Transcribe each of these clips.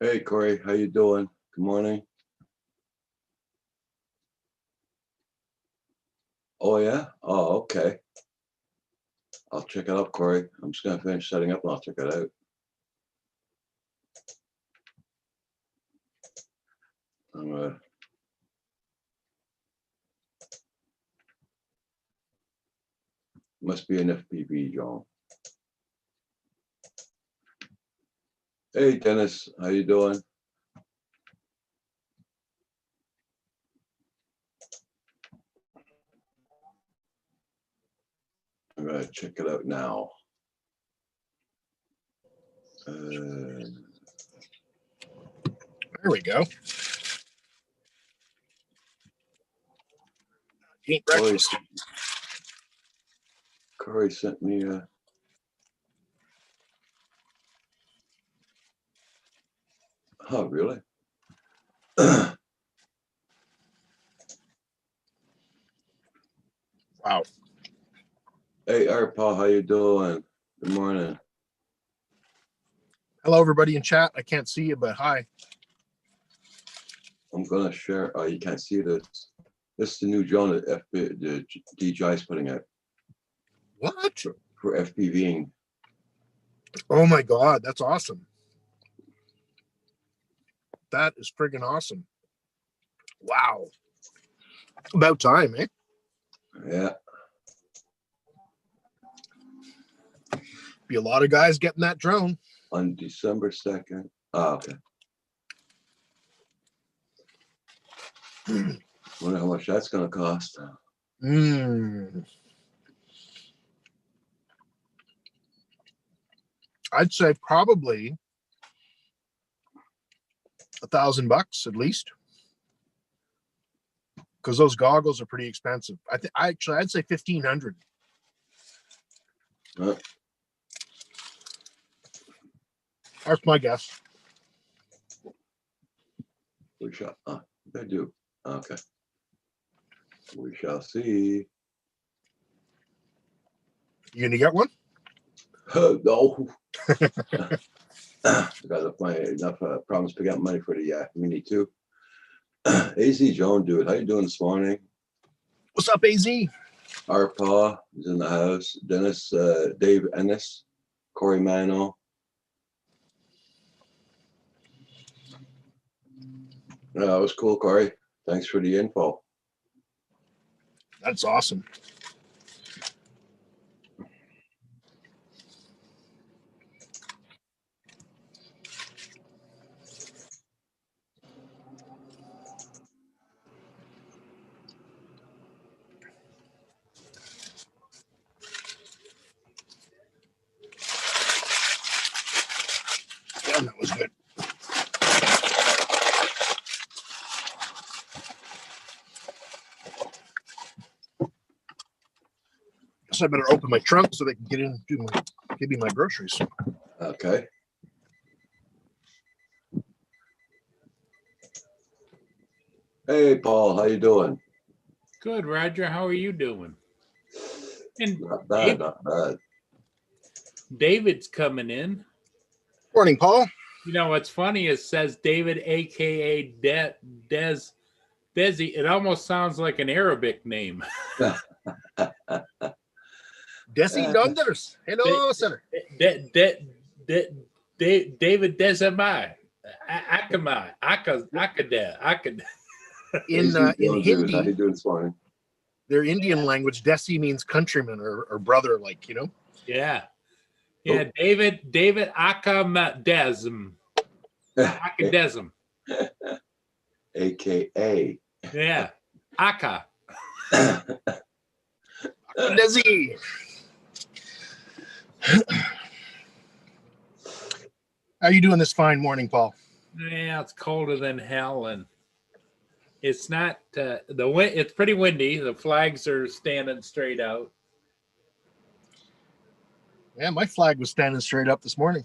Hey Corey, how you doing? Good morning. Oh yeah? Oh, okay. I'll check it out, Corey. I'm just gonna finish setting up and I'll check it out. I'm must be an FPV, John. Hey Dennis, how you doing? I'm gonna check it out now. There we go. Eat breakfast. Corey sent me a. Oh, really? Wow. Hey, Art Paul, how you doing? Good morning. Hello, everybody in chat. I can't see you, but hi. I'm gonna share. Oh, you can't see this. This is the new drone that the DJI is putting out. What? For FPVing. Oh my God, that's awesome. That is friggin' awesome. Wow. About time, eh? Yeah. Be a lot of guys getting that drone. On December 2nd. Oh, okay. Wonder how much that's gonna cost. I'd say probably $1,000 at least, because those goggles are pretty expensive. I'd say 1,500. That's my guess. We shall. They do. Okay. We shall see. You gonna get one? No. I got enough problems picking up money for the Mini 2. AZ Joan, dude, how you doing this morning? What's up, AZ? Our Pa is in the house. Dennis, Dave Ennis, Corey Mano. That was cool, Corey. Thanks for the info. That's awesome. Damn, that was good. So I better open my trunk so they can get in and give me my groceries. Okay. Hey, Paul, how you doing? Good, Roger. How are you doing? And not bad, not bad. David's coming in. Morning, Paul. You know what's funny? It says David, aka Desi. It almost sounds like an Arabic name. Desi Donders. Hello, sir. David Desamai. Akama. Akada. In Hindi, how you doing this morning? Their Indian language, Desi means countryman or brother, like, you know? Yeah. Yeah, oh. David Akadesm. Akadesm. AKA. Yeah. Aka. Desi. How are you doing this fine morning, Paul? Yeah, it's colder than hell, and it's not it's pretty windy. The flags are standing straight out. Yeah, my flag was standing straight up this morning.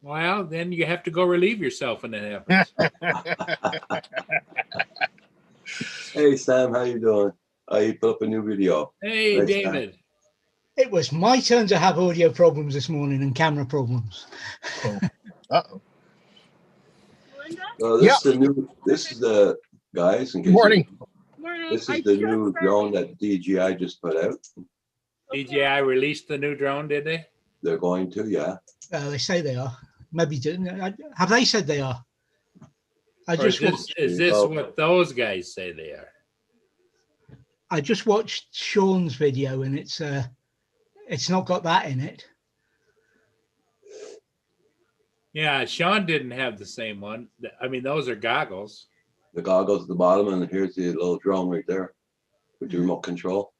Well, then you have to go relieve yourself when that happens. Hey, Sam, how you doing? You put up a new video. Hey, nice, David. Sam. It was my turn to have audio problems this morning and camera problems. Uh-oh. Well, this is the guys. In Good case morning. this is the new drone that DJI just put out. DJI released the new drone, did they? They're going to, yeah. They say they are. Maybe didn't. Have they said they are? I Or just is this what those guys say they are? I just watched Sean's video and it's not got that in it. Yeah, Sean didn't have the same one. I mean, those are goggles. The goggles at the bottom, and here's the little drone right there with the remote control.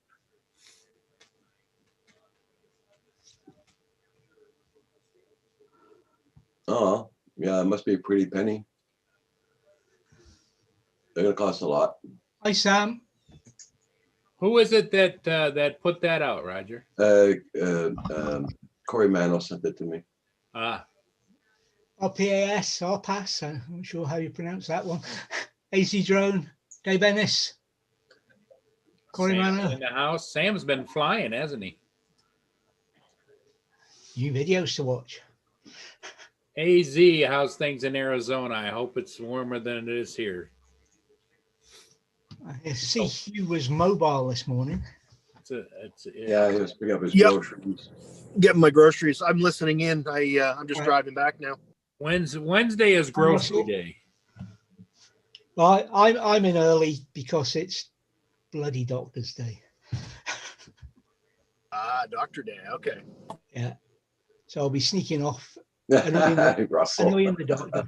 Oh, yeah, it must be a pretty penny. They're gonna cost a lot. Hi, Sam. Who is it that put that out, Roger? Corey Mano sent it to me. Ah, RPAS. I'm not sure how you pronounce that one. AC Drone, Dave Ennis, Corey Sam Manor. in the house. Sam's been flying, hasn't he? New videos to watch. AZ, how's things in Arizona? I hope it's warmer than it is here. I see Hugh was mobile this morning. Yeah, he was picking up his Yep. groceries. Getting my groceries. I'm listening in. I'm just driving back now. Wednesday is grocery Russell? day. Well, I'm in early because it's bloody Doctor's Day. Doctor Day. Okay. Yeah. So I'll be sneaking off, annoying Russell. the doctor.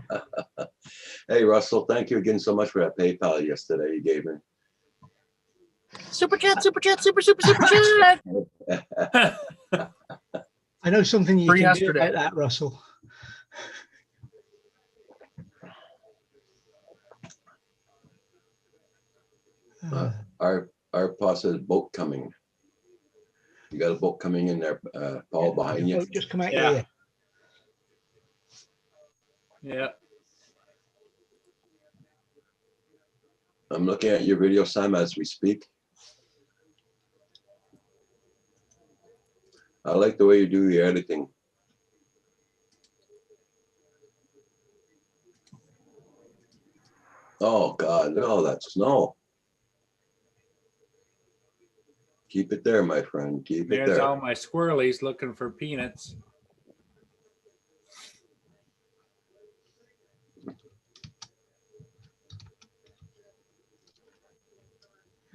Hey, Russell, thank you again so much for that PayPal yesterday you gave me. Super chat, super chat, super chat. I know something you For can do yesterday. about that, Russell. Our boss says boat coming. You got a boat coming in there, Paul, behind you. Just come out Yeah. here. Yeah. I'm looking at your video, Sam, as we speak. I like the way you do your editing. Oh God, look at all that snow. Keep it there, my friend. Keep it There's there. all my squirrelies looking for peanuts.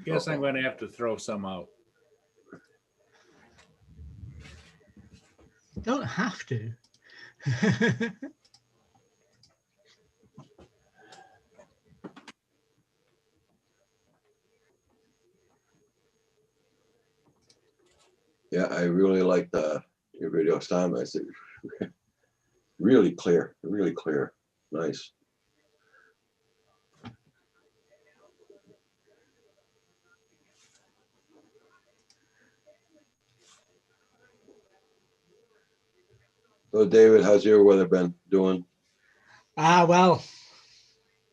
Guess I'm going to have to throw some out. Don't have to. Yeah, I really like your video, Sam. I said, really clear, really clear. Nice. So, David, how's your weather been doing? Well,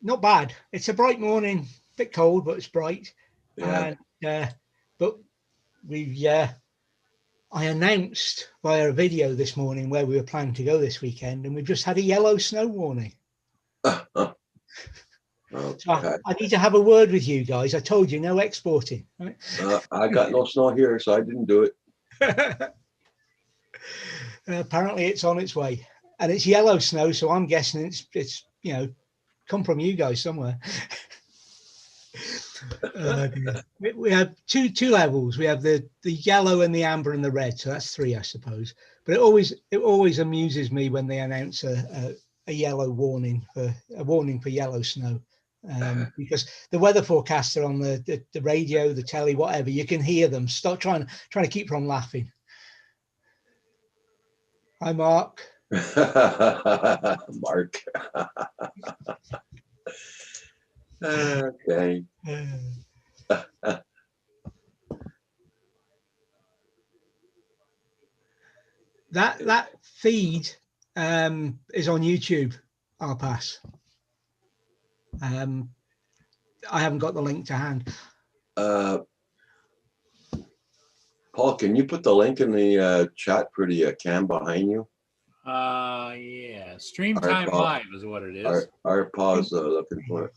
not bad. It's a bright morning, bit cold, but it's bright. Yeah. And but I announced via a video this morning where we were planning to go this weekend, and we've just had a yellow snow warning. So Okay. I need to have a word with you guys. I told you no exporting. Right? I got no snow here, so I didn't do it. Apparently, it's on its way, and it's yellow snow. So I'm guessing it's come from you guys somewhere. We have two levels. We have the yellow and the amber and the red. So that's 3, I suppose. But it always amuses me when they announce a yellow warning for yellow snow. Because the weather forecaster on the radio, the telly, whatever, you can hear them start trying to keep from laughing. Hi, Mark. Mark. Okay. That feed is on YouTube. I'll pass. I haven't got the link to hand. Paul, can you put the link in the chat for the cam behind you? Yeah, Stream Our Time Paul- Live is what it is. Our pause looking for it.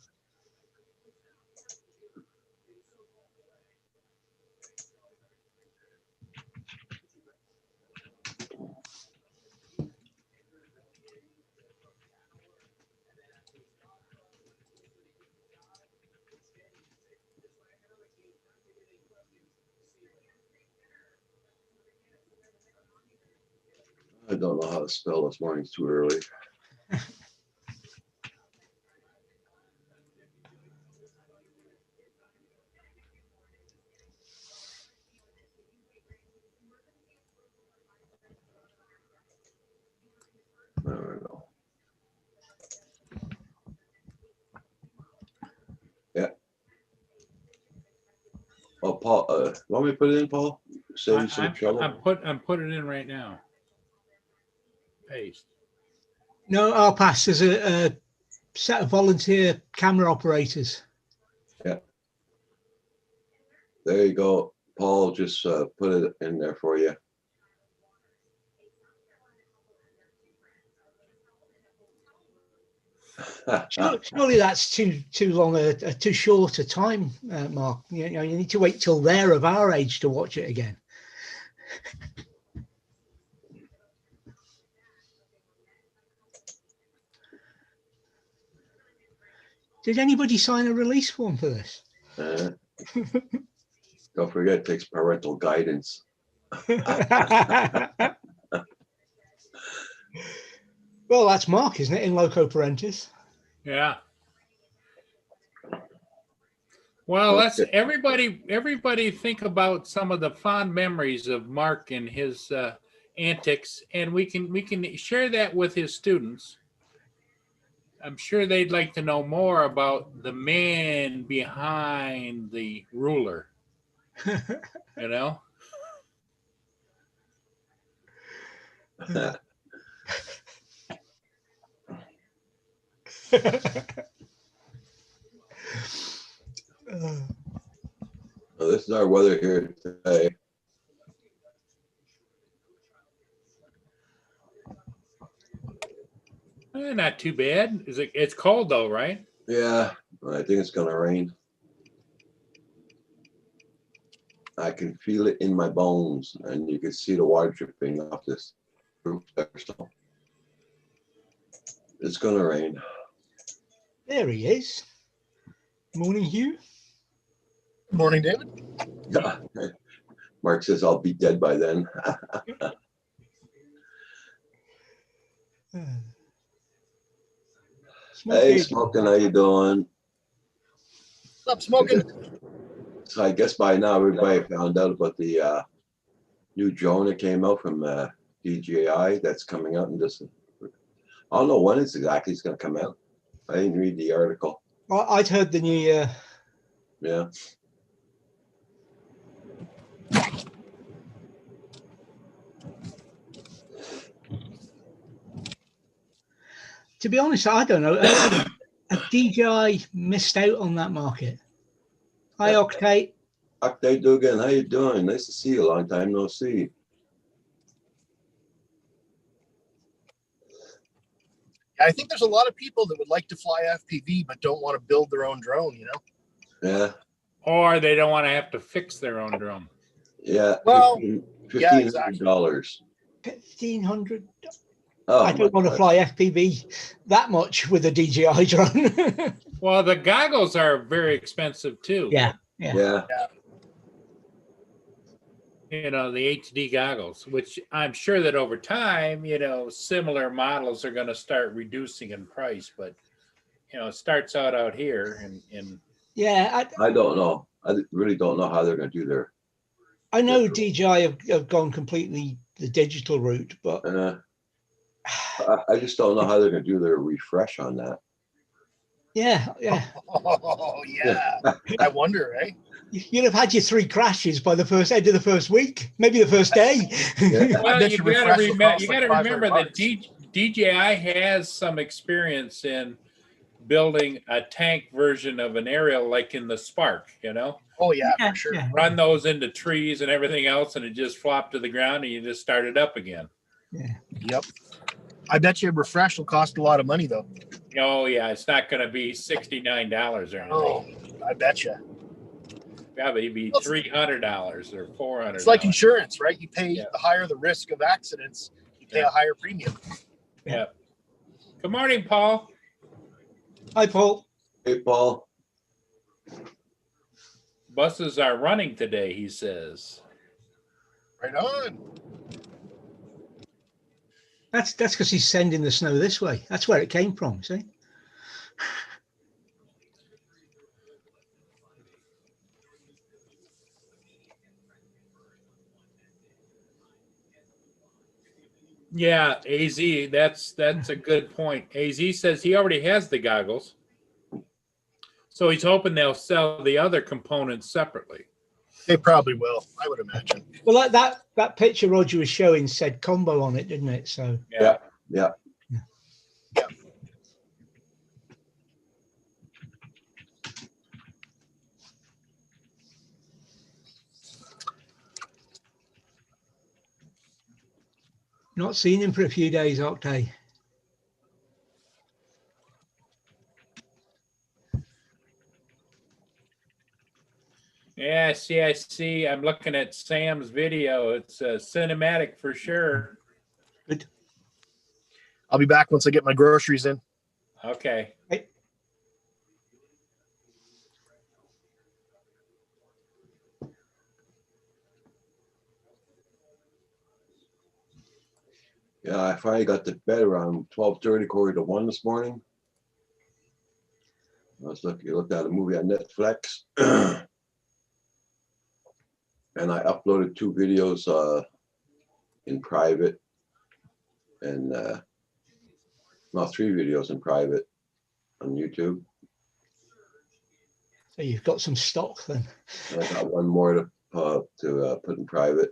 I don't know how to spell this morning. It's too early. I don't know. Yeah. Oh, Paul, want me to put it in, Paul? Save you some trouble. I'm putting it in right now. Paste. No, I'll pass. There's a set of volunteer camera operators. There you go. Paul just put it in there for you. Surely that's too long, too short a time, Mark. You know, you need to wait till they're of our age to watch it again. Did anybody sign a release form for this? Don't forget, it takes parental guidance. Well, that's Mark, isn't it, in Loco Parentis? Yeah. Well, let's everybody think about some of the fond memories of Mark and his antics, and we can share that with his students. I'm sure they'd like to know more about the man behind the ruler. You know? Well, this is our weather here today. Not too bad. It's cold though, right? Yeah, I think it's gonna rain. I can feel it in my bones, and you can see the water dripping off this roof there. So it's gonna rain. There he is. Morning, Hugh. Morning, David. Yeah. Mark says I'll be dead by then. Hey, Smoking, how you doing? Stop smoking. So I guess by now everybody found out about the new drone that came out from DJI that's coming out in just, I don't know when it's exactly it's going to come out. I didn't read the article. Well, I'd heard the new year. Yeah. To be honest, I don't know. Have DJI missed out on that market? Hi, Octane. Octane Dugan, how you doing? Nice to see you. Long time no see. I think there's a lot of people that would like to fly FPV but don't want to build their own drone, you know? Yeah. Or they don't want to have to fix their own drone. Yeah. Well, $1,500. exactly. 1,500. Oh, I don't want to fly FPV that much with a DJI drone. Well, the goggles are very expensive too. Yeah. Yeah. You know, the HD goggles, which I'm sure that over time, you know, similar models are going to start reducing in price, but you know, it starts out here and Yeah. I don't know. I really don't know how they're going to do their. I know DJI have gone completely the digital route, but I just don't know how they're going to do their refresh on that. yeah. Oh, yeah. I wonder, eh? You'd have had your 3 crashes by the end of the first week, maybe the first day. Yeah. well, bet you your got refresh will cost like to remember that $500. DJI has some experience in building a tank version of an aerial, like in the Spark. You know, Oh, yeah, for sure. Yeah. run those into trees and everything else, and it just flopped to the ground, and you just start it up again. Yeah. Yep. I bet you a refresh will cost a lot of money though. Oh yeah, it's not going to be $69 or anything. Oh, I bet you. Probably be $300 or $400. It's like insurance, right? You pay Yeah. the higher the risk of accidents, you pay a higher premium. Yeah. Good morning, Paul. Hi, Paul. Hey, Paul. Buses are running today, he says. Right on. That's because he's sending the snow this way. That's where it came from, see? Yeah, AZ, that's a good point. AZ says he already has the goggles. So he's hoping they'll sell the other components separately. They probably will, I would imagine. Well, like that picture Roger was showing said combo on it, didn't it? So Yeah. not seen him for a few days, Octay. Yeah, I see. I'm looking at Sam's video. It's cinematic for sure. Good. I'll be back once I get my groceries in. Okay. Yeah, I finally got to bed around 12:30, quarter to 1 this morning. I was looked at a movie on Netflix. And I uploaded 2 videos in private and 3 videos in private on YouTube. So you've got some stock then. And I got one more to put in private.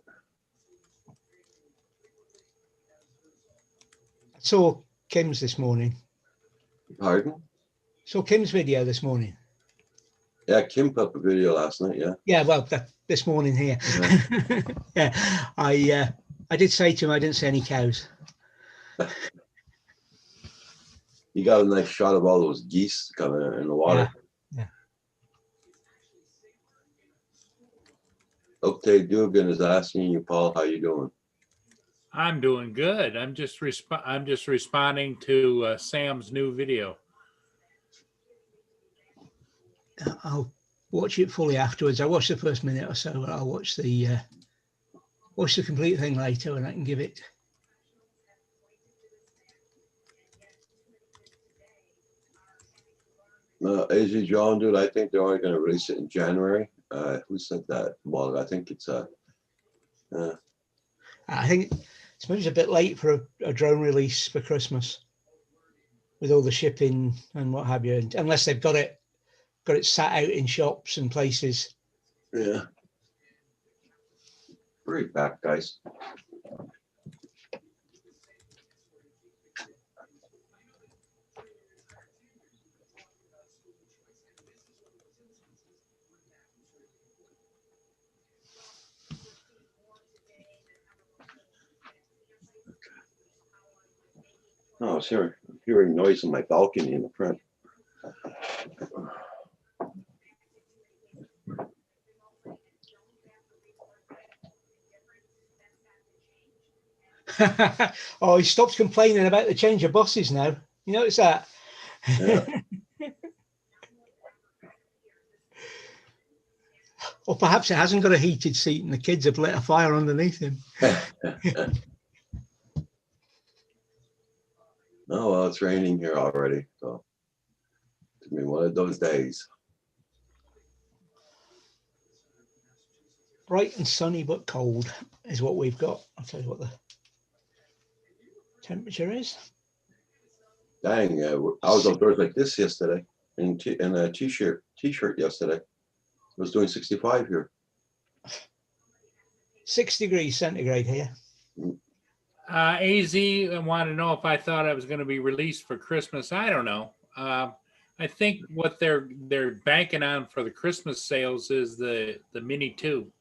I saw Kim's this morning. Pardon? Saw Kim's video this morning. Yeah, Kim put up a video last night. Yeah. Yeah, well, this morning here. Yeah, I did say to him I didn't see any cows. You got a nice shot of all those geese coming in the water. Yeah. Okay, Dugan is asking you, Paul, how you doing? I'm doing good. I'm just responding to Sam's new video. I'll watch it fully afterwards. I watched the first minute or so, but I'll watch the complete thing later, and I can give it. AZ John, dude, I think they're only going to release it in January. Who said that? Well, I think it's I think it's maybe a bit late for a drone release for Christmas, with all the shipping and what have you, unless they've got it sat out in shops and places. yeah. Right back, guys. Oh, I was hearing noise in my balcony in the front. Oh, he stops complaining about the change of buses now. You notice that? Yeah. Or perhaps it hasn't got a heated seat and the kids have lit a fire underneath him. Oh, well, it's raining here already. So it's been one of those days. Bright and sunny but cold is what we've got. I'll tell you what the temperature is. Dang, I was outdoors like this yesterday in a t-shirt yesterday. It was doing 65 here. 6 degrees centigrade here. AZ wanted to know if I thought I was going to be released for Christmas. I don't know. I think what they're banking on for the Christmas sales is the Mini 2.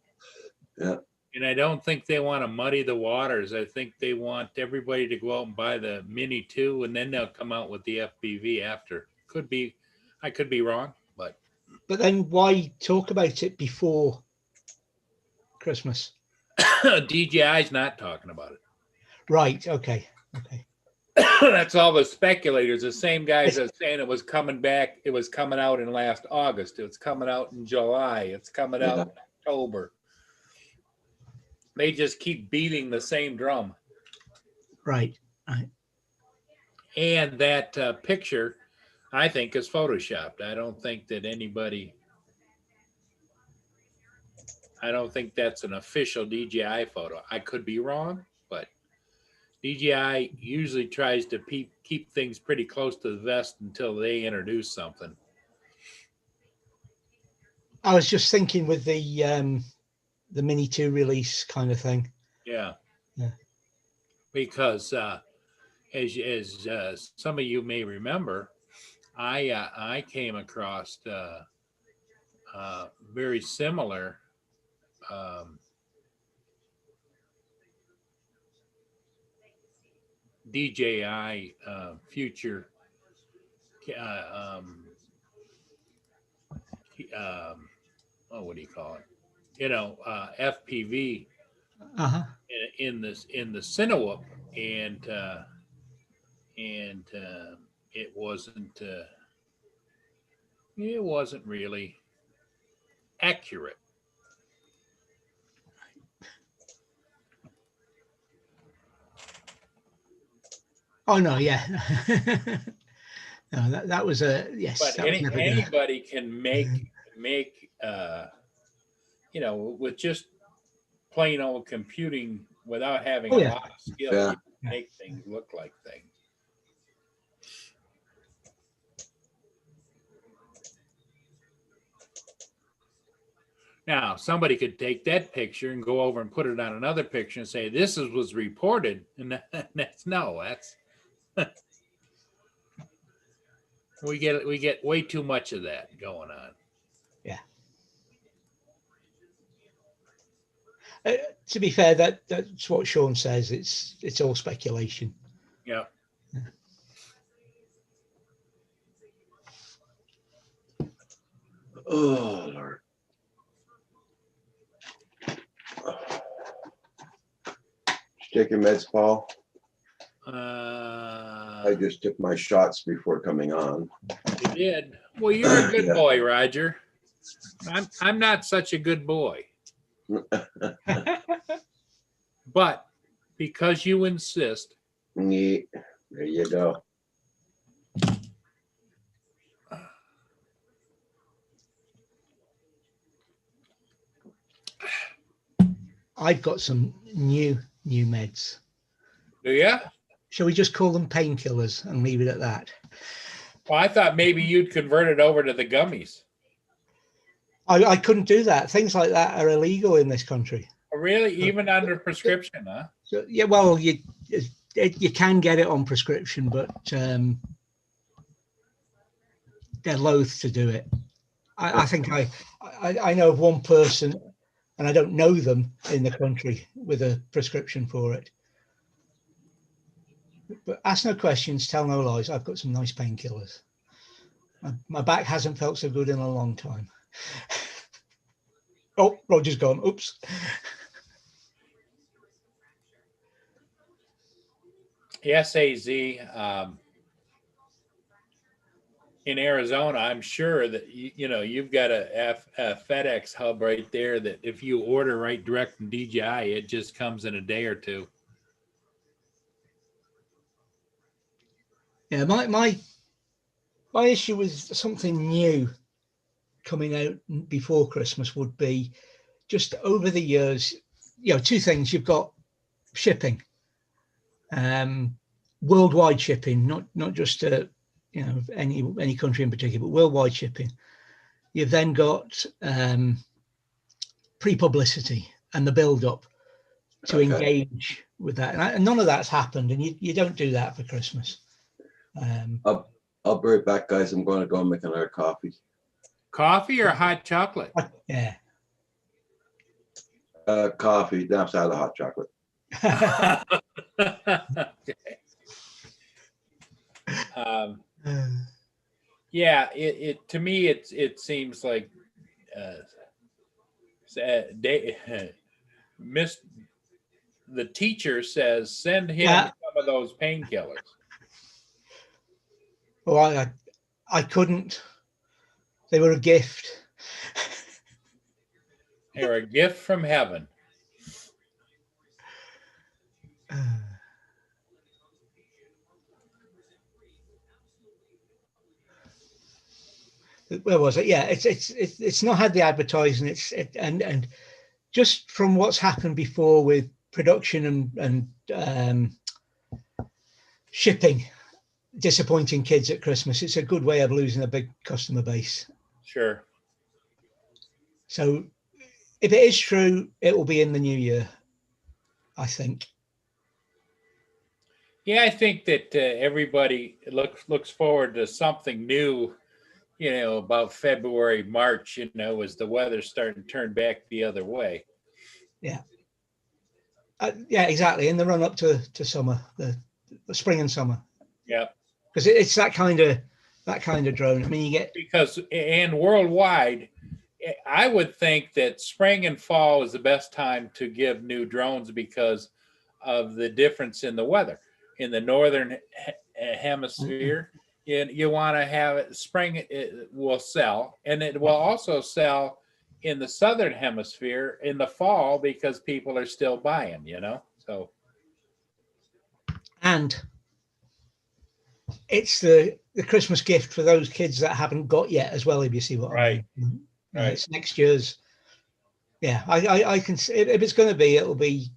Yeah. And I don't think they want to muddy the waters. I think they want everybody to go out and buy the Mini 2, and then they'll come out with the FPV after. Could be, I could be wrong, but But then why talk about it before Christmas? DJI's not talking about it. Right. Okay. Okay. That's all the speculators, the same guys that saying it was coming back. It was coming out in last August. It's coming out in July. It's coming out in October. They just keep beating the same drum. Right. Right. And that picture, I think, is photoshopped. I don't think that anybody. I don't think that's an official DJI photo. I could be wrong, but DJI usually tries to keep things pretty close to the vest until they introduce something. I was just thinking with the Mini 2 release kind of thing. Yeah. Yeah. Because as some of you may remember, I came across very similar DJI future what do you call it? FPV Uh-huh. in the Cinewhoop, and it wasn't really accurate. Oh no, yeah. No, that was a yes. But that was never gonna- anybody can make with just plain old computing without having Oh, a yeah. lot of skill, Yeah. you can make things look like things. Now, somebody could take that picture and go over and put it on another picture and say, this was reported. And that's we get way too much of that going on. Yeah. To be fair, that's what Sean says. It's all speculation. Yeah. Oh, Lord. Take your meds, Paul. I just took my shots before coming on. You did. Well, you're a good Yeah. boy, Roger. I'm not such a good boy. But because you insist, Yeah, there you go. I've got some new meds. do you? Shall we just call them painkillers and leave it at that? Well, I thought maybe you'd convert it over to the gummies. I couldn't do that. Things like that are illegal in this country. Really? Even under prescription, huh? So, yeah, well, you can get it on prescription, but they're loath to do it. I think I know of one person, and I don't know them in the country with a prescription for it. But ask no questions, tell no lies. I've got some nice painkillers. My back hasn't felt so good in a long time. Oh, Roger's gone. Oops. The SAZ in Arizona, I'm sure that you've got a FedEx hub right there that if you order right direct from DJI, it just comes in a day or two. Yeah, my issue with something new coming out before Christmas would be just over the years, two things. You've got shipping, worldwide shipping, not just any country in particular, but worldwide shipping. You've then got pre-publicity and the build-up to engage with that, and none of that's happened, and you don't do that for Christmas. I'll be right back, guys. I'm going to go and make another coffee. Coffee or hot chocolate? Yeah. Coffee, then outside of hot chocolate. Okay. Yeah, it to me it seems like Miss the teacher says send him Yeah. some of those painkillers. Well, I couldn't. They were a gift. They're a gift from heaven. Where was it? Yeah, it's not had the advertising. And just from what's happened before with production and shipping, disappointing kids at Christmas, it's a good way of losing a big customer base. Sure. So if it is true, it will be in the new year, I think. Yeah, I think that everybody looks forward to something new, about February, March, as the weather's starting to turn back the other way. Yeah. Yeah, exactly. In the run up to summer, the spring and summer. Yeah. Because it's that kind of drone. I mean, you get and worldwide, I would think that spring and fall is the best time to give new drones because of the difference in the weather. In the northern hemisphere, you want to have it spring. It will sell, and it will also sell in the southern hemisphere in the fall because people are still buying. So. And it's the Christmas gift for those kids that haven't got yet as well, if you see what I mean. Right. It's next year's. Yeah, I can see if it's going to be, it'll be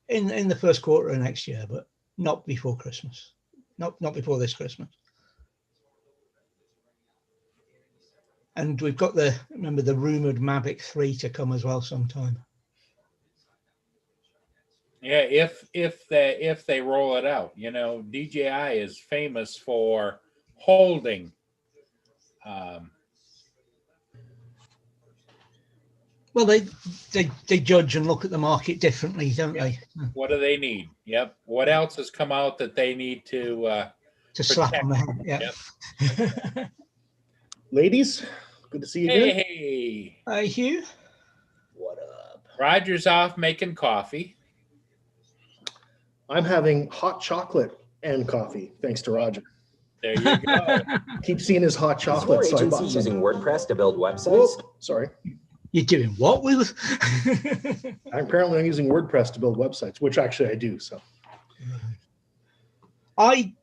in the first quarter of next year, but not before Christmas. Not before this Christmas. And we've got the rumored Mavic 3 to come as well sometime. Yeah, if they roll it out, DJI is famous for holding. Well, they judge and look at the market differently, don't they? What do they need? Yep. What else has come out that they need to slap on the head? Yeah. Yep. Ladies, good to see you again. Hey. Hi, Hugh. What up? Roger's off making coffee. I'm having hot chocolate and coffee, thanks to Roger. There you go. Keep seeing his hot chocolate. Is your agency using WordPress to build websites? Oh, sorry. You're doing what with? I'm using WordPress to build websites, which actually I do. So. I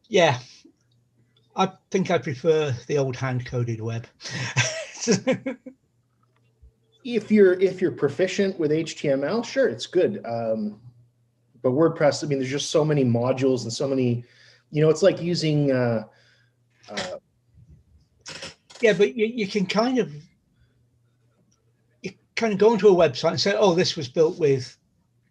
think I prefer the old hand-coded web. If you're proficient with HTML, sure, it's good. But WordPress, I mean, there's just so many modules and so many, it's like using. Yeah, but you can kind of go into a website and say, oh, this was built with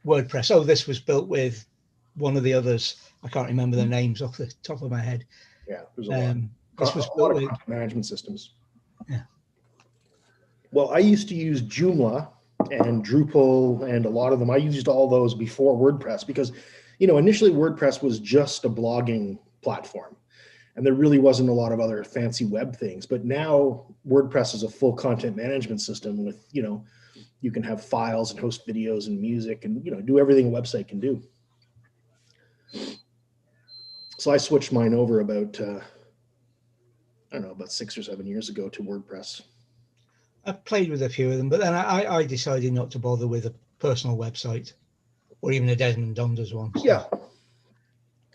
WordPress. Oh, this was built with one of the others. I can't remember the names off the top of my head. Yeah, there's a lot. This was a lot built of with management systems. Yeah. Well, I used to use Joomla and Drupal and a lot of them. I used all those before WordPress because, initially WordPress was just a blogging platform and there really wasn't a lot of other fancy web things. But now WordPress is a full content management system with, you can have files and host videos and music and, do everything a website can do. So I switched mine over about, about 6 or 7 years ago to WordPress. I've played with a few of them, but then I decided not to bother with a personal website or even a Desmond Donders one. So.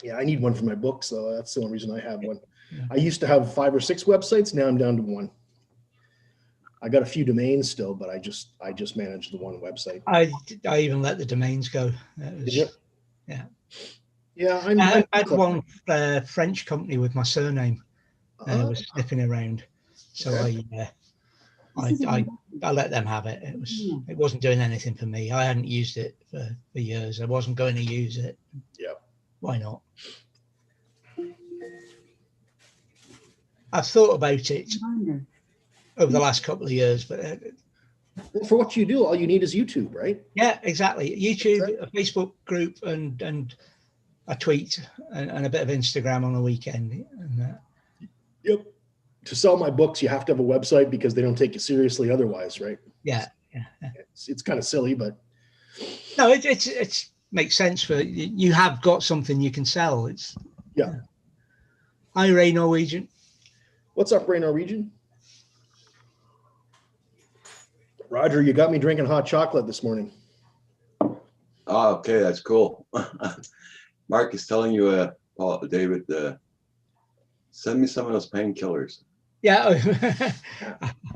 Yeah, I need one for my book, so that's the only reason I have one. Yeah. I used to have 5 or 6 websites. Now I'm down to 1. I got a few domains still, but I just manage the one website. I even let the domains go. Did you? Yeah. Yeah, I had one French company with my surname was sniffing around, so okay. I let them have it. It wasn't doing anything for me. I hadn't used it for years. I wasn't going to use it. Yeah. Why not? I've thought about it over the last couple of years, but Well, for what you do, all you need is YouTube, right? Yeah, exactly. YouTube, a Facebook group, and a tweet, and a bit of Instagram on the weekend. And, Yep. To sell my books, you have to have a website because they don't take you seriously otherwise, right? yeah. It's kind of silly, but No, it's makes sense for you have got something you can sell. It's yeah. Hi, Ray Norwegian. What's up, Ray Norwegian? Roger, you got me drinking hot chocolate this morning. Oh, okay, that's cool. Mark is telling you, David, send me some of those painkillers. Yeah,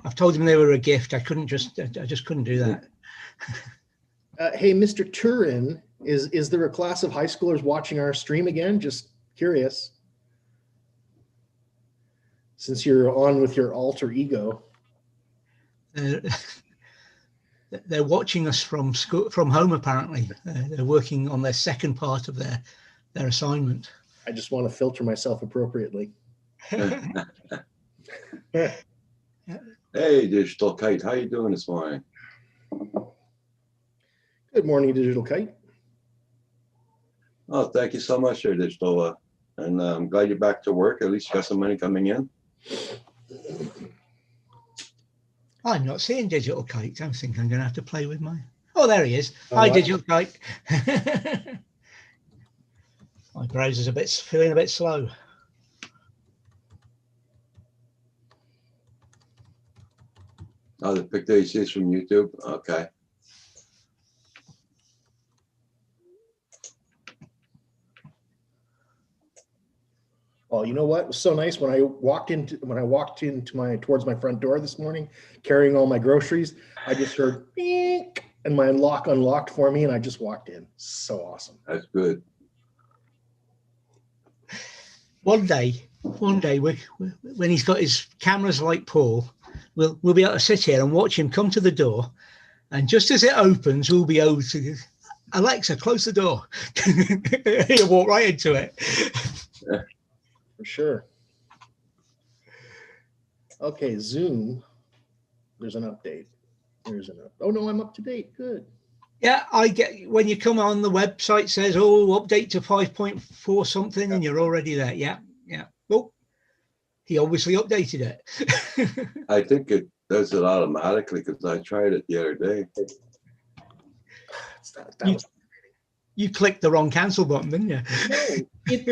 I've told him they were a gift. I just couldn't do that. Hey, Mr. Turin, is there a class of high schoolers watching our stream again? Just curious. Since you're on with your alter ego. They're watching us from school, from home. Apparently, they're working on their second part of their assignment. I just want to filter myself appropriately. Hey, Digital Kite, how you doing this morning? Good morning, Digital Kite. Oh, thank you so much, there, Digital. And I'm glad you're back to work. At least you got some money coming in. I'm not seeing Digital Kite. I think I'm going to have to play with mine. Oh, there he is. Oh, Hi, wow. Digital Kite. My browser's feeling a bit slow. Oh, the picture you see is from YouTube. Okay. Well, you know what? It was so nice when I walked towards my front door this morning, carrying all my groceries. I just heard beep, and my lock unlocked for me, and I just walked in. So awesome. That's good. One day, when he's got his cameras like Paul, we'll be able to sit here and watch him come to the door, and just as it opens, we'll be able to, Alexa, close the door. He'll walk right into it. For sure. Okay, Zoom. There's an update. Oh no, I'm up to date. Good. Yeah, I get when you come on the website says, "Oh, update to 5.4 something," and you're already there. Yeah. Well, he obviously updated it. I think it does it automatically because I tried it the other day. You clicked the wrong cancel button, didn't you? No,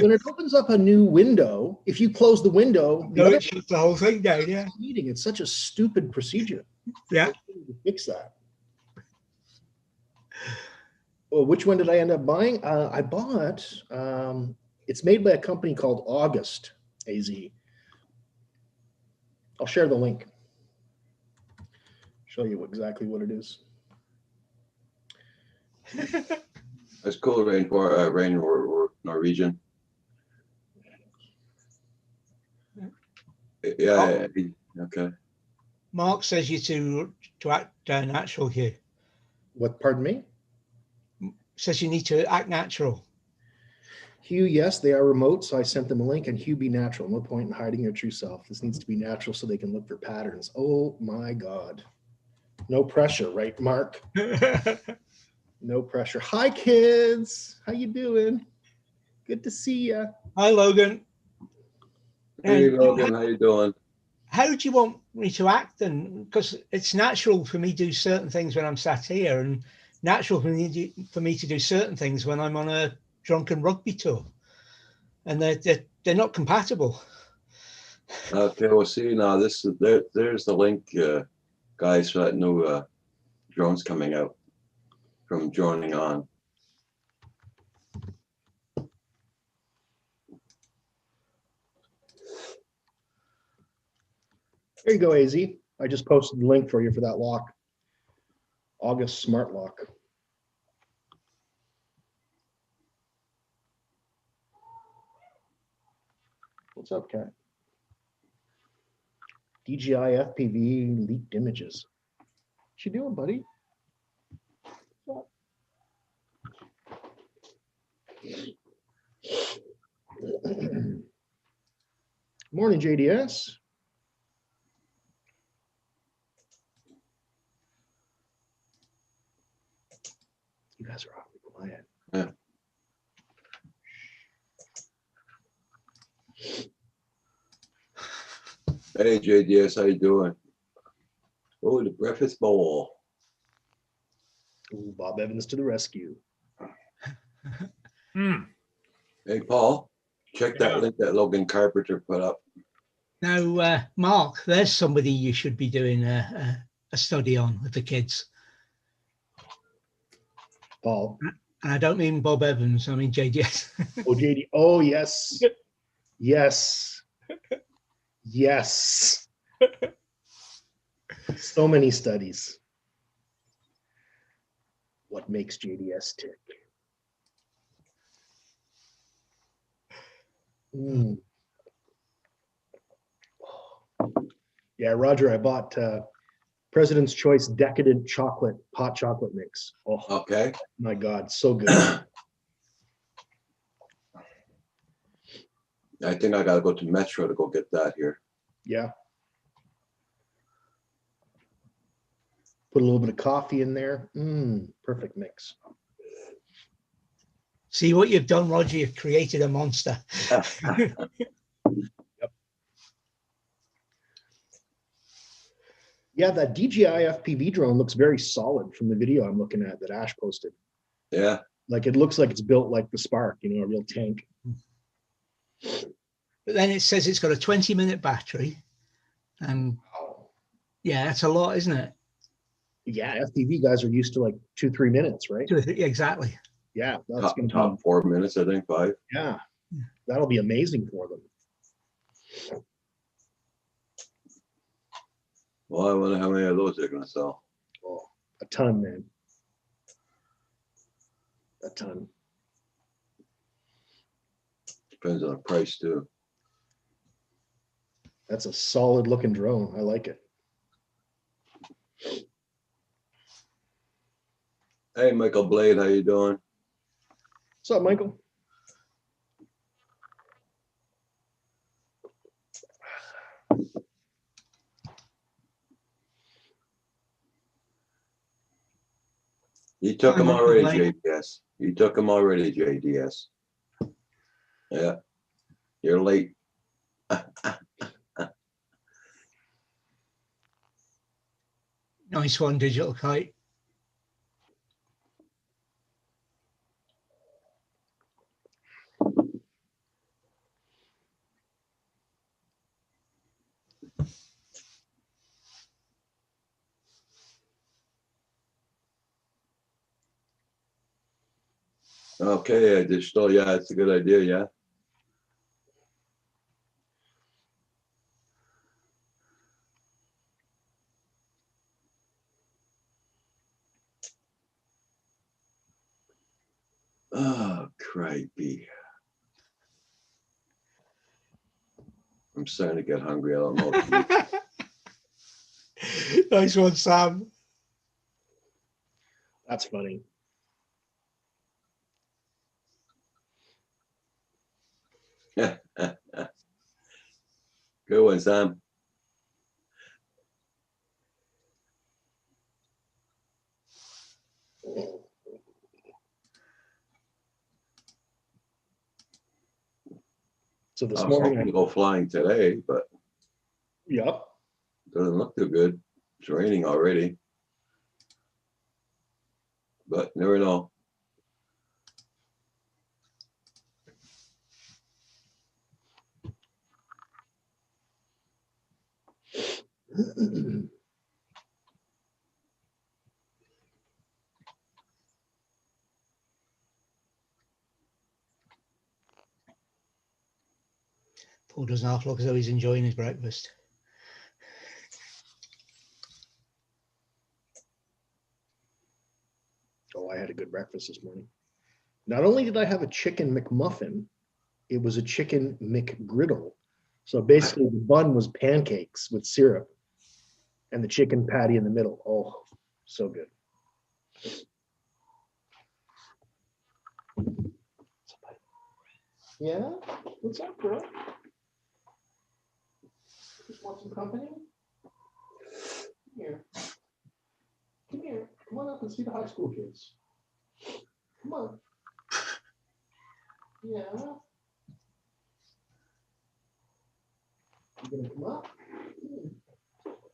when it opens up a new window, if you close the window, It shuts the whole thing down. Yeah. meeting. It's such a stupid procedure. Yeah. To fix that. Well, which one did I end up buying? I bought. It's made by a company called August AZ. I'll share the link. Show you exactly what it is. That's cool, Rain Norwegian. Yeah. Okay. Mark says you to act natural here. What? Pardon me? Says you need to act natural. Hugh, yes, they are remote, so I sent them a link, and Hugh, be natural. No point in hiding your true self. This needs to be natural so they can look for patterns. Oh my God. No pressure, right, Mark? No pressure. Hi, kids. How you doing? Good to see you. Hi, Logan. Hey, Logan, how you doing? How do you want me to act then? Because it's natural for me to do certain things when I'm sat here, and natural for me to do certain things when I'm on a drunken rugby tour, and they're not compatible. Okay, we'll see now. There's the link, guys, for that new drones coming out from Joining On. There you go, AZ. I just posted the link for you for that lock. August Smart Lock. What's up, Kat? DJI FPV leaked images. What you doing, buddy? Morning, JDS. You guys are awfully quiet. Hey, JDS, how you doing? Oh, the breakfast bowl. Ooh, Bob Evans to the rescue. Hmm. Hey, Paul, check that Yeah. link that Logan Carpenter put up. Now, Mark, there's somebody you should be doing a study on with the kids. Paul. And I don't mean Bob Evans, I mean JDS. Oh, JD. Oh, yes. Yes. Yes. So many studies. What makes JDS tick? Mm. Yeah, Roger, I bought President's Choice Decadent Chocolate Hot Chocolate Mix. Oh Okay. my God, so good. I think I gotta go to Metro to go get that here. Yeah. Put a little bit of coffee in there. Perfect mix. See what you've done, Roger? You've created a monster. Yeah, that DJI FPV drone looks very solid from the video I'm looking at that Ash posted. Yeah. Like it looks like it's built like the Spark, you know, a real tank. But then it says it's got a 20-minute battery. And yeah, that's a lot, isn't it? Yeah, FPV guys are used to like 2-3 minutes, right? Exactly. Yeah, that's gonna Top 4 minutes, I think, 5. yeah, that'll be amazing for them. Well, I wonder how many of those they're gonna sell. Oh, a ton, man. A ton. Depends on the price too. That's a solid looking drone. I like it. Hey, Michael Blade, how you doing? What's up, Michael? You took Hi, him Michael already, Blade. JDS. You took him already, JDS. Yeah, you're late. Nice one, Digital Kite. Okay, I just still, yeah, it's a good idea, yeah. Oh, crikey. I'm starting to get hungry. I don't know. What to eat. Nice one, Sam. That's funny. Good one, Sam. So this I was hoping to morning, go flying today, but yep. doesn't look too good. It's raining already. But never know. Paul doesn't half look as though he's enjoying his breakfast. Oh, I had a good breakfast this morning. Not only did I have a chicken McMuffin, it was a chicken McGriddle. So basically the bun was pancakes with syrup and the chicken patty in the middle. Oh, so good. Yeah? What's up, girl? Just want some company? Come here. Come here. Come on up and see the high school kids. come on. Yeah. You gonna come up?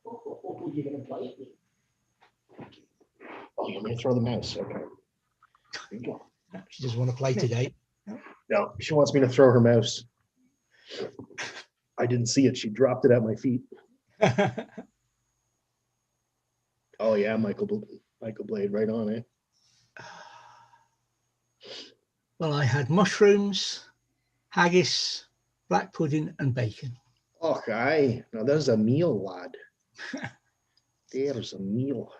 Oh, you gonna bite me? Oh, you want me to throw the mouse? Okay. Here you go. She doesn't want to play today. No, she wants me to throw her mouse. I didn't see it. She dropped it at my feet. Oh yeah, Michael Blade, right on it. Well, I had mushrooms, haggis, black pudding, and bacon. Oh, aye. Now there's a meal, lad. There's a meal.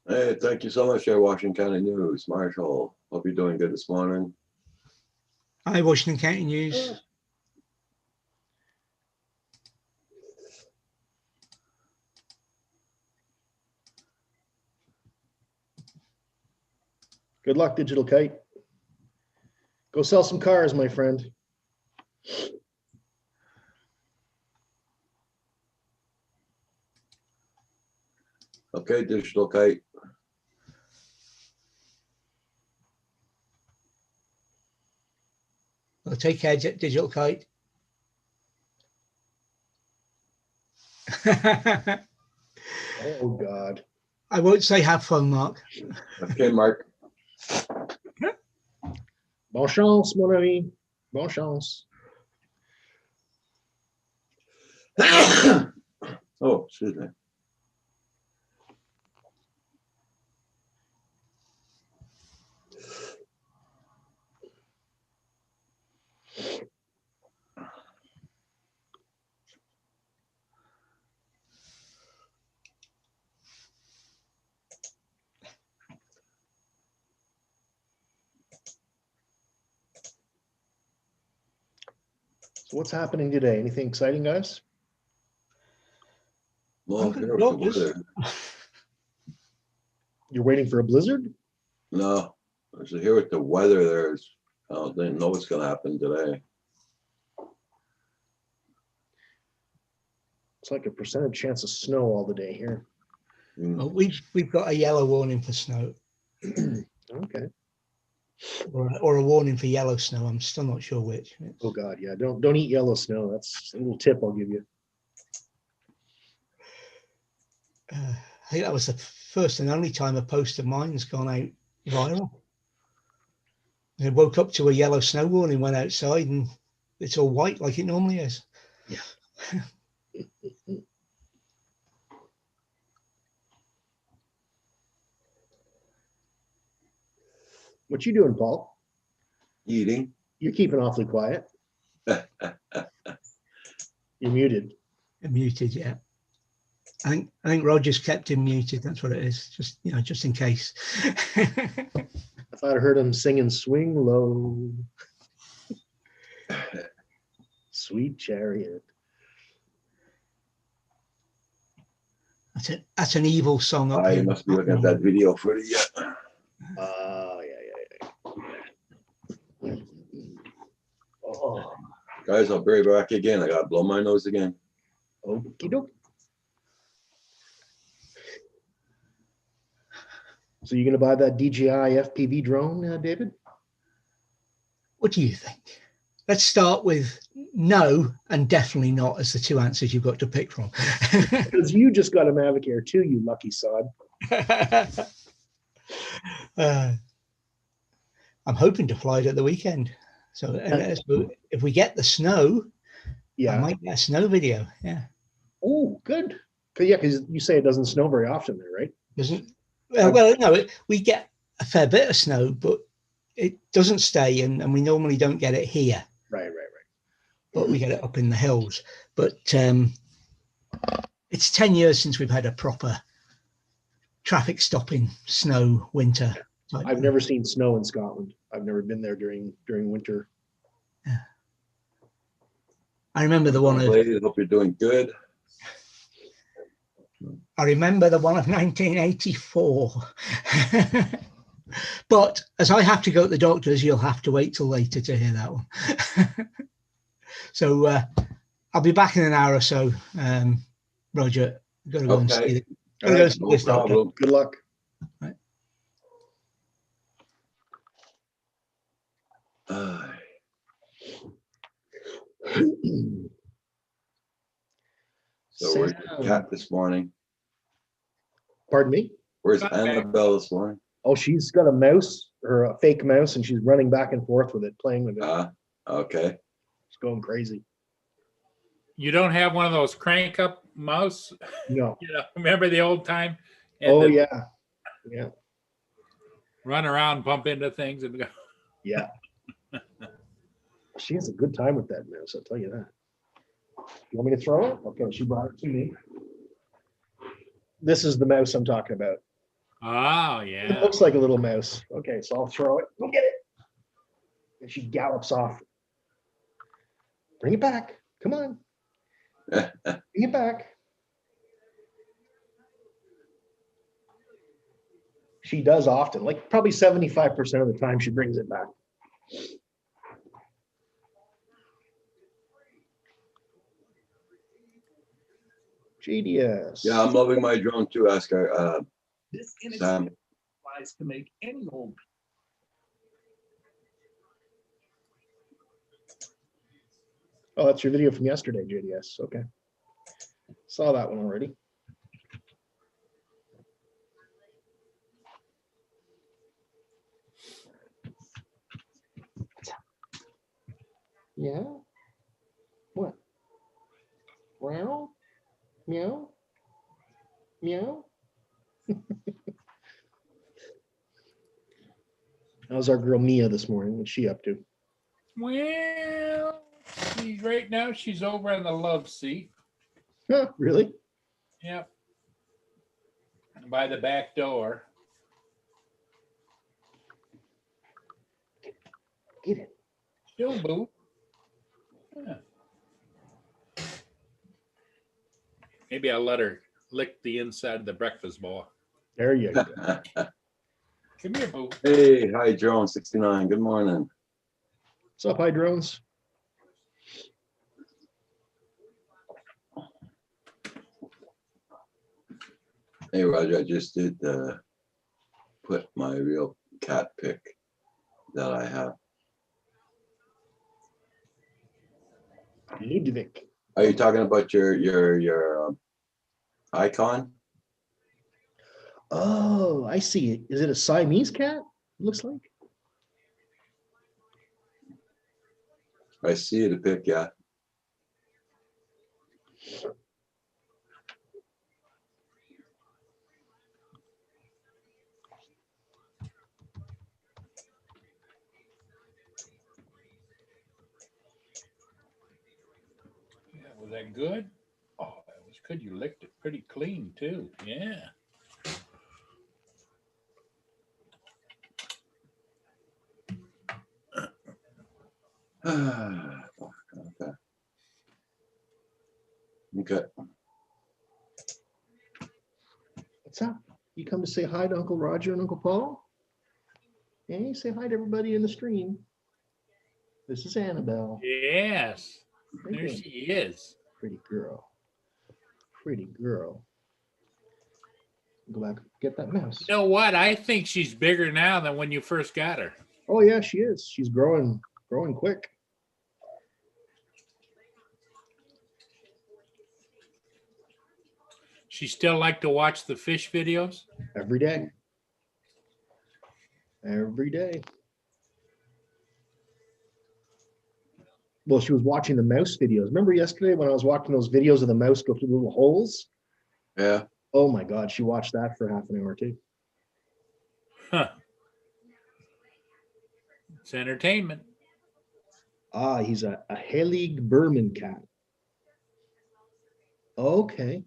Hey, thank you so much, Washington County News. Marshall, hope you're doing good this morning. Hi, Washington County News. Good luck, Digital Kite. Go sell some cars, my friend. Okay, Digital Kite. Well, take care, Digital Kite. Oh, God. I won't say have fun, Mark. Okay, Mark. Bon chance, mon ami. Bon chance. Oh, excuse me. So what's happening today? Anything exciting, guys? Well, I'm gonna here go with the this- weather. You're waiting for a blizzard? No, I said here with the weather, I didn't know what's gonna happen today. It's like a percentage chance of snow all the day here. Well, we've got a yellow warning for snow, Okay. or a warning for yellow snow. I'm still not sure which. Oh God, yeah. Don't eat yellow snow. That's a little tip I'll give you. I think that was the first and only time a post of mine's gone out viral. I woke up to a yellow snow warning, went outside, and it's all white like it normally is. Yeah. What you doing, Paul? Eating. You're keeping awfully quiet. You're muted. Muted, yeah. I think Roger's kept him muted. That's what it is. Just just in case. I thought I heard him singing "Swing Low." Sweet Chariot. That's an evil song up I here. must be looking at that video footage. Yeah. Oh, Guys, I'll be right back again. I gotta blow my nose again. okie doke. So you're gonna buy that DJI FPV drone, David? What do you think? Let's start with no and definitely not as the two answers you've got to pick from. Because you just got a Mavic Air 2, you lucky sod. I'm hoping to fly it at the weekend. So if we get the snow, I Yeah. might get a snow video. Yeah. Oh, good. Because you say it doesn't snow very often there, right? Doesn't well, no, we get a fair bit of snow, but it doesn't stay, and we normally don't get it here. Right. But we get it up in the hills. But it's 10 years since we've had a proper traffic stopping snow winter. I've never seen snow in Scotland. I've never been there during winter. I remember the one of Ladies, hope you're doing good. I remember the one of 1984. But as I have to go to the doctors, you'll have to wait till later to hear that one. So I'll be back in an hour or so. Roger, got to go and see Gotta go see No this doctor. problem. Good luck. Aye. So where's the cat this morning? Pardon me? Where's Okay. Annabelle this morning? Oh, she's got a mouse or a fake mouse, and she's running back and forth with it, playing with it. Okay. It's going crazy. You don't have one of those crank up mouse? No. You know, remember the old time? And Oh the- yeah. Yeah. Run around, bump into things and go. Yeah. She has a good time with that mouse, I'll tell you that. You want me to throw it? Okay, she brought it to me. This is the mouse I'm talking about. Oh, It yeah. looks like a little mouse. Okay, so I'll throw it. Go get it. And she gallops off. Bring it back. Come on. Bring it back. She does often, like probably 75% of the time she brings it back. GDS. Yeah, I'm loving my drone too, Oscar. This Sam. inexpensive applies to make any old. Oh, that's your video from yesterday, JDS. Okay. Saw that one already. Yeah? What? Meow? Meow? Meow? How's our girl Mia this morning? What's she up to? Well, right now she's over in the love seat. Huh, really? Yep. By the back door. Get it. Still boo. Yeah. Maybe I'll let her lick the inside of the breakfast bowl. There you go. Come here, boo. Hey, hi, drone 69. Good morning. What's up, high drones? Hey, Roger, I just did put my real cat pic that I have. Ludwig. Are you talking about your icon? Oh, I see it. Is it a Siamese cat? Looks like. I see the pic, yeah. Yeah, was that good? Oh, that was good. You licked it pretty clean too. Yeah. Okay. Okay. What's up? You come to say hi to Uncle Roger and Uncle Paul? Hey, say hi to everybody in the stream. This is Annabelle. Yes. Hey, There she is. pretty girl. Pretty girl. Go back, get that mouse. You know what? I think she's bigger now than when you first got her. Oh yeah, she is. She's growing quick. She still like to watch the fish videos? Every day. Every day. Well, she was watching the mouse videos. Remember yesterday when I was watching those videos of the mouse go through the little holes? Yeah. Oh my God, she watched that for half an hour too. Huh. It's entertainment. Ah, he's a Helig Berman cat. Okay.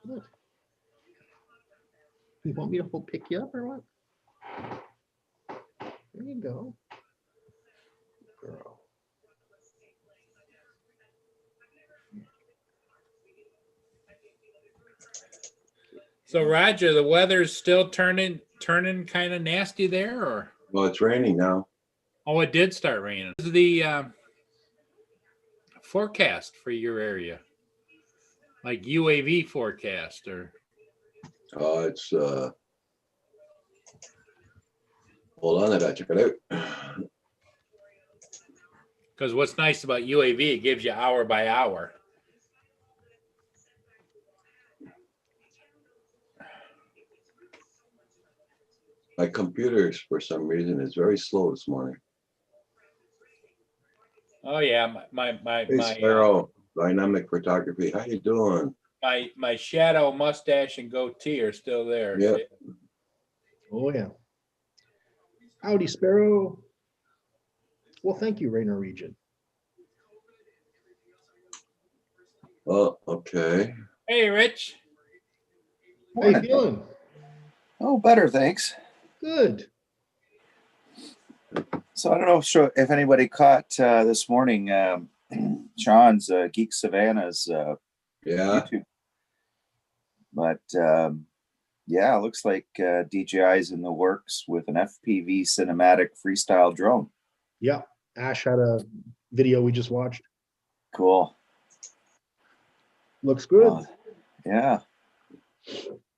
Look. You want me to pick you up or what? There you go. Girl. So Roger, the weather's still turning kind of nasty there, or Well, it's raining now. Oh, it did start raining. This is the forecast for your area, like UAV forecast, or It's hold on, I gotta check it out. because what's nice about UAV, it gives you hour by hour. My computer, for some reason, is very slow this morning. Oh yeah, my Hey, Sparrow, Dynamic Photography, how you doing? my shadow mustache and goatee are still there. Yeah. Oh yeah. Howdy, Sparrow. Well, thank you, Rainer Region. Oh, okay. Hey, Rich. How you feeling? Oh, better, thanks. Good. So I don't know if anybody caught this morning Sean's Geek Savannah's Yeah, YouTube, but yeah, it looks like DJI's in the works with an FPV cinematic freestyle drone. Yeah. Ash had a video we just watched. Cool. Looks good. Yeah.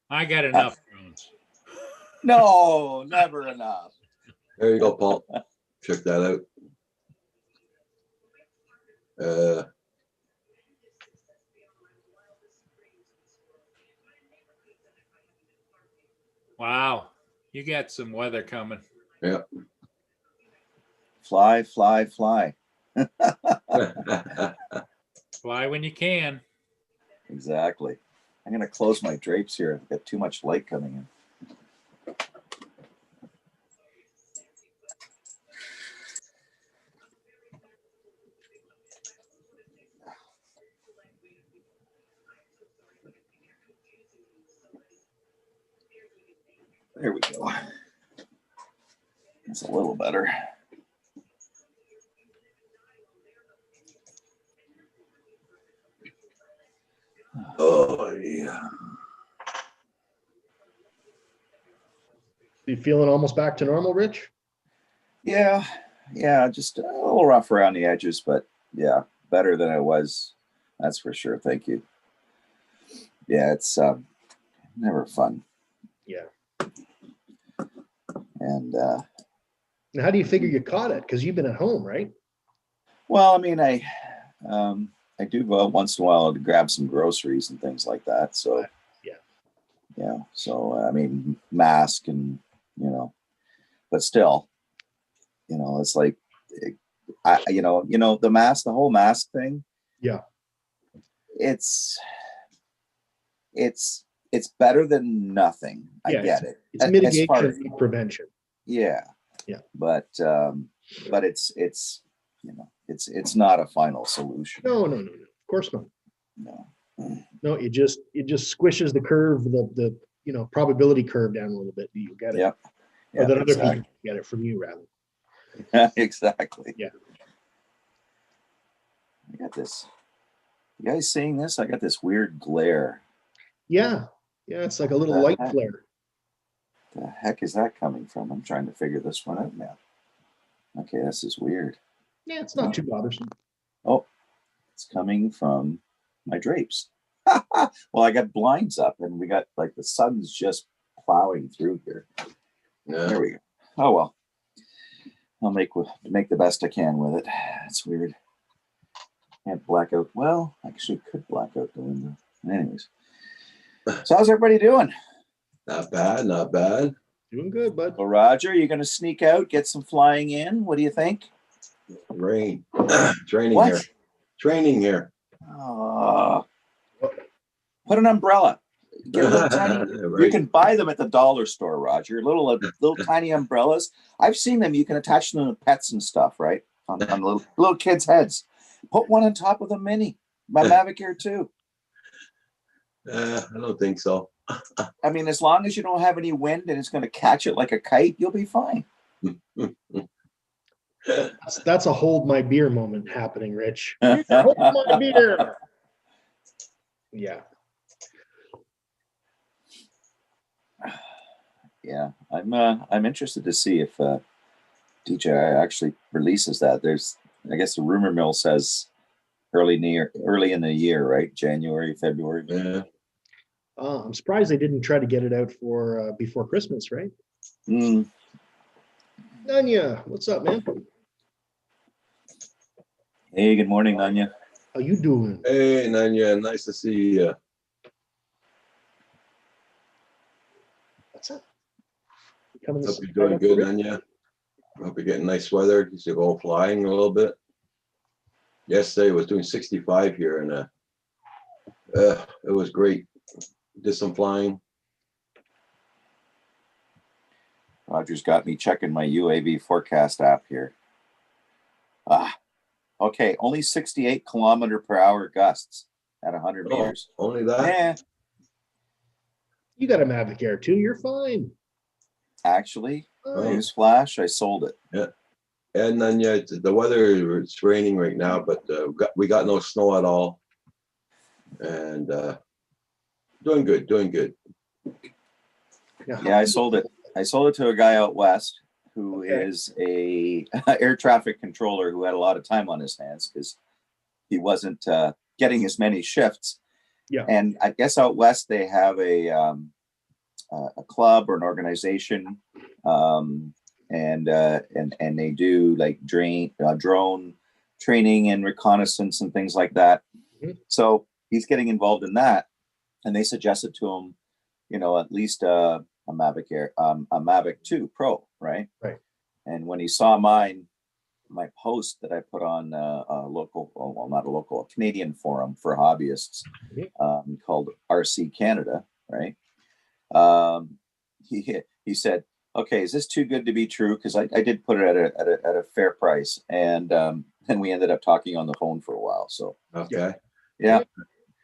I got enough drones. No, never enough. there you go, Paul. Check that out. Wow, you got some weather coming. Yeah. Fly, fly, fly. Fly when you can. Exactly. I'm going to close my drapes here. I've got too much light coming in. There we go. It's a little better. Oh, yeah. You feeling almost back to normal, Rich? Yeah, just a little rough around the edges, but yeah, better than I was. That's for sure. Thank you. Yeah, it's never fun. Yeah. And Now, how do you figure you caught it? Because you've been at home, right? well, I mean, I do go out once in a while to grab some groceries and things like that. So yeah. So I mean, mask and but still, it's like the mask, the whole mask thing. Yeah. It's better than nothing. I Yeah, get it. It's As mitigation, far as- not prevention. Yeah. Yeah. But it's it's not a final solution. No. Of course not. No. No, it just squishes the curve, the probability curve down a little bit. You get it. Yep. Or that other exactly. people get it from you, rather. Exactly. Yeah. I got this. You guys seeing this? I got this weird glare. Yeah. It's like a little What the light heck? flare. The heck is that coming from? I'm trying to figure this one out now. Okay, this is weird. Yeah, it's not too bothersome. Oh, it's coming from my drapes. Well, I got blinds up and we got like the sun's just plowing through here. Yeah. There we go. Oh well. I'll make the best I can with it. It's weird. Can't black out. Well, actually could black out the window. Anyways. So how's everybody doing? Not bad, not bad. Doing good, bud. Well, Roger, you're gonna sneak out, get some flying in. What do you think? Rain. Training What? here. Training here. Put an umbrella. Get a little tiny. You Right. can buy them at the dollar store, Roger. Little tiny umbrellas. I've seen them. You can attach them to pets and stuff, right? On little kids' heads. Put one on top of the Mini. My Mavic Air 2. I don't think so. I mean, as long as you don't have any wind and it's going to catch it like a kite, you'll be fine. That's a hold my beer moment happening, Rich. Hold my beer. Yeah. Yeah, I'm interested to see if DJI actually releases that. There's, I guess the rumor mill says early in the year, right? January, February. Yeah. I'm surprised they didn't try to get it out for before Christmas, right? Mm. Nanya, what's up, man? Hey, good morning, Nanya. How you doing? Hey, Nanya, nice to see you. What's up? You coming to Hope you're doing good, Nanya. Hope you're getting nice weather. You should go flying a little bit. Yesterday it was doing 65 here, and it was great. Did some flying. Roger's got me checking my UAV forecast app here. Okay, only 68 km/h gusts at 100 Oh, meters. only that? Eh, You got a Mavic Air 2, you're fine. actually, Oh. newsflash, I sold it. And then the weather, it's raining right now, but we got no snow at all. And doing good, doing good. Yeah, I sold it. I sold it to a guy out west who is a air traffic controller who had a lot of time on his hands because he wasn't getting as many shifts. Yeah. And I guess out west they have a club or an organization, and they do like drone training and reconnaissance and things like that. Mhm. So he's getting involved in that, and they suggested to him, at least a Mavic Air, a Mavic 2 Pro, right? Right. And when he saw my post that I put on a local, well, not a local, a Canadian forum for hobbyists, called RC Canada, right? He said, "Okay, is this too good to be true?" Because I did put it at a fair price, and we ended up talking on the phone for a while. So Okay. yeah.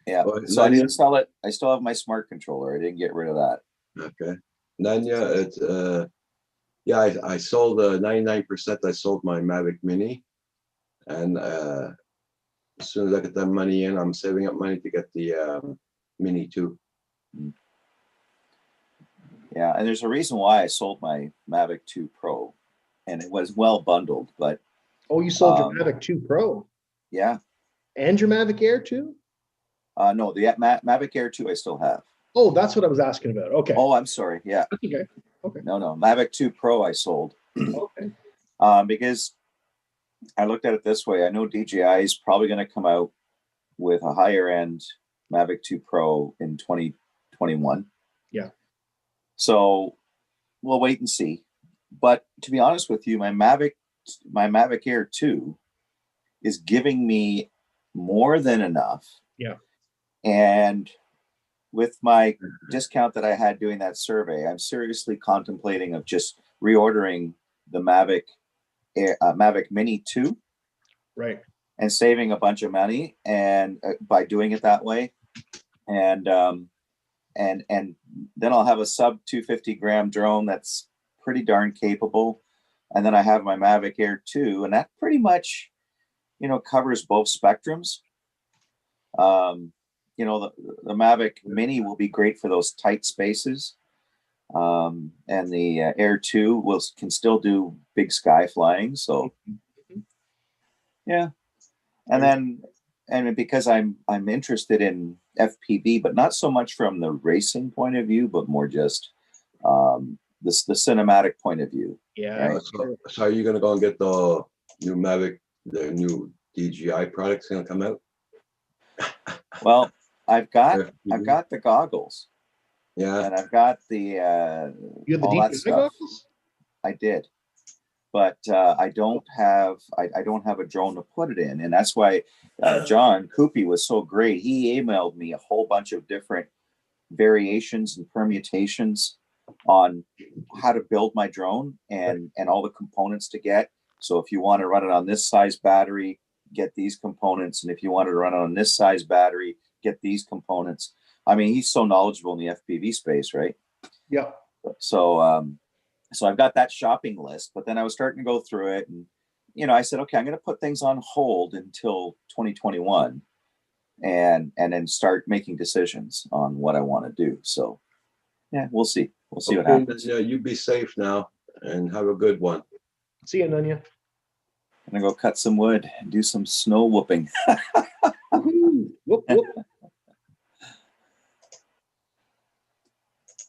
Well, So I Nanya- didn't sell it. I still have my smart controller. I didn't get rid of that. Okay. Nanya, it's I sold 99%. I sold my Mavic Mini, and as soon as I get that money in, I'm saving up money to get the Mini 2. Yeah, and there's a reason why I sold my Mavic 2 Pro, and it was well bundled. But Oh, you sold your Mavic 2 Pro yeah, and your Mavic Air 2? no, the Mavic Air 2 I still have. Oh, that's what I was asking about. Okay. Oh, I'm sorry. Yeah, That's okay. Okay. no, Mavic 2 Pro I sold Okay. because I looked at it this way. I know DJI is probably going to come out with a higher end Mavic 2 Pro in 2021. Yeah. So we'll wait and see. But to be honest with you, my Mavic Air 2 is giving me more than enough. Yeah. And with my discount that I had doing that survey, I'm seriously contemplating of just reordering the Mavic Mini 2. Right. And saving a bunch of money, and by doing it that way, and then I'll have a sub 250 gram drone that's pretty darn capable, and then I have my Mavic Air 2, and that pretty much, covers both spectrums. The Mavic Mini will be great for those tight spaces, and the Air 2 can still do big sky flying. So, yeah. And because I'm interested in FPV, but not so much from the racing point of view, but more just the cinematic point of view. Yeah. Right. So are you gonna go and get the new Mavic, the new DJI products gonna come out? Well, I've got FPV? the goggles, Yeah. and I've got the You have the all that DJI stuff. goggles? I did, but I don't have a drone to put it in, and that's why John Coopy was so great. He emailed me a whole bunch of different variations and permutations on how to build my drone and all the components to get. So if you want to run it on this size battery, get these components, and if you wanted to run it on this size battery, get these components. I mean, he's so knowledgeable in the FPV space, right? Yeah. So so I've got that shopping list, but then I was starting to go through it, and I said, okay, I'm going to put things on hold until 2021, and then start making decisions on what I want to do. So yeah, we'll see. We'll see what happens. Yeah, you be safe now and have a good one. See you, Nunya. I'm gonna go cut some wood and do some snow whooping. Woohoo. Whoop, whoop.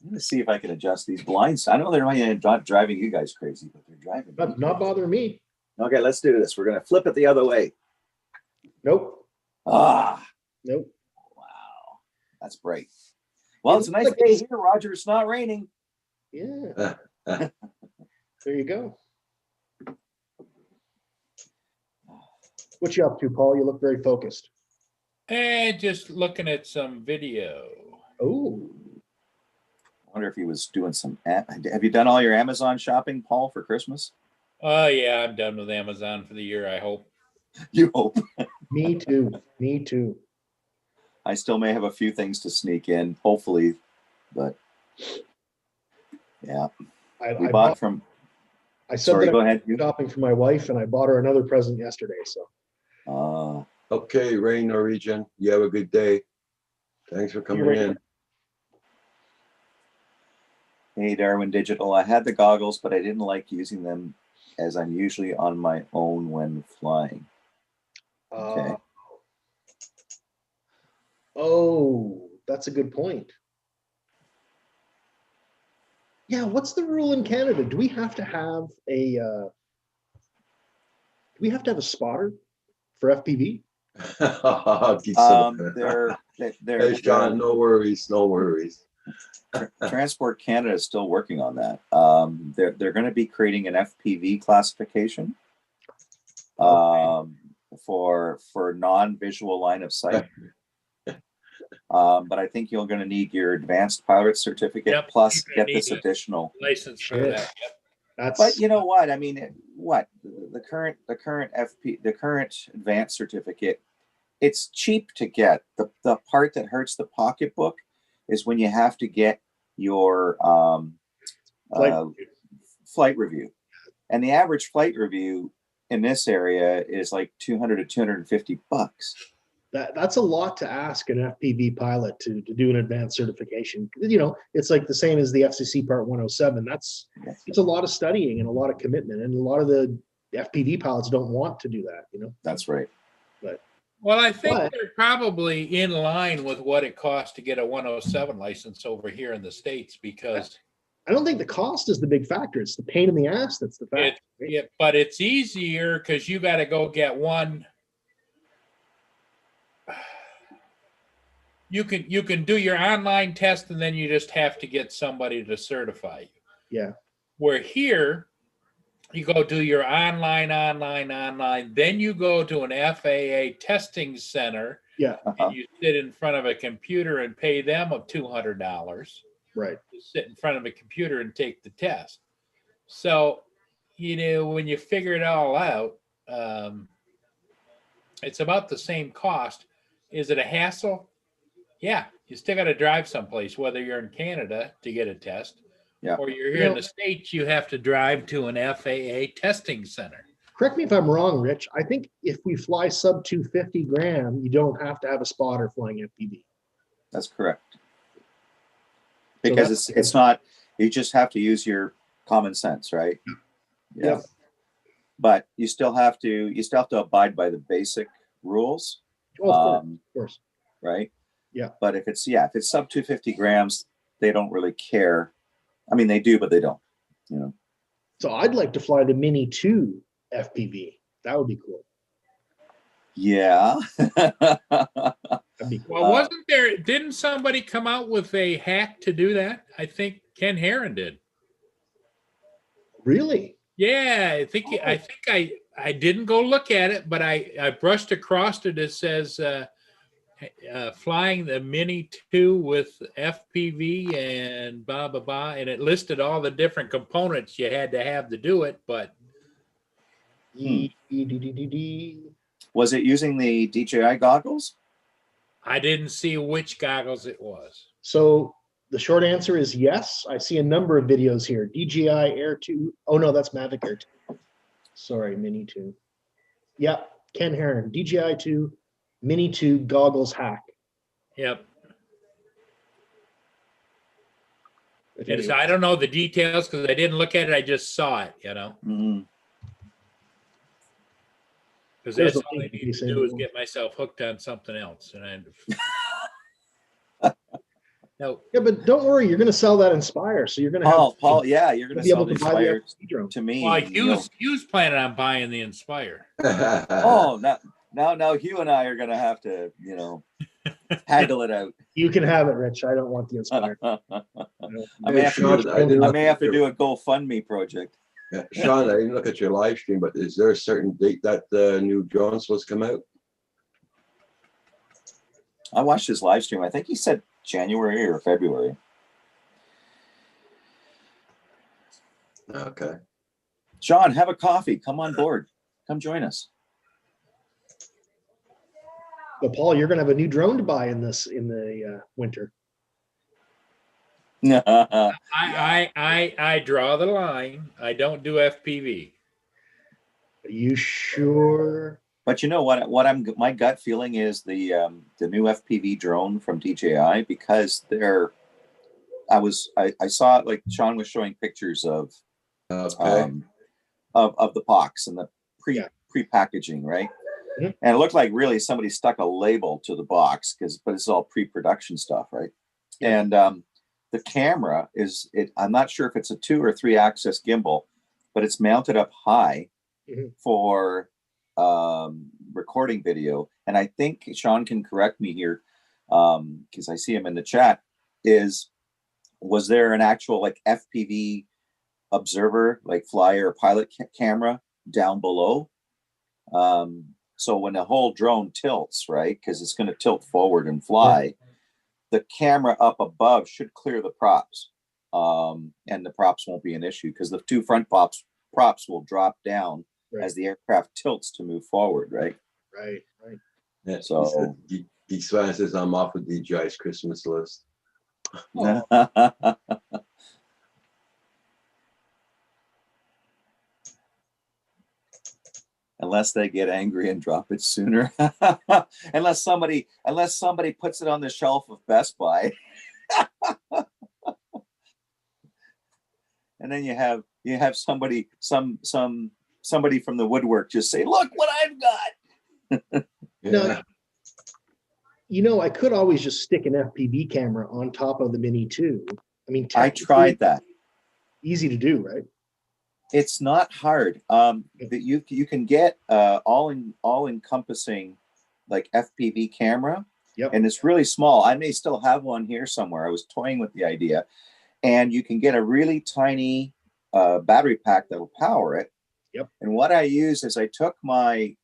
I'm gonna see if I can adjust these blinds. I know they're not driving you guys crazy, but they're driving me. Not bothering me. Okay, let's do this. We're gonna flip it the other way. Nope. Ah, Nope. wow, that's bright. Well, it's a nice day here, Roger. It's not raining. Yeah. There you go. What you up to, Paul? You look very focused. And just looking at some video. Oh. I wonder if he was doing some. Have you done all your Amazon shopping, Paul, for Christmas? Oh yeah, I'm done with Amazon for the year, I hope. You hope. Me too. Me too. I still may have a few things to sneak in, hopefully, but yeah. We bought from. I said Sorry, that go I'm ahead. shopping for my wife, and I bought her another present yesterday. So. Okay, Ray Norwegian, you have a good day. Thanks for coming in. Hey, Darwin Digital. I had the goggles, but I didn't like using them as I'm usually on my own when flying. Okay. Oh, that's a good point. Yeah, what's the rule in Canada? Do we have to have a spotter for FPV? They're Hey, Sean, no worries, no worries. Transport Canada is still working on that. They're going to be creating an FPV classification for non-visual line of sight. But I think you're going to need your advanced pilot certificate plus get this additional license for that. Yep. But you know what? I mean, the current advanced certificate, it's cheap to get. The part that hurts the pocketbook is when you have to get your flight review, and the average flight review in this area is like $200 to $250. That's a lot to ask an FPV pilot to do an advanced certification. You know, it's like the same as the FCC Part 107. It's a lot of studying and a lot of commitment, and a lot of the FPV pilots don't want to do that. You know, that's right. Well, I think they're probably in line with what it costs to get a 107 license over here in the States, because I don't think the cost is the big factor. It's the pain in the ass that's the factor. Yeah, but it's easier because you got to go get one. You can do your online test, and then you just have to get somebody to certify you. Yeah. Where here, you go do your online, then you go to an FAA testing center. Yeah. And you sit in front of a computer and pay them $200. Right. To sit in front of a computer and take the test. So, you know, when you figure it all out, it's about the same cost. Is it a hassle? Yeah, you still got to drive someplace, whether you're in Canada to get a test, or you're here in the States, you have to drive to an FAA testing center. Correct me if I'm wrong, Rich. I think if we fly sub 250 gram, you don't have to have a spotter flying FPV. That's correct. Because it's not, you just have to use your common sense, right? Yeah. Yep. But you still have to abide by the basic rules. Oh, of course. Right? Yeah. But if it's sub 250 grams, they don't really care. I mean, they do, but they don't, you know. So I'd like to fly the Mini 2 FPV. That would be cool. Yeah. That'd be cool. Well, didn't somebody come out with a hack to do that? I think Ken Heron did. Really? Yeah, I think I didn't go look at it, but I brushed across it. It says flying the Mini 2 with FPV and blah blah blah, and it listed all the different components you had to have to do it. But was it using the DJI goggles? I didn't see which goggles it was. So the short answer is yes. I see a number of videos here. DJI Air 2. Oh no, that's Mavic Air 2. Sorry, Mini 2. Yeah, Ken Heron, DJI 2, Mini 2 goggles hack. Yep. And so I don't know the details because I didn't look at it. I just saw it, you know. Mm-hmm. Because There's that's a all I link need you to sent do is me. get myself hooked on something else. And no, Yeah, but don't worry, you're going to sell that Inspire, so you're going to have Paul, yeah, you're you'll gonna be sell able the to buy the Inspire FPV drone. to me. well, you know. Hugh's planning on buying the Inspire. Oh, now Hugh and I are gonna have to, haggle it out. You can have it, Rich. I don't want the Inspire. I Hey, may have Sean, to, I didn't I look may at have to your- do a GoFundMe project. Yeah, Sean, I didn't look at your live stream, but is there a certain date that the new drone's supposed to come out? I watched his live stream. I think he said January or February. Okay. Sean, have a coffee. Come on board. Come join us. But Paul, you're going to have a new drone to buy in the winter. I draw the line. I don't do FPV. Are you sure? But you know what? My gut feeling is the new FPV drone from DJI, because I saw it, like Sean was showing pictures of Okay. of the box and the Yeah. pre-packaging, right? Mhm. And it looked like really somebody stuck a label to the box, but it's all pre-production stuff, right? Yeah. And the camera I'm not sure if it's a 2 or 3 axis gimbal, but it's mounted up high Mhm. for recording video. And I think Sean can correct me here, because I see him in the chat. Was there an actual like FPV observer, like flyer or pilot camera down below? So when the whole drone tilts, right, because it's going to tilt forward and fly, the camera up above should clear the props, and the props won't be an issue because the 2 front props will drop down Right. as the aircraft tilts to move forward, right? Right. Yeah, So- Geek Swan says I'm off with DJI's Christmas list. Unless they get angry and drop it sooner. unless somebody puts it on the shelf of Best Buy. And then you have somebody somebody from the woodwork just say, "Look what I've got." Yeah. No, I could always just stick an FPV camera on top of the Mini 2. I mean, I technically, tried that. Easy to do, right? It's not hard. That you can get all encompassing like FPV camera. Yep. And it's really small. I may still have one here somewhere. I was toying with the idea, and you can get a really tiny battery pack that will power it. Yep. And what I use is I took my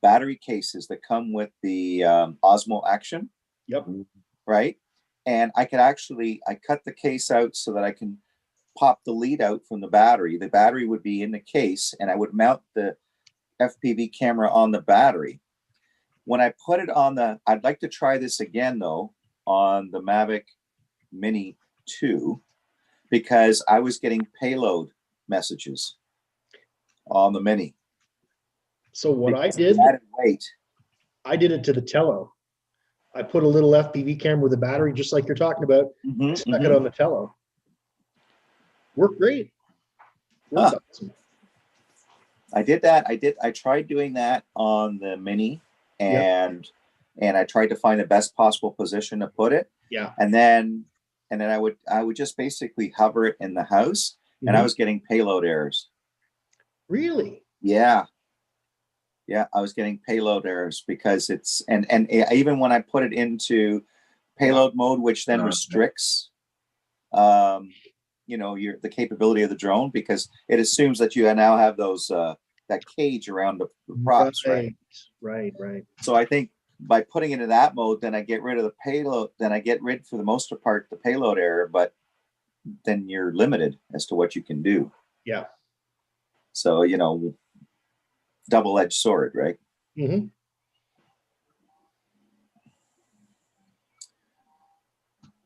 battery cases that come with the Osmo Action. Yep. Right. And I cut the case out so that I can pop the lead out from the battery. The battery would be in the case, and I would mount the FPV camera on the battery. When I put it on I'd like to try this again though on the Mavic Mini 2, because I was getting payload messages on the Mini. So what I Because did, it added weight. I did it to the Tello. I put a little FPV camera with a battery, just like you're talking about. Mhm, Stuck mhm. it on the Tello. Worked great. Worked awesome. I did that. I tried doing that on the Mini, and I tried to find the best possible position to put it. Yeah. And then I would just basically hover it in the house, and I was getting payload errors. Really? Yeah. Yeah, I was getting payload errors because it's and even when I put it into payload mode, which then restricts the capability of the drone, because it assumes that you now have those that cage around the props, right? Right. So I think by putting it in that mode, then I get rid of the payload, then I get rid for the most part the payload error, but then you're limited as to what you can do. Yeah. So, double-edged sword, right? Mm-hmm.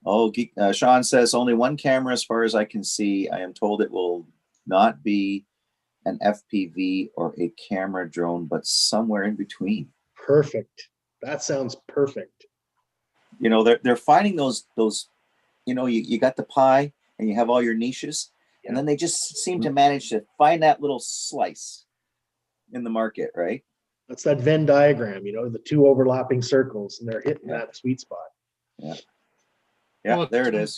Oh, Sean says only one camera as far as I can see. I am told it will not be an FPV or a camera drone, but somewhere in between. Perfect. That sounds perfect. They're finding those, you got the pie and you have all your niches, and then they just seem to manage to find that little slice in the market, right? That's that Venn diagram, you know, the two overlapping circles, and they're hitting that sweet spot. Yeah, Well, there it to- is.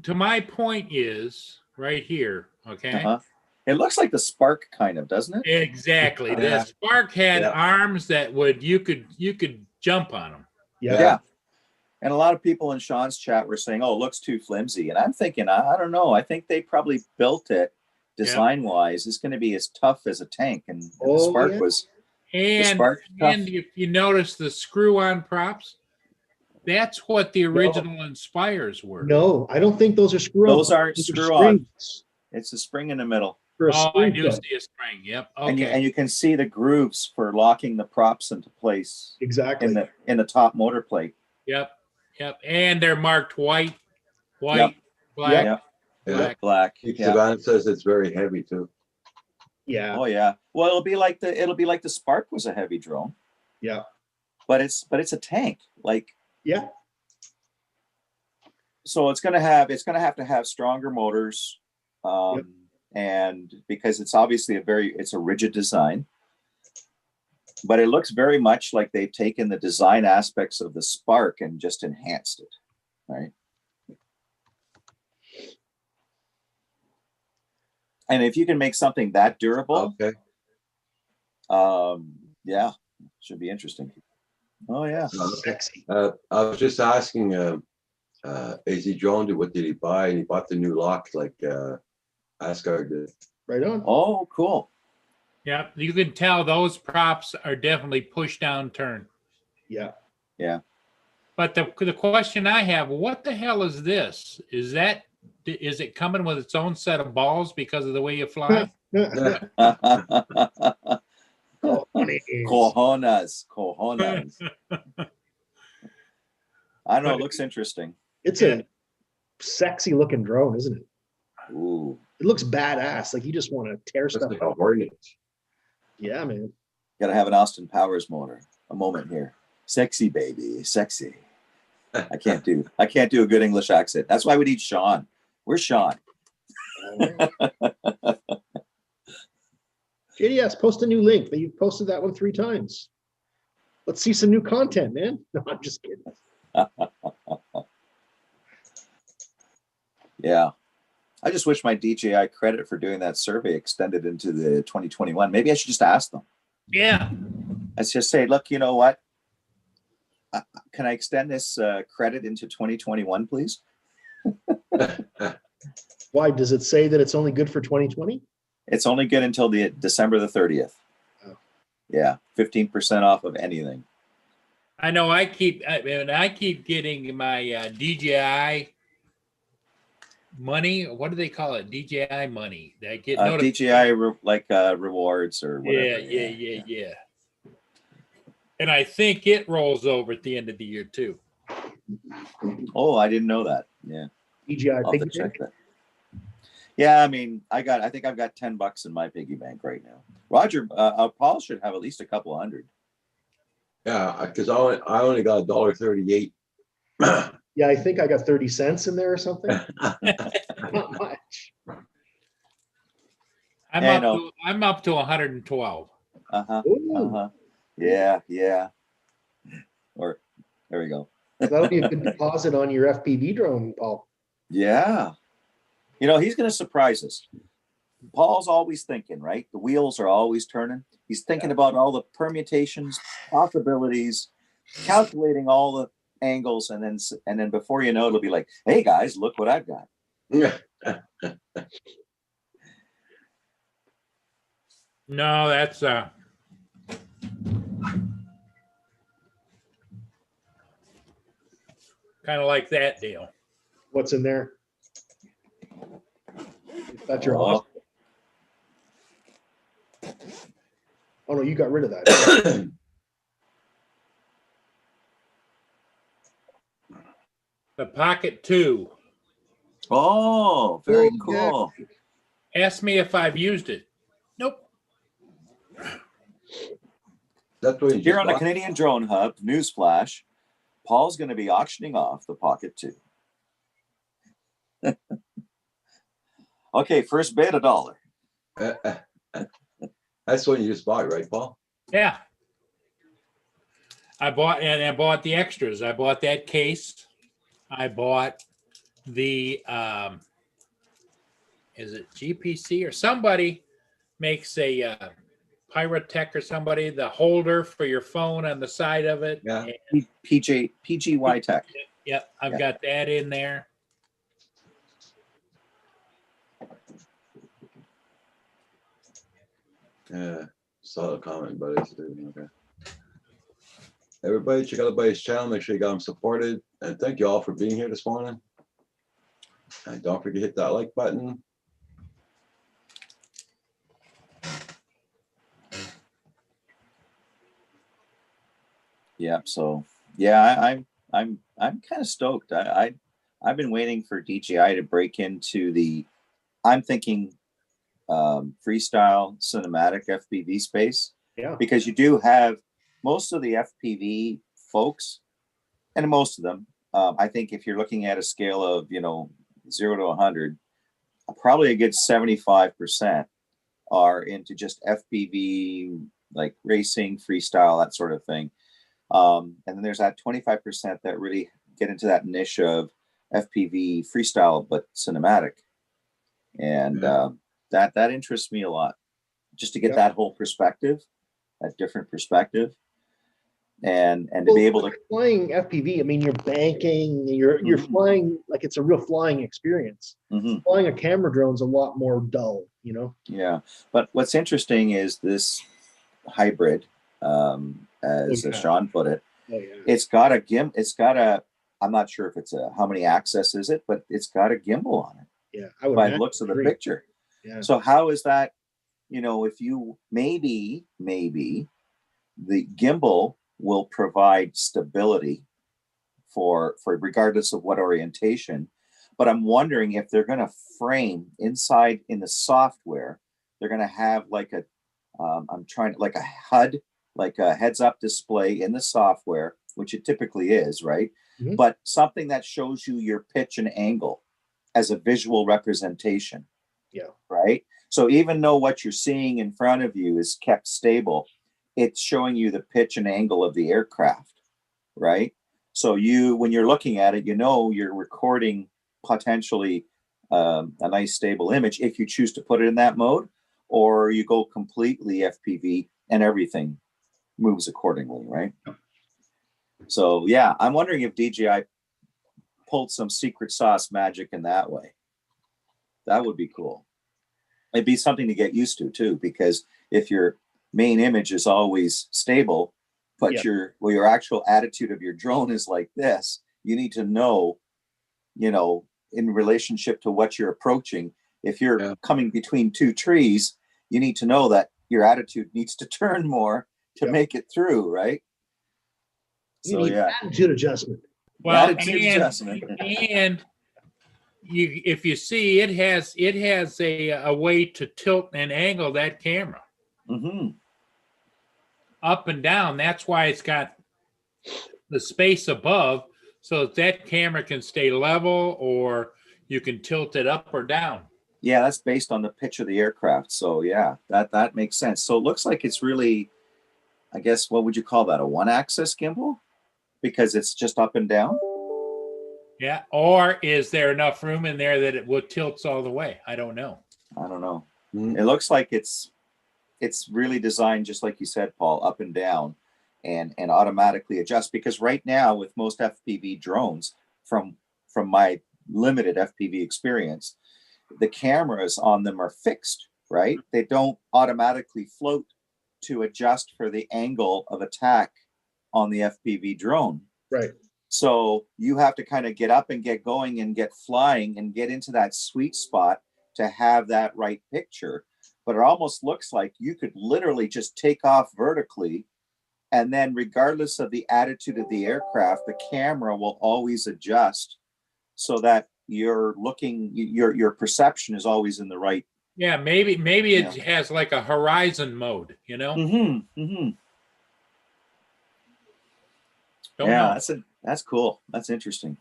To my point is right here. Okay. Uh-huh. It looks like the Spark, kind of, doesn't it? Exactly. Yeah. The Spark had Yeah. arms that you could jump on them. Yeah. And a lot of people in Sean's chat were saying, "Oh, it looks too flimsy." And I'm thinking, I don't know. I think they probably built it design-wise. It's going to be as tough as a tank, and the Spark was. And Spark's tough. and if you notice the screw-on props, that's what the original Inspires were. No, I don't think those are screw-on. Those aren't Those are screw-on. springs It's a spring in the middle, for a Oh, I spring do set. see a spring. Yep. and Okay. you can see the grooves for locking the props into place Exactly. in the top motor plate. Yep. Yep. And they're marked white, Yep. black, Yeah, black. black. Keith Yeah. Saban says it's very heavy too. Yeah. Oh yeah. Well, it'll be like the Spark was a heavy drone, Yeah. but it's a tank. Like, Yeah. so it's gonna have to have stronger motors, and because it's obviously it's a rigid design, but it looks very much like they've taken the design aspects of the Spark and just enhanced it, right? And if you can make something that durable, Okay. yeah, should be interesting. Oh yeah. Sexy. I was just asking AZ Drone, what did he buy? And he bought the new lock like Asgard did. Right on. Oh, cool. Yep. You can tell those props are definitely push down turn. Yeah. But the question I have, what the hell is this? Is it coming with its own set of balls because of the way you fly? Cojones. I know, it looks interesting. It's a sexy looking drone, isn't it? Ooh. It looks badass. Like you just want to tear Looks stuff like a up. Hornet. Yeah, man. Gotta have an Austin Powers motor. A moment here. Sexy baby, sexy. I can't do a good English accent. That's why we need Sean. Where's Sean? JDS, post a new link. You've posted that one 3 times. Let's see some new content, man. No, I'm just kidding. Yeah. I just wish my DJI credit for doing that survey extended into the 2021. Maybe I should just ask them. Yeah. Let's just say, look, you know what? Can I extend this credit into 2021, please? Why does it say that it's only good for 2020? It's only good until the December the 30th. Oh. Yeah, 15% off of anything. I know I keep getting my DJI money. What do they call it? DJI money. They get DJI rewards or whatever. Yeah. And I think it rolls over at the end of the year too. Oh, I didn't know that. Yeah. DJI I'll have to piggy check bank? that. Yeah, I mean, I think I've got $10 in my piggy bank right now. Roger, Paul should have at least a couple hundred. Yeah, because I only got $1.38. Yeah, I think I got 30 cents in there or something. Not much. I'm up to 112. Ooh, Yeah. Or there we go. that'll be a good deposit on your FPV drone, Paul. Yeah. You know, he's going to surprise us. Paul's always thinking, right? The wheels are always turning. He's thinking about all the permutations, possibilities, calculating all the angles, and then before you know it, it'll be like, "Hey guys, look what I've got." No, that's kind of like that deal. What's in there? That's your Oh. Oh no, you got rid of that. The Pocket 2. Oh, very Oh, cool. Ask me if I've used it. Nope. That's what you Here just on the bought? Canadian Drone Hub, newsflash, Paul's going to be auctioning off the Pocket 2. Okay, first bid $1. That's what you just bought, right, Paul? Yeah. I bought the extras. I bought that case. I bought the is it GPC or somebody makes a Pyrotech or somebody, the holder for your phone on the side of it. Yeah. And, PGY Tech. yep, I've Yeah. got that in there. Yeah, saw a comment, but it's okay. Everybody, check out the buddy's channel. Make sure you got him supported, and thank you all for being here this morning. And don't forget to hit that like button. Yeah. So yeah, I'm kind of stoked. I've been waiting for DJI to break into the. I'm thinking freestyle cinematic FPV space. Yeah. Because you do have most of the FPV folks, and most of them. I think if you're looking at a scale of 0 to 100, probably a good 75% are into just FPV, like racing, freestyle, that sort of thing. And then there's that 25% that really get into that niche of FPV freestyle, but cinematic. And that interests me a lot, just to get that whole perspective, that different perspective. And to be able to flying FPV, I mean, you're banking, you're flying like it's a real flying experience. Flying a camera drone's a lot more dull, Yeah, but what's interesting is this hybrid, as Sean put it. It's got a I'm not sure if it's how many axis is it, but it's got a gimbal on it. Yeah, I would by the looks of the picture. Yeah. So how is that? If you maybe the gimbal will provide stability for regardless of what orientation, but I'm wondering if they're going to frame inside in the software, they're going to have like a like a HUD, like a heads up display in the software, which it typically is, right? But something that shows you your pitch and angle as a visual representation. Yeah. Right. So even though what you're seeing in front of you is kept stable, it's showing you the pitch and angle of the aircraft. Right. So when you're looking at it, you're recording potentially a nice stable image if you choose to put it in that mode, or you go completely FPV and everything moves accordingly. Right. So yeah, I'm wondering if DJI pulled some secret sauce magic in that way. That would be cool. It'd be something to get used to too, because if your main image is always stable, but your actual attitude of your drone is like this, you need to know, in relationship to what you're approaching. If you're coming between two trees, you need to know that your attitude needs to turn more to make it through, right? You need attitude adjustment. Well, Attitude adjustment. and if you see, it has a way to tilt and angle that camera up and down. That's why it's got the space above, so that camera can stay level, or you can tilt it up or down. Yeah, that's based on the pitch of the aircraft. So yeah, that makes sense. So it looks like it's really, I guess, what would you call that? A one-axis gimbal? Because it's just up and down? Yeah. Or is there enough room in there that it tilts all the way? I don't know. It looks like it's really designed, just like you said, Paul, up and down and automatically adjust. Because right now with most FPV drones, from my limited FPV experience, the cameras on them are fixed, right? They don't automatically float to adjust for the angle of attack on the FPV drone. Right. So you have to kind of get up and get going and get flying and get into that sweet spot to have that right picture. But it almost looks like you could literally just take off vertically, and then regardless of the attitude of the aircraft, the camera will always adjust so that your perception is always in the right. Yeah, maybe it has like a horizon mode, Don't know. That's cool. That's interesting.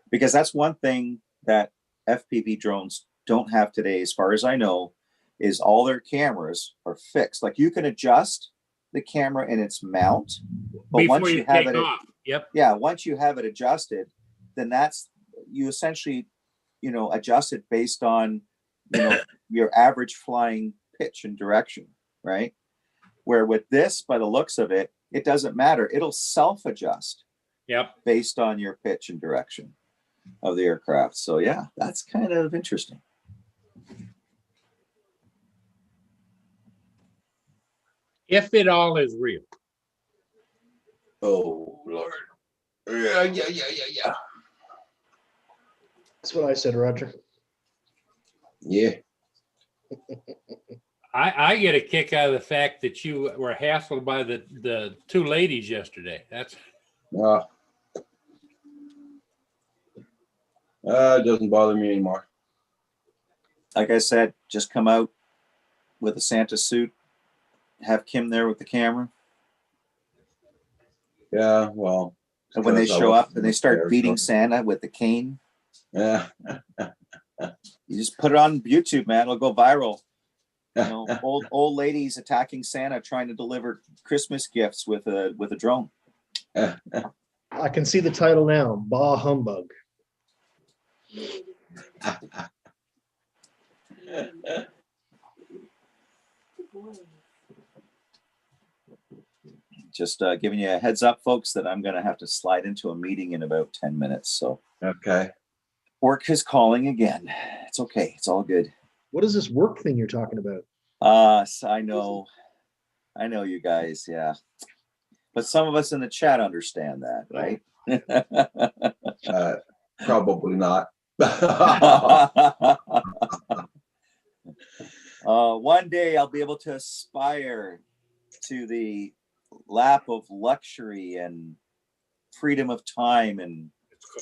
Because that's one thing that FPV drones don't have today, as far as I know, is all their cameras are fixed. Like you can adjust the camera in its mount, but Before once you you have take it, off. Yep. yeah, once you have it adjusted, then that's you essentially, adjust it based on, your average flying pitch and direction, right? Where with this, by the looks of it, it doesn't matter. It'll self-adjust Yep. based on your pitch and direction of the aircraft. So yeah, that's kind of interesting. If it all is real. Oh, Lord. Yeah. That's what I said, Roger. Yeah. I get a kick out of the fact that you were hassled by the two ladies yesterday. That's It doesn't bother me anymore. Like I said, just come out with a Santa suit, have Kim there with the camera. Yeah, well. And when they because I show up wasn't and they start there, beating so- Santa with the cane, Yeah. you just put it on YouTube, man. It'll go viral. Old ladies attacking Santa trying to deliver Christmas gifts with a drone. I can see the title now. Bah humbug. Just giving you a heads up, folks, that I'm going to have to slide into a meeting in about 10 minutes. So Okay. work is calling again. It's okay. It's all good. What is this work thing you're talking about? So I know you guys. Yeah. But some of us in the chat understand that, right? Probably not. One day I'll be able to aspire to the lap of luxury and freedom of time. And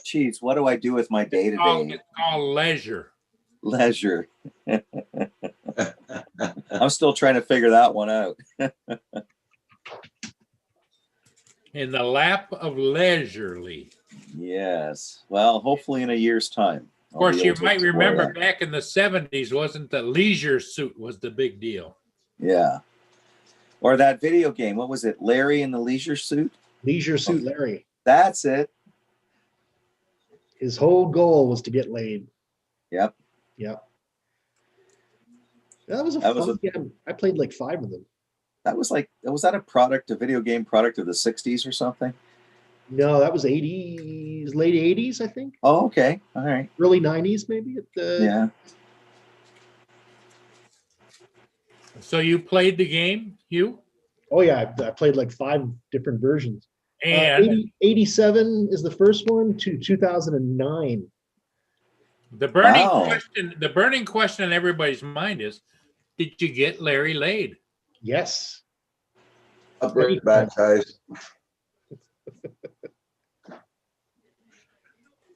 geez, what do I do with my day to day? it's called leisure. Leisure. I'm still trying to figure that one out. In the lap of leisurely. Yes. Well, hopefully in a year's time. Of course, you might remember back in the 70s, wasn't the leisure suit was the big deal? Yeah. Or that video game. What was it? Larry in the Leisure Suit? Leisure Suit Larry. That's it. His whole goal was to get laid. Yep. Yep. That was a fun game. I played like 5 of them. That was that a video game product of the 60s or something? No, that was 80s, late 80s, I think. Oh, okay. All right. Early 90s, maybe. Yeah. So you played the game, Hugh? Oh, yeah. I played like 5 different versions. And 87 is the first one to 2009. the burning question in everybody's mind is, did you get Larry laid? Yes. I'll bring it back, guys.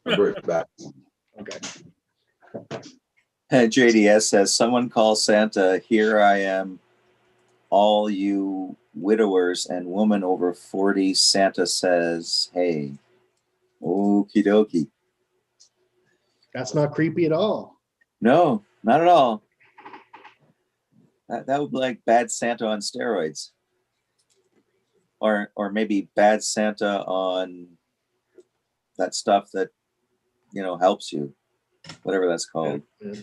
I'll bring it back. Okay. JDS says, someone call Santa, here I am, all you widowers and women over 40. Santa says, hey. Okie dokie. That's not creepy at all. No, not at all. That would be like Bad Santa on steroids. Or maybe Bad Santa on that stuff that, helps you. Whatever that's called. Yeah.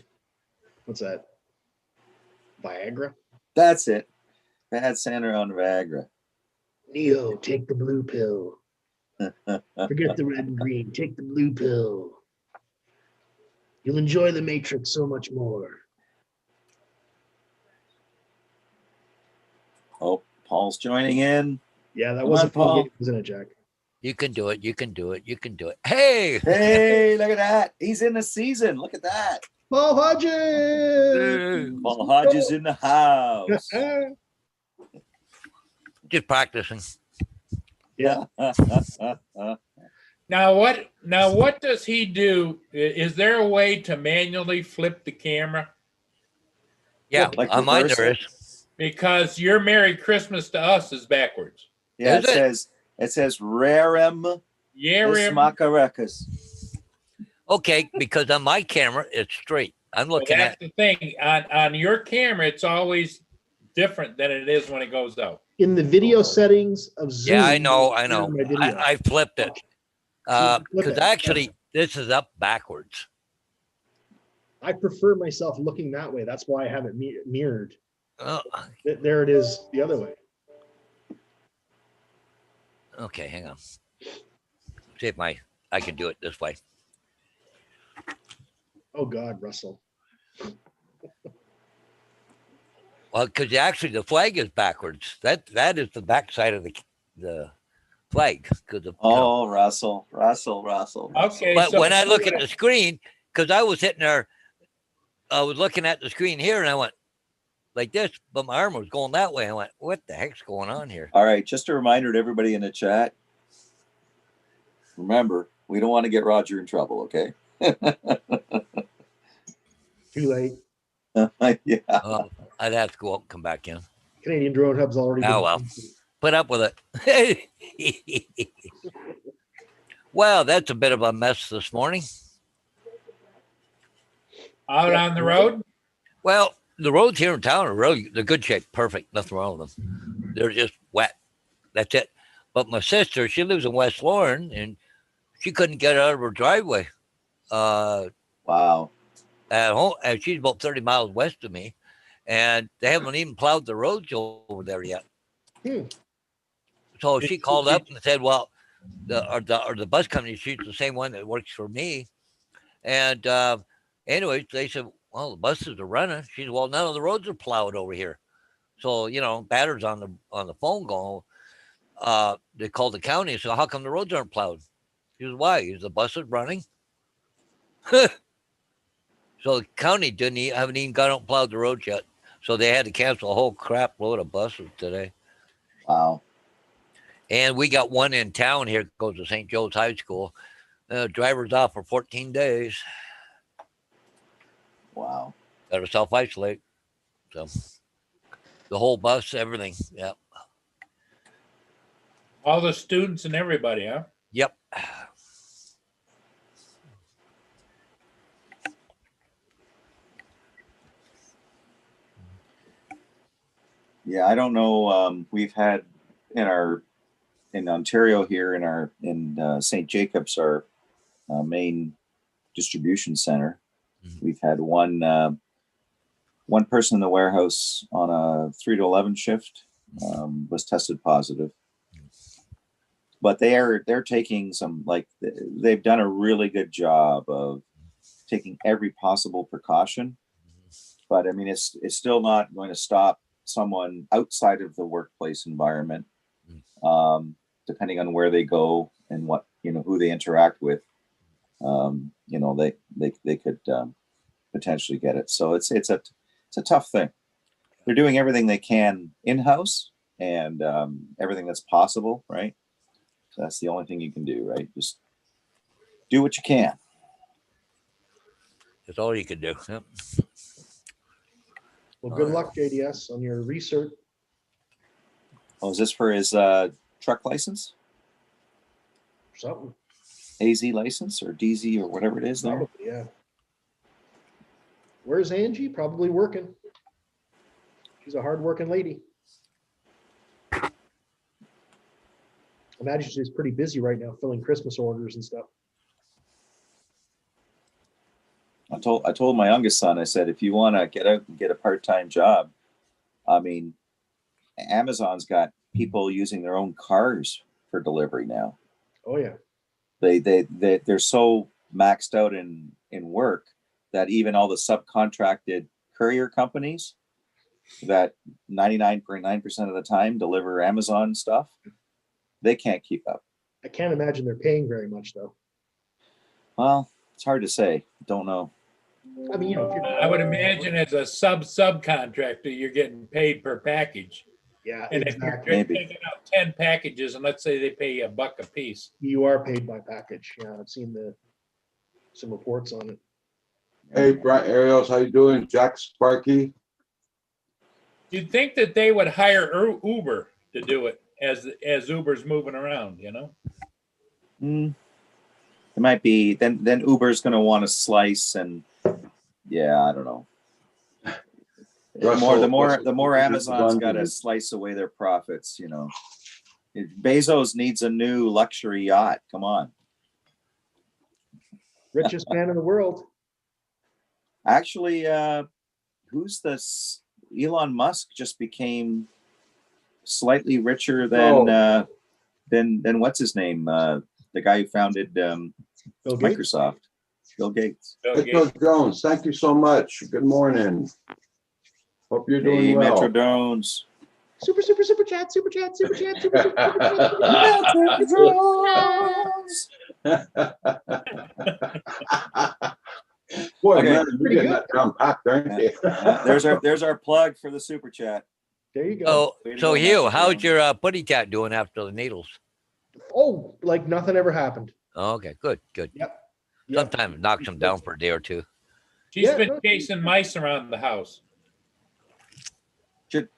What's that? Viagra? That's it. Bad Santa on Viagra. Neo, take the blue pill. Forget the red and green. Take the blue pill. You'll enjoy the Matrix so much more. Oh, Paul's joining in. Yeah, that Come wasn't on, Paul. Paul, wasn't it, Jack? You can do it. You can do it. You can do it. Hey, Hey, look at that. He's in the season. Look at that. Paul Hodges! Paul Hodges in the house. just practicing. Yeah. Now what does he do? Is there a way to manually flip the camera? Yeah, Like on mine reverse there it? is. Because your Merry Christmas to us is backwards. Yeah, Is it says Rarem Yeah, Ismakarekas. Okay, because on my camera it's straight. I'm Well, looking that's at, the thing. On your camera, it's always different than it is when it goes out. In the video settings of Zoom. yeah, I know. here's my video. I flipped it. Flip Because it. actually, this is up backwards. I prefer myself looking that way. That's why I have it mirrored. Oh, There it is the other way. okay, hang on. See if I can do it this way. Oh God, Russell. Well, because actually the flag is backwards. That is the backside of the flag. Because Oh, Russell. Okay. but so when I look at the screen, because I was sitting there, I was looking at the screen here, and I went like this, but my arm was going that way. I went, "What the heck's going on here?" All right, just a reminder to everybody in the chat. Remember, we don't want to get Roger in trouble, okay? Too late. Yeah. I'd have to go up and come back in. Canadian Drone Hub's already. Oh, well. Put up with it. Well, that's a bit of a mess this morning. out on the road. Well, the roads here in town are really they're good shape, perfect, nothing wrong with them. They're just wet. That's it. But my sister, she lives in West Lauren, and she couldn't get out of her driveway. Wow. At home, and she's about 30 miles west of me, and they haven't even plowed the roads over there yet. So she called up and said, "Well, the bus company, she's the same one that works for me." And anyways, they said, "Well, the buses are running." She said, "Well, none of the roads are plowed over here." So Batter's on the phone going. They called the county and said, "How come the roads aren't plowed?" He said, "Why? Is the buses running?" So the county haven't even got out and plowed the roads yet. So they had to cancel a whole crap load of buses today. Wow. And we got one in town here, goes to St. Joe's High School. Driver's off for 14 days. Wow. Got to self-isolate. So the whole bus, everything. Yep. All the students and everybody, huh? Yep. Yeah, I don't know. We've had in Ontario here in St. Jacobs, our main distribution center. We've had one person in the warehouse on a 3 to 11 shift was tested positive. But they're taking they've done a really good job of taking every possible precaution. But I mean, it's still not going to stop someone outside of the workplace environment, depending on where they go and what who they interact with. They could potentially get it. So it's a tough thing. They're doing everything they can in-house and everything that's possible, right? So that's the only thing you can do, right? Just do what you can. That's all you can do. Yep. Well, good luck, JDS, on your research. Oh, is this for his truck license? Something. AZ license or DZ or whatever it is there? Probably, yeah. Where's Angie? Probably working. She's a hard-working lady. Imagine she's pretty busy right now filling Christmas orders and stuff. I told my youngest son, I said, if you want to get out and get a part-time job, I mean, Amazon's got people using their own cars for delivery now. Oh yeah. They're so maxed out in work that even all the subcontracted courier companies that 99.9% of the time deliver Amazon stuff, they can't keep up. I can't imagine they're paying very much though. Well, it's hard to say. Don't know. I mean, I would imagine as a subcontractor, you're getting paid per package. Yeah, And exactly. if you're taking out 10 packages, and let's say they pay you $1 a piece. You are paid by package. Yeah, I've seen some reports on it. Hey, Brian Ariels, how you doing? Jack Sparky. You'd think that they would hire Uber to do it as Uber's moving around, It might be then Uber's going to want to slice and yeah, I don't know. Russell- The more Russell- Amazon's got to slice away their profits, you know. Bezos needs a new luxury yacht. Come on. Richest man in the world. Actually, who's this? Elon Musk just became slightly richer than what's his name? The guy who founded Bill Gates. Microsoft, Bill Gates. Metro Jones, thank you so much. Good morning. Hope you're doing Hey, well. Metro Jones. Super chat. Boy, Okay. man, you're getting that down packed, aren't you? There's our plug for the super chat. There you go. So, Way to so go, Hugh, Metro how's Jones. your putty cat doing after the needles? Oh, like nothing ever happened. Oh, okay, good. Yep. Sometimes it knocks them down for a day or two. She's Yeah, been no, chasing mice around the house. Should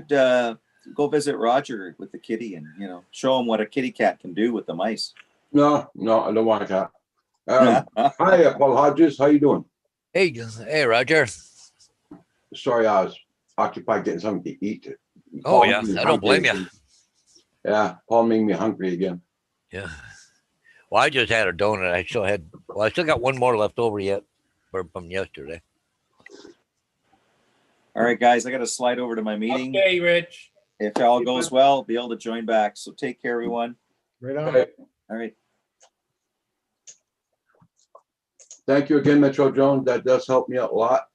go visit Roger with the kitty and show him what a kitty cat can do with the mice. No, I don't want a cat. Hi, Paul Hodges. How you doing? Hey, Roger. Sorry, I was occupied getting something to eat. Oh, Paul yeah, made me I don't blame hungry you. again. Yeah, Paul made me hungry again. Yeah. Well, I just had a donut. I still got one more left over yet from yesterday. All right, guys, I got to slide over to my meeting. Okay, Rich. If all goes well, I'll be able to join back. So take care, everyone. Right on. Okay. All right. Thank you again, Metro Jones. That does help me out a lot.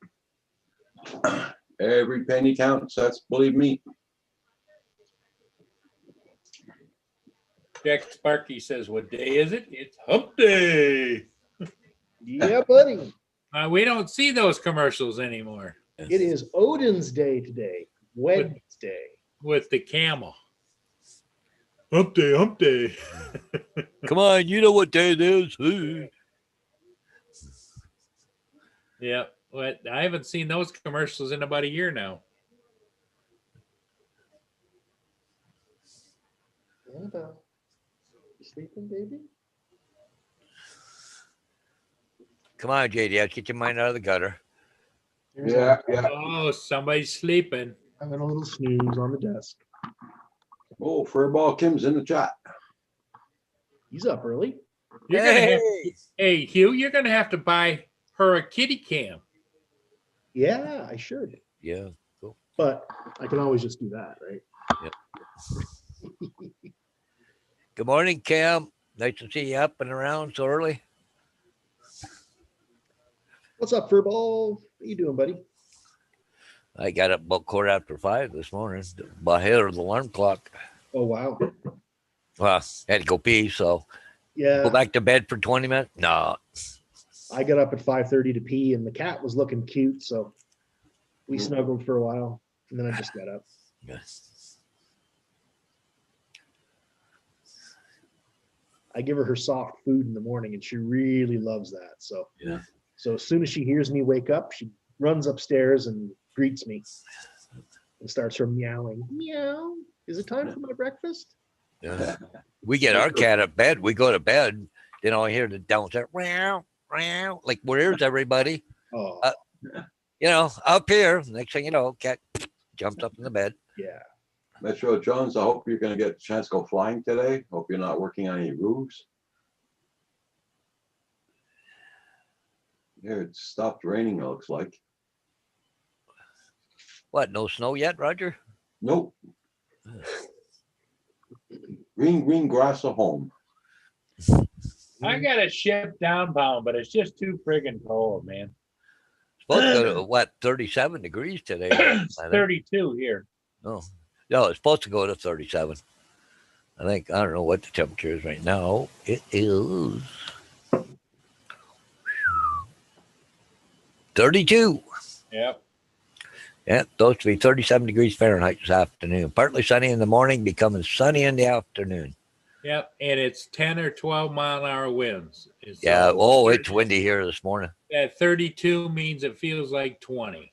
Every penny counts. That's, believe me. Jack Sparky says, what day is it? It's hump day. Yeah, buddy. We don't see those commercials anymore It is Odin's Day today. Wednesday. with the camel. Hump day, hump day. Come on, you know what day it is. Yeah, but I haven't seen those commercials in about a year now. Annabelle, you sleeping, baby? Come on, JD, I'll get your mind out of the gutter. Here's Yeah. Oh, somebody's sleeping. having a little snooze on the desk. Oh, Furball Kim's in the chat. He's up early. You're gonna have, hey, Hugh, you're gonna have to buy her a kitty cam. Yeah, I should. Yeah. But I can always just do that, right? Good morning, Cam. Nice to see you up and around so early. What's up, Furball? What you doing, buddy? I got up about 5:15 this morning, about ahead of the alarm clock. Oh, wow. Well, had to go pee, so Yeah. go back to bed for 20 minutes. No. I got up at 5:30 to pee, and the cat was looking cute, so we snuggled for a while, and then I just got up. I give her soft food in the morning, and she really loves that. So, Yeah. So as soon as she hears me wake up, she runs upstairs and greets me, and starts her meowing. Meow. Is it time for my breakfast? Yeah. We get our cat at bed. We go to bed. Then I hear the downstairs, meow, meow. Like, where's everybody? Oh, Up here. Next thing you know, cat jumps up in the bed. yeah. Metro Jones, I hope you're going to get a chance to go flying today. Hope you're not working on any roofs. Here, it stopped raining, it looks like. What? No snow yet, Roger? Nope. Green grass at home. I got a ship downbound, but it's just too friggin' cold, man. Supposed to go to 37 degrees today. I It's think. 32 here. Oh, no, it's supposed to go to 37. I don't know what the temperature is right now. It is 32. Yep. Yeah, supposed to be 37 degrees Fahrenheit this afternoon. Partly sunny in the morning, becoming sunny in the afternoon. Yep. And it's 10 or 12 mile an hour winds. Yeah. Oh, it's windy here this morning. That 32 means it feels like 20.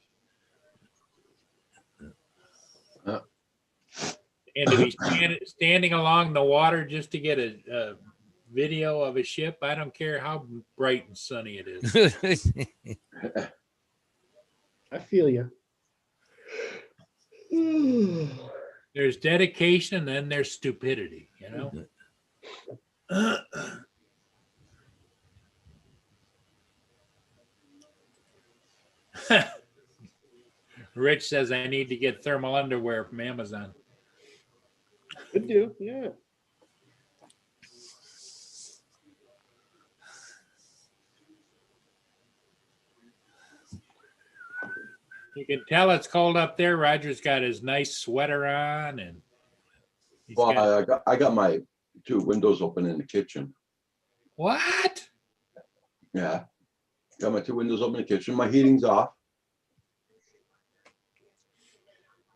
And to be standing along the water just to get a video of a ship, I don't care how bright and sunny it is. I feel you. There's dedication and then there's stupidity, you know? Rich says I need to get thermal underwear from Amazon. Could do, yeah. You can tell it's cold up there. Roger's got his nice sweater on, and he's got Well, I got my 2 windows open in the kitchen. what? Yeah. Got my 2 windows open in the kitchen. My heating's off.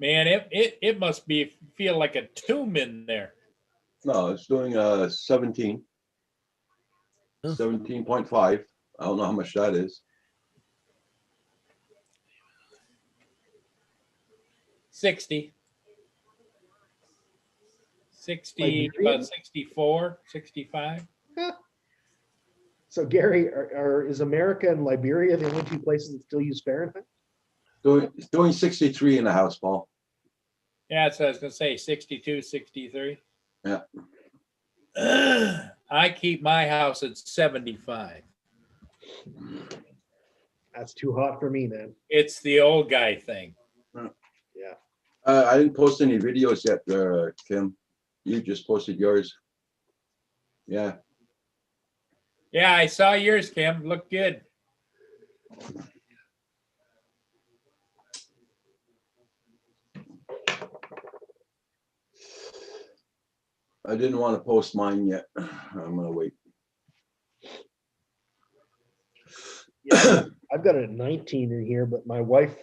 Man, it must be feel like a tomb in there. No, it's doing 17. Huh. 17.5. I don't know how much that is. 60. 60, Liberian? about 64, 65. So Gary, is America and Liberia the only 2 places that still use Fahrenheit? It's doing 63 in the house, Paul. Yeah, so I was going to say 62, 63. Yeah. I keep my house at 75. That's too hot for me, man. It's the old guy thing. Yeah. I didn't post any videos yet, Kim. You just posted yours. Yeah. Yeah, I saw yours, Kim. Look good. I didn't want to post mine yet. I'm gonna wait. Yeah, I've got it at 19 in here, but my wife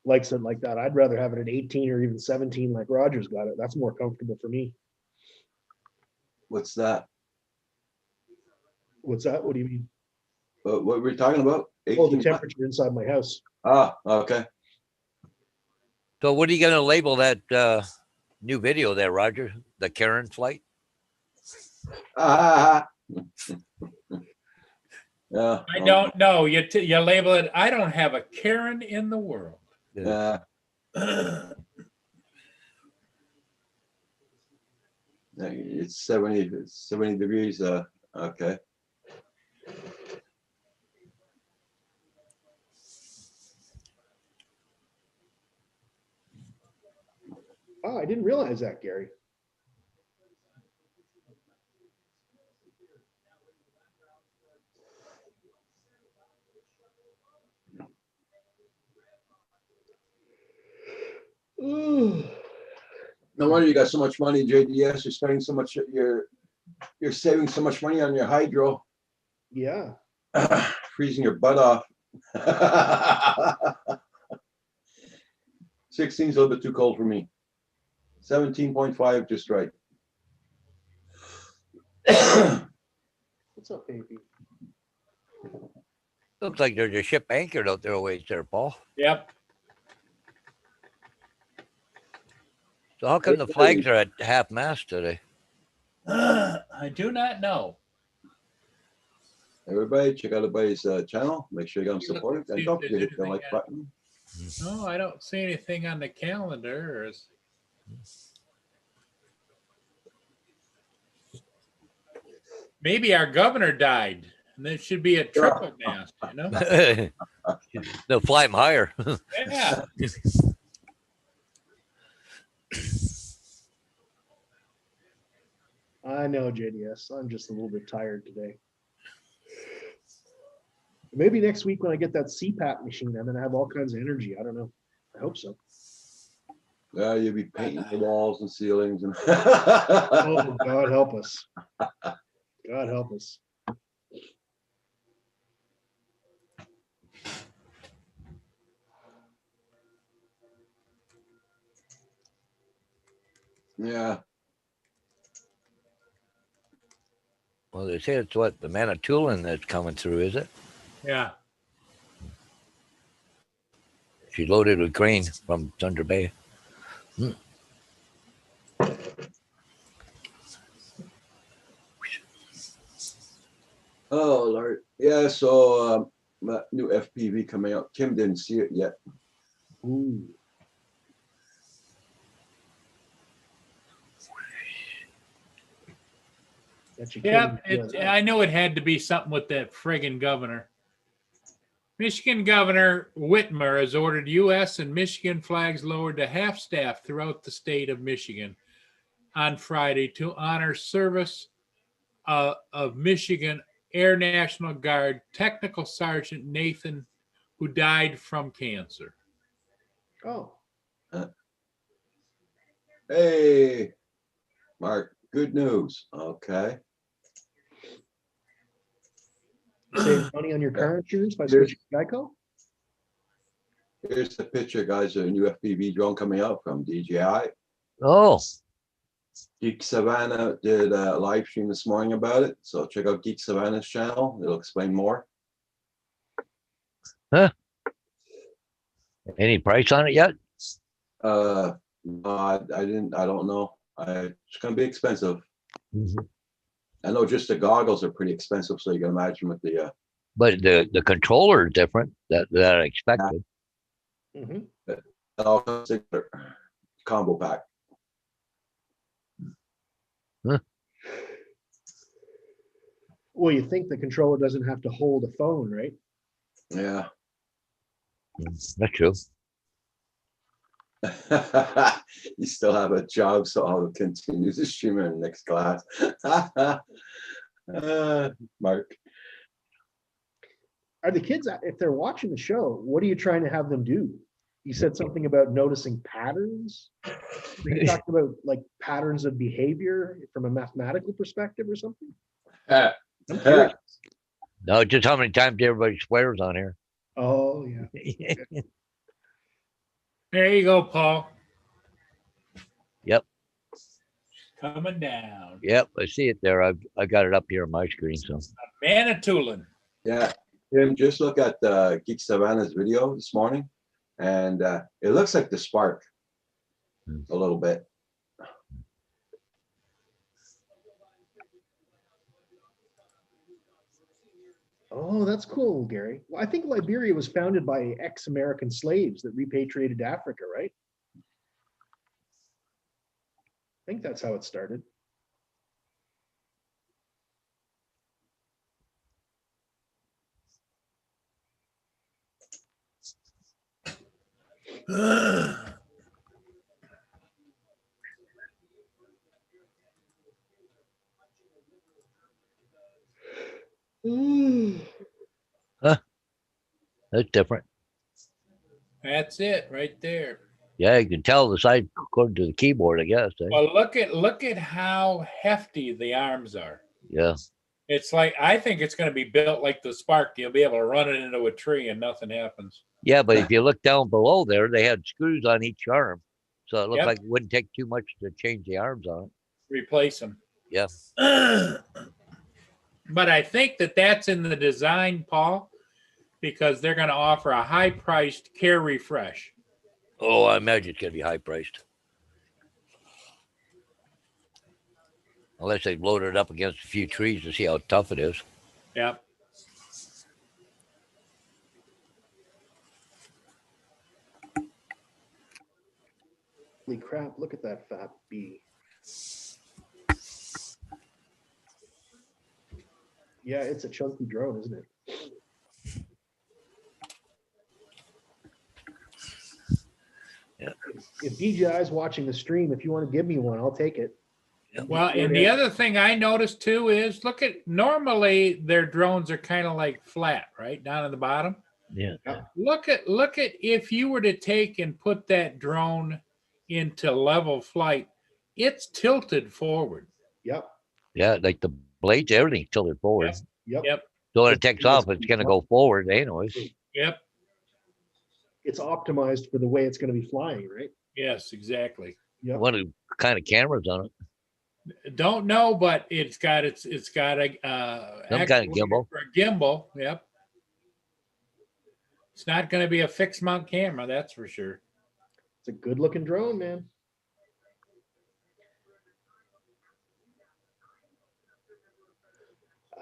likes it like that. I'd rather have it at 18 or even 17 like Roger's got it. That's more comfortable for me. What's that? What's that? What do you mean? What were we talking about? Oh, the 18? temperature inside my house. Ah, okay. So what are you going to label that new video there, Roger? The Karen flight? Ah. Yeah. I don't know. You label it. I don't have a Karen in the world. Yeah. It's 70 degrees. Okay. Oh, I didn't realize that, Gary. Ooh. No wonder you got so much money, JDS. You're spending so much. You're saving so much money on your hydro. Yeah. Freezing your butt off. 16 is a little bit too cold for me. 17.5 just right. What's up, baby? Looks like there's a ship anchored out there a ways there, Paul. Yep. So how come the flags are at half mast today? I do not know. Everybody, check out everybody's channel. Make sure you got them You look supported. and see And if don't there's forget to hit the anything like on- button. No, I don't see anything on the calendar. Or maybe our governor died, and there should be a triple mast. You know? They'll fly them higher. Yeah. I know, JDS. I'm just a little bit tired today. Maybe next week when I get that CPAP machine, I'm gonna have all kinds of energy. I don't know. I hope so. Yeah, you'll be painting the walls and ceilings and. Oh, God help us. God help us. Yeah. Well, they say it's what, the Manitoulin that's coming through, is it? Yeah. She's loaded with grain from Thunder Bay. Oh Lord. Yeah. So new FPV coming out. Kim didn't see it yet. Ooh. That you Yeah, couldn't- I know it had to be something with that friggin' governor. Michigan Governor Whitmer has ordered U.S. and Michigan flags lowered to half-staff throughout the state of Michigan on Friday to honor service of Michigan Air National Guard Technical Sergeant Nathan, who died from cancer. Oh, Hey, Mark, good news. Okay. save money on your car insurance by Here's- switching to Geico? Here's the picture, guys, of a new FPV drone coming out from DJI. Oh, Geek Savannah did a live stream this morning about it, so check out Geek Savannah's channel. It'll explain more. any price on it yet? I don't know. It's gonna be expensive. Mhm. I know just the goggles are pretty expensive, so you can imagine with the, But the controller is different that I expected. Mhm. all comes together. Combo pack. Well, you think the controller doesn't have to hold a phone, right? Yeah. That's true. You still have a job, so I'll continue to stream in the next class. Mark. Are the kids, if they're watching the show, what are you trying to have them do? You said something about noticing patterns. You talked about like patterns of behavior from a mathematical perspective or something? I'm curious. No, just how many times everybody swears on here. Oh, yeah. There you go, Paul. Yep. Coming down. Yep, I see it there. I got it up here on my screen. So Manitoulin. Yeah, Tim, just look at Geek Savannah's video this morning, and it looks like the Spark a little bit. Oh, that's cool, Gary. Well, I think Liberia was founded by ex-American slaves that repatriated to Africa, right? I think that's how it started. that's different. That's it right there. Yeah, you can tell the size according to the keyboard, I guess. Eh? Well, look at how hefty the arms are. Yeah. It's like, I think it's going to be built like the Spark. You'll be able to run it into a tree and nothing happens. Yeah, but if you look down below there, they had screws on each arm. So it looked Yep. like it wouldn't take too much to change the arms on it. Replace them. Yeah. But I think that that's in the design, Paul, because they're going to offer a high-priced care refresh. Oh, I imagine it's going to be high priced. Unless they load it up against a few trees to see how tough it is. Yep. Holy crap, look at that fat bee. Yeah, it's a chunky drone, isn't it? Yeah. If DJI is watching the stream, if you want to give me one, I'll take it. Well, and the other thing I noticed too is, look at, normally their drones are kind of like flat, right down at the bottom. Yeah. Look at if you were to take and put that drone into level flight, it's tilted forward. Yep. Yeah, like the blades, everything's tilted forward. Yep. Yep. So when it takes off, it's going to go forward anyways. Yep. It's optimized for the way it's going to be flying, right? Yes, exactly. Yep. What kind of cameras on it? Don't know, but it's got a Some kind of actuator gimbal. for a gimbal. Yep. It's not going to be a fixed mount camera, that's for sure. It's a good looking drone, man.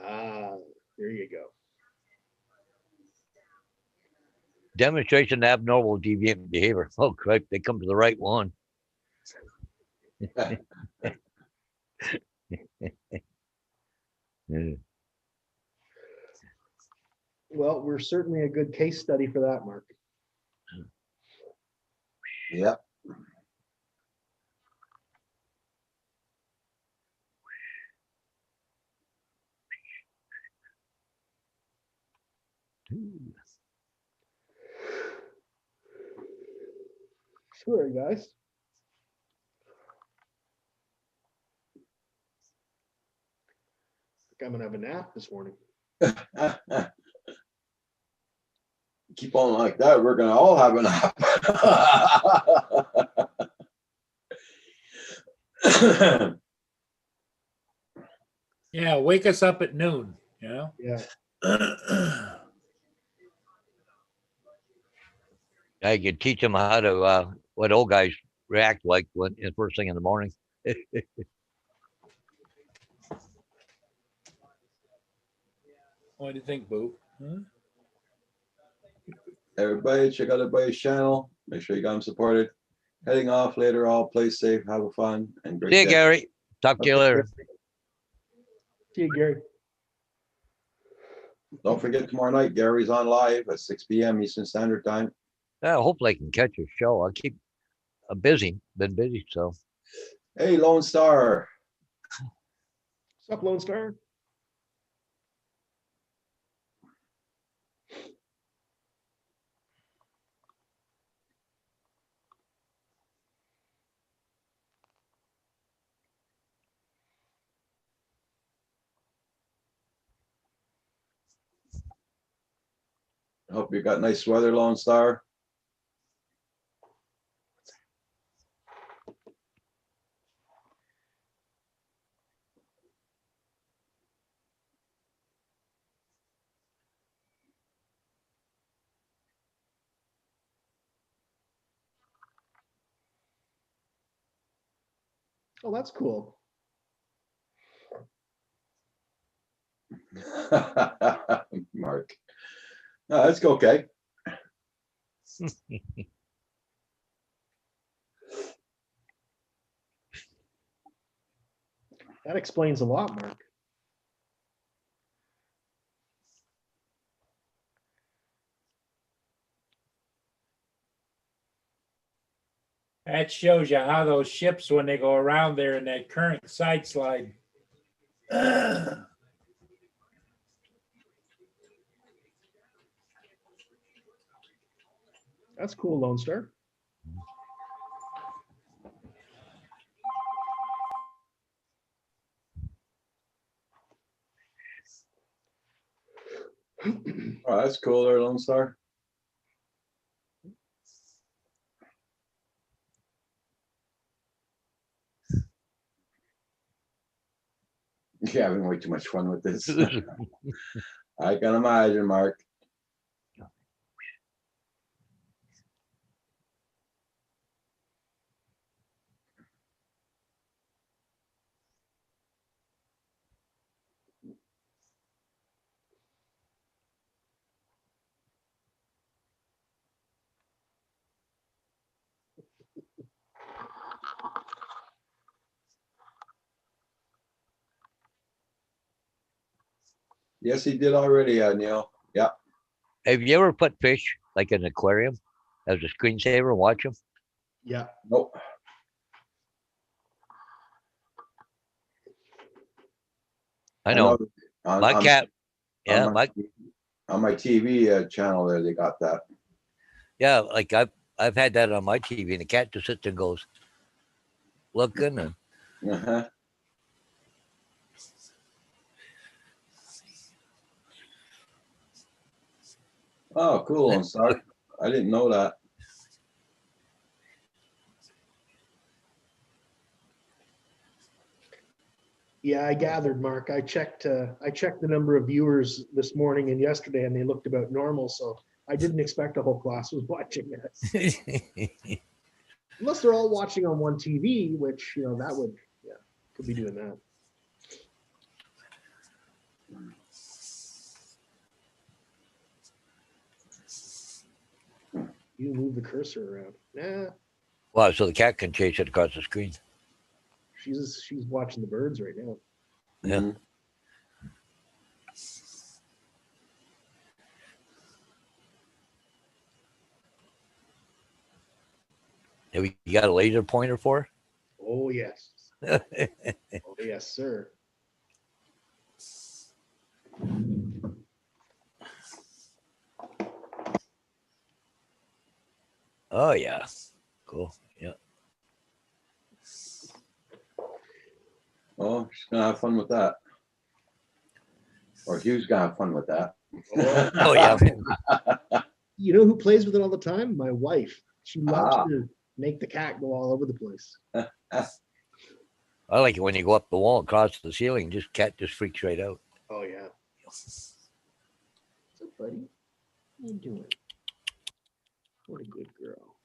Ah, there you go. Demonstration of abnormal deviant behavior. Oh, correct. They come to the right one. Yeah. Well, we're certainly a good case study for that, Mark. Yep. Sure, guys. I think I'm gonna have a nap this morning. Keep on like that, we're gonna all have an app. Yeah, wake us up at noon, you know? Yeah. I could teach them how to what old guys react like when first thing in the morning. What do you think, Boo? Huh? Everybody, check out everybody's channel. Make sure you got them supported. Heading off later, all play safe, have a fun, and great See you, day. Gary. Talk to you later. See you, Gary. Don't forget tomorrow night, Gary's on live at 6 p.m. Eastern Standard Time. Yeah, hopefully I can catch a show. I'm busy, been busy, so. Hey, Lone Star. What's up, Lone Star? Hope you got nice weather, Lone Star. Oh, that's cool. Mark. No, that's okay. That explains a lot, Mark. That shows you how those ships, when they go around there in that current side slide. That's cool, Lone Star. Oh, that's cool there, Lone Star. You're having way too much fun with this. I can imagine, Mark. Yes, he did already, Neil. Yeah. Have you ever put fish like in an aquarium as a screensaver and watch them? Yeah. Nope. I know. My cat, yeah, on my TV channel there, they got that. yeah, like I've had that on my TV, and the cat just sits and goes looking and Uh-huh. Oh, cool. I'm sorry. I didn't know that. Yeah, I gathered, Mark. I checked the number of viewers this morning and yesterday, and they looked about normal. So I didn't expect a whole class was watching it. Unless they're all watching on one TV, which, you know, that would, yeah, could be doing that. You can move the cursor around. Nah, Wow, so the cat can chase it across the screen. she's watching the birds right now. Yeah. Mhm. Have you got a laser pointer for Oh yes. her? Oh yes, sir. Oh yeah. Cool. Yeah. Oh, she's gonna have fun with that. Or Hugh's gonna have fun with that. Oh yeah. You know who plays with it all the time? My wife. She loves Ah. to make the cat go all over the place. I like it when you go up the wall across the ceiling, just cat just freaks right out. Oh yeah. What's up, buddy? How you doing? What a good girl.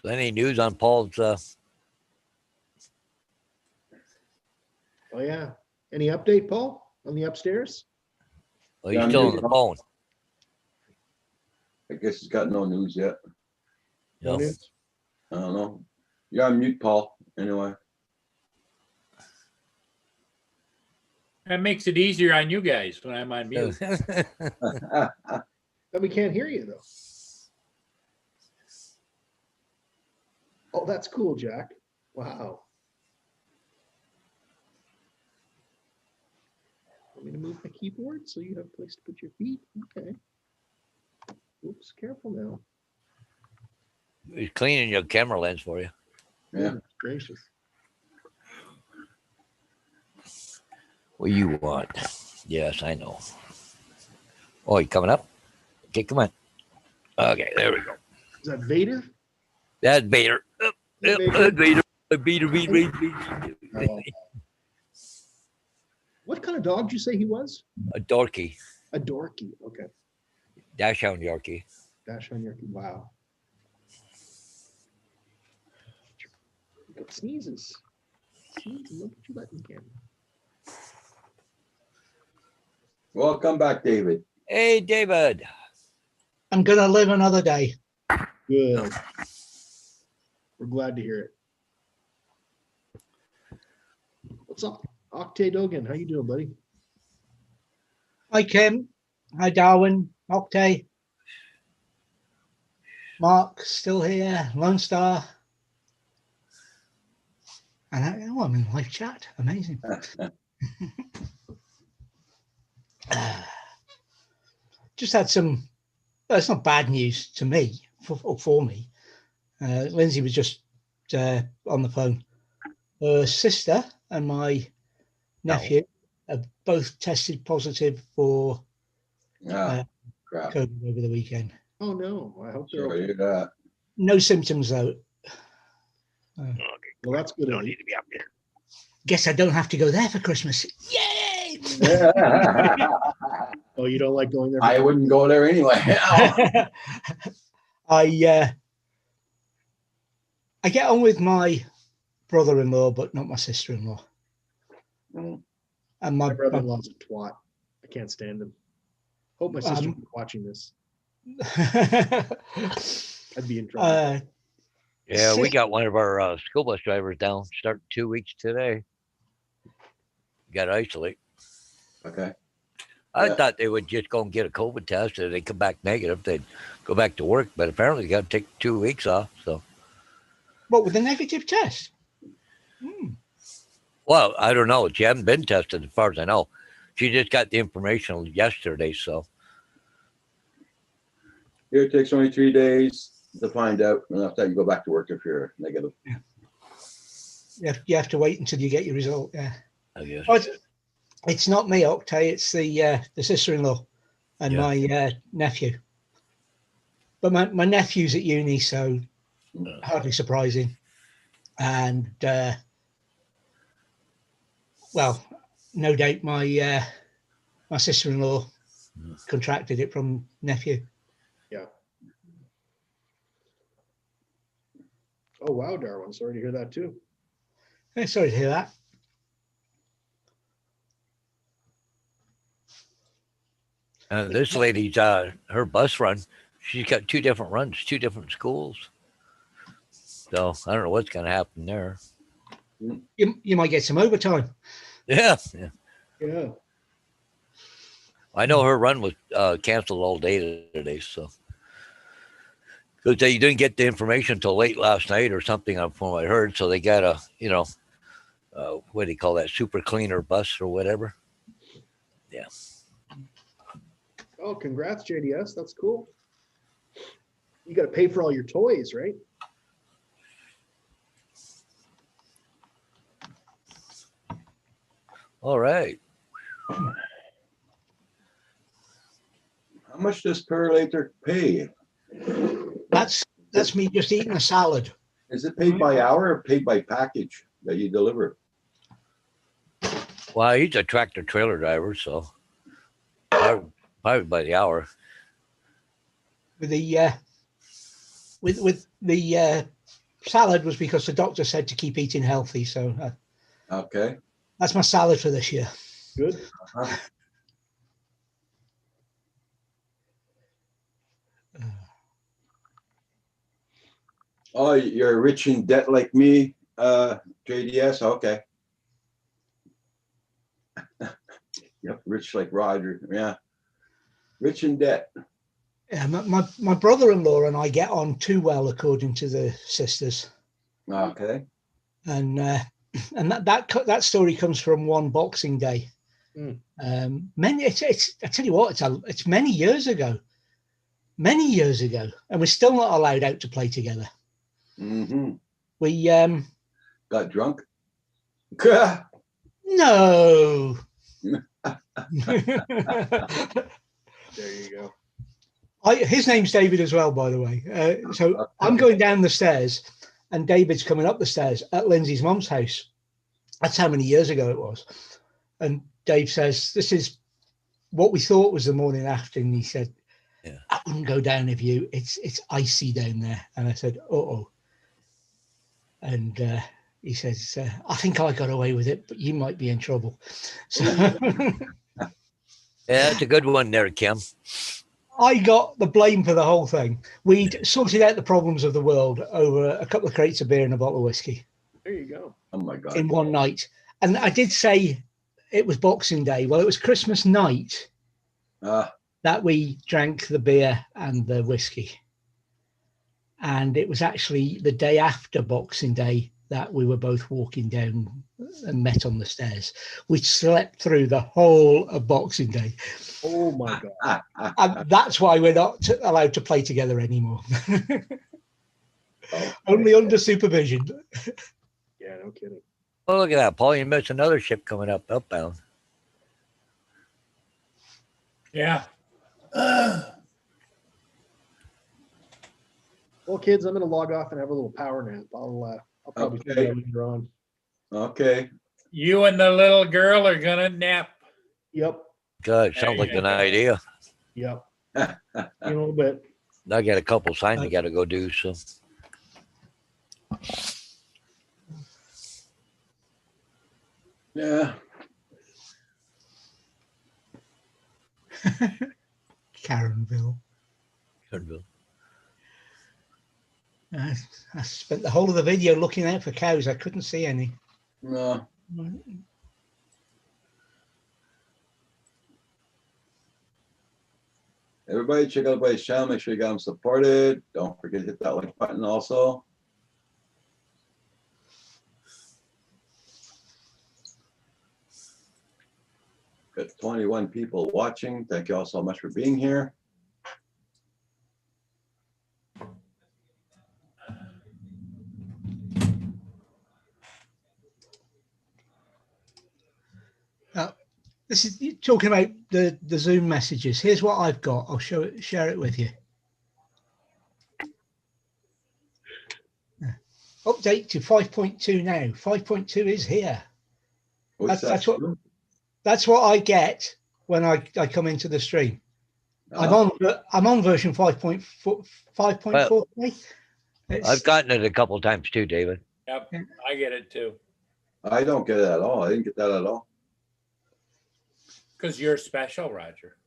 So any news on Paul's Oh yeah. Any update, Paul, on the upstairs? well, he's Yeah, still on news the on- phone. I guess he's got no news yet. You know? news? I don't know. You're on mute, Paul. Anyway. That makes it easier on you guys when I'm on mute. But we can't hear you though. Oh, that's cool, Jack. Wow. Want me to move my keyboard so you have a place to put your feet? Okay. Oops, careful now. He's cleaning your camera lens for you. Yeah. Goodness gracious. What do you want? Yes, I know. Oh, you coming up? Okay, come on. Okay, there we go. Is that Vader? That's Vader. Vader? Vader. Vader. Oh. What kind of dog did you say he was? A dorky. A Dorky. Okay. Dachshund Yorkie. Dash on your wow. Got sneezes. Sneezes. Look at you letting him. Welcome back, David. Hey, David. I'm gonna live another day. Good. We're glad to hear it. What's up, Octay Dogan? How you doing, buddy? Hi Kim. Hi Darwin. Octay. Mark still here. Lone Star. And oh, I'm in live chat. Amazing. Just had some. Well, it's not bad news to me for me. Lindsay was just on the phone. Her sister and my nephew have both tested positive for Ah, crap. COVID over the weekend. Oh no, I hope they're Sorry to okay. hear that. No symptoms though. Well, that's good. Don't need to be up there. Guess I don't have to go there for Christmas. Yay! Oh, you don't like going there? I wouldn't go there anyway. I get on with my brother-in-law, but not my sister-in-law. Mm. And My my brother-in-law's a twat. I can't stand him. Hope my sister's watching this. I'd be in trouble. Yeah, we got one of our school bus drivers down starting 2 weeks today. Got to isolate. Okay. I Yeah. thought they would just go and get a COVID test and they come back negative. They'd go back to work, but apparently they got to take 2 weeks off. So, What, with a negative test? well, I don't know. She hasn't been tested as far as I know. She just got the information yesterday. So, Here it takes only 3 days to find out, and after that you go back to work if you're negative. You have to wait until you get your result. Yeah. I guess. Oh, it's not me, Octay. It's the sister-in-law and Yeah. my nephew. But my nephew's at uni, so hardly surprising. And well, no doubt my my sister-in-law contracted it from nephew. Yeah. Oh, wow, Darwin. Sorry to hear that too. Sorry to hear that. This lady's her bus run. She's got 2 different runs, 2 different schools. So I don't know what's going to happen there. You might get some overtime. Yeah. Yeah. I know her run was canceled all day today. So because they didn't get the information until late last night or something from what I heard. So they got a, what do you call that? Super cleaner bus or whatever. Yeah. Oh, congrats, JDS. That's cool. You got to pay for all your toys, right? All right. How much does Perlator pay? That's me just eating a salad. Is it paid by hour or paid by package that you deliver? Well, he's a tractor trailer driver, so probably by the hour. With the salad was because the doctor said to keep eating healthy. So Okay. that's my salad for this year. Good. Uh-huh. Oh, you're rich in debt like me, JDS. Okay. Yep, rich like Roger. Yeah, rich in debt. Yeah, my brother-in-law and I get on too well, according to the sisters. Okay. And that story comes from one Boxing Day. Mm. It's I tell you what, it's many years ago, and we're still not allowed out to play together. Mm-hmm. We Got drunk. no. There you go. His name's David as well, by the way. So I'm going down the stairs, and David's coming up the stairs at Lindsay's mum's house. That's how many years ago it was. And Dave says, "This is what we thought was the morning after." And he said, Yeah. "I wouldn't go down if you. It's icy down there." And I said, "Uh-oh." And he says, "I think I got away with it, but you might be in trouble." So Yeah, it's a good one there, Kim. I got the blame for the whole thing. We'd sorted out the problems of the world over a couple of crates of beer and a bottle of whiskey There you go. Oh my God. in one night. And I did say it was Boxing Day. Well, it was Christmas night that we drank the beer and the whiskey. And it was actually the day after Boxing Day that we were both walking down and met on the stairs. We slept through the whole of Boxing Day. Oh my God. And that's why we're not allowed to play together anymore. Only under supervision. Yeah, no kidding. Oh, look at that, Paul. You missed another ship coming up outbound. Yeah. Well, kids, I'm going to log off and have a little power nap. I'll probably see you later on. Okay. You and the little girl are gonna nap. Yep. God, sounds like an idea. Yep. In a little bit. I got a couple signs I got to go do. So Yeah. Karenville. I spent the whole of the video looking out for cows. I couldn't see any. No. Everybody check out Blaze channel. Make sure you got them supported. Don't forget to hit that like button also. Got 21 people watching. Thank you all so much for being here. This is you're talking about the Zoom messages. Here's what I've got. I'll share it with you. Update to 5.2 now. 5.2 is here. That's what I get when I come into the stream. I'm on version 5.4. 5.4. I've gotten it a couple times too, David. Yep, I get it too. I don't get it at all. I didn't get that at all. Because you're special, Roger.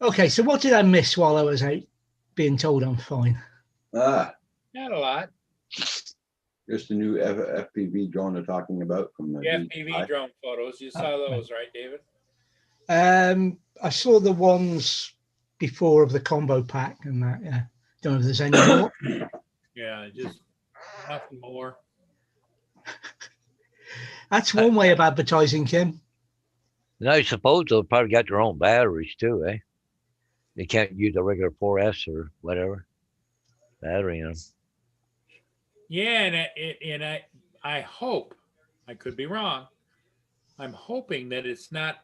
Okay, so what did I miss while I was out being told I'm fine? Ah, Not a lot. just the new FPV drone they're talking about from the The FPV drone photos. You saw those, right, David? I saw the ones before of the combo pack and that. Yeah, don't know if there's any more. Yeah, just nothing more. That's one way of advertising, Kim. And I suppose they'll probably got their own batteries too, eh? They can't use a regular 4S or whatever battery in them. Yeah, and I hope, I could be wrong. I'm hoping that it's not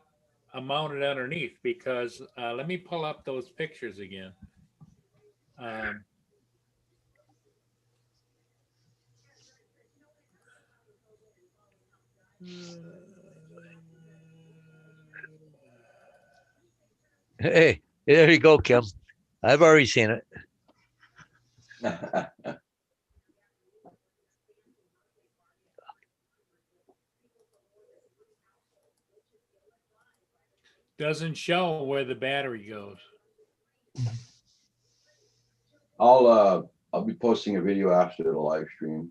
mounted underneath because let me pull up those pictures again. Hey, there you go, Kim. I've already seen it. Doesn't show where the battery goes. I'll be posting a video after the live stream.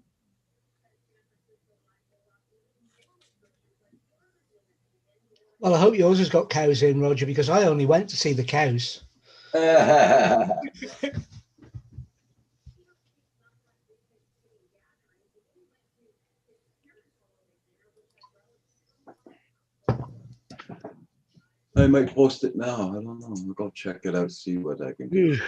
Well, I hope yours has got cows in, Roger, because I only went to see the cows. I might post it now. I don't know. I'll go check it out, see what I can do.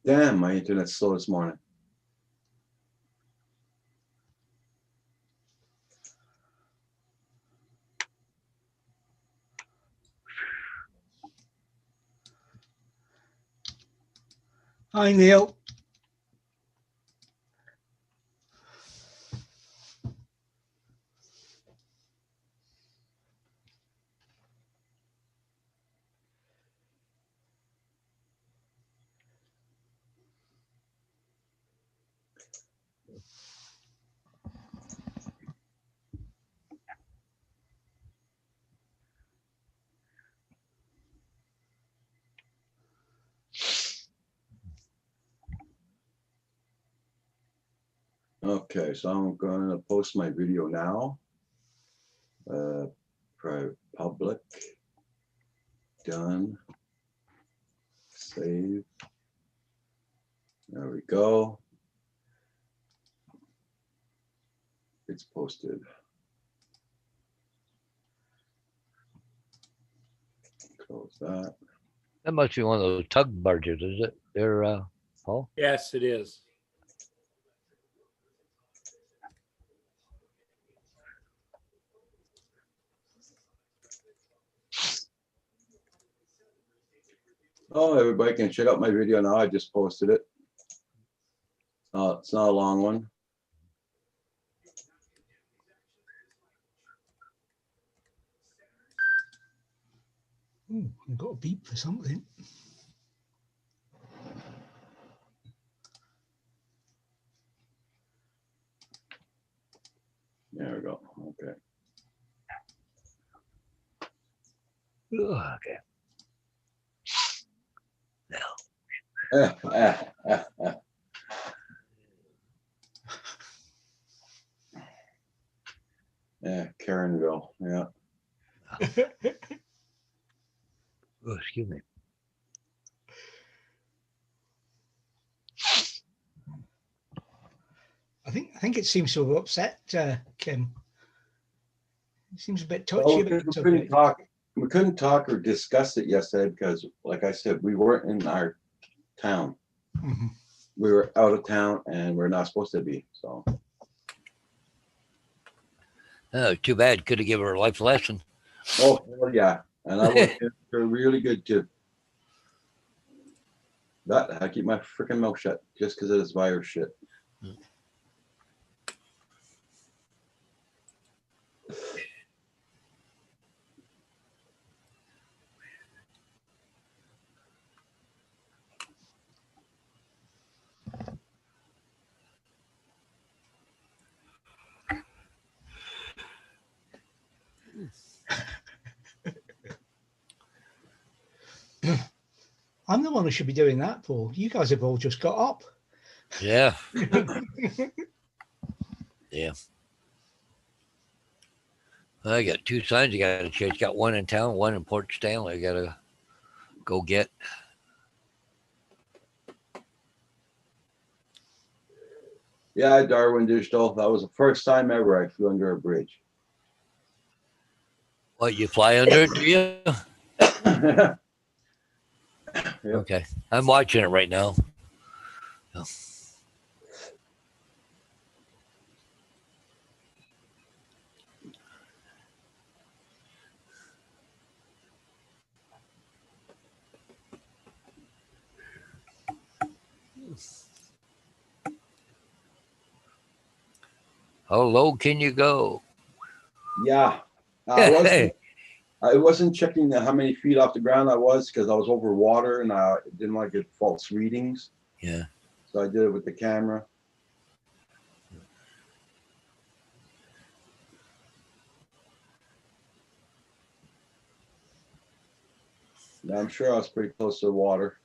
Damn, my internet's slow this morning. Hi, Neil. Okay, so I'm going to post my video now. Private public. Done. Save. There we go. It's posted. Close that. That must be one of those tug barges, is it? They're Paul? Yes, it is. Oh, everybody can check out my video now. I just posted it. It's not a long one. Ooh, I've got a beep for something. There we go. Okay. Okay. Yeah, Karenville. Yeah. Oh, excuse me. I think it seems to have upset Kim. It seems a bit touchy. Well, but it's we okay. couldn't talk or discuss it yesterday because, like I said, we weren't in our town. Mhm. We were out of town and we're not supposed to be. So Oh, too bad. Could have given her a life lesson. Oh, hell yeah. And I work they're really good too. But I keep my freaking mouth shut just because of this virus shit. I'm the one who should be doing that, Paul. You guys have all just got up. Yeah. Yeah. I got 2 signs I got to change. Got one in town, one in Port Stanley. I got to go get. Yeah, Darwin Digital. That was the first time ever I flew under a bridge. What, you fly under it, do you? Yep. Okay. I'm watching it right now. Oh. How low can you go? Yeah. I wasn't checking how many feet off the ground I was because I was over water and I didn't want to get false readings. Yeah. So I did it with the camera. Yeah, I'm sure I was pretty close to the water.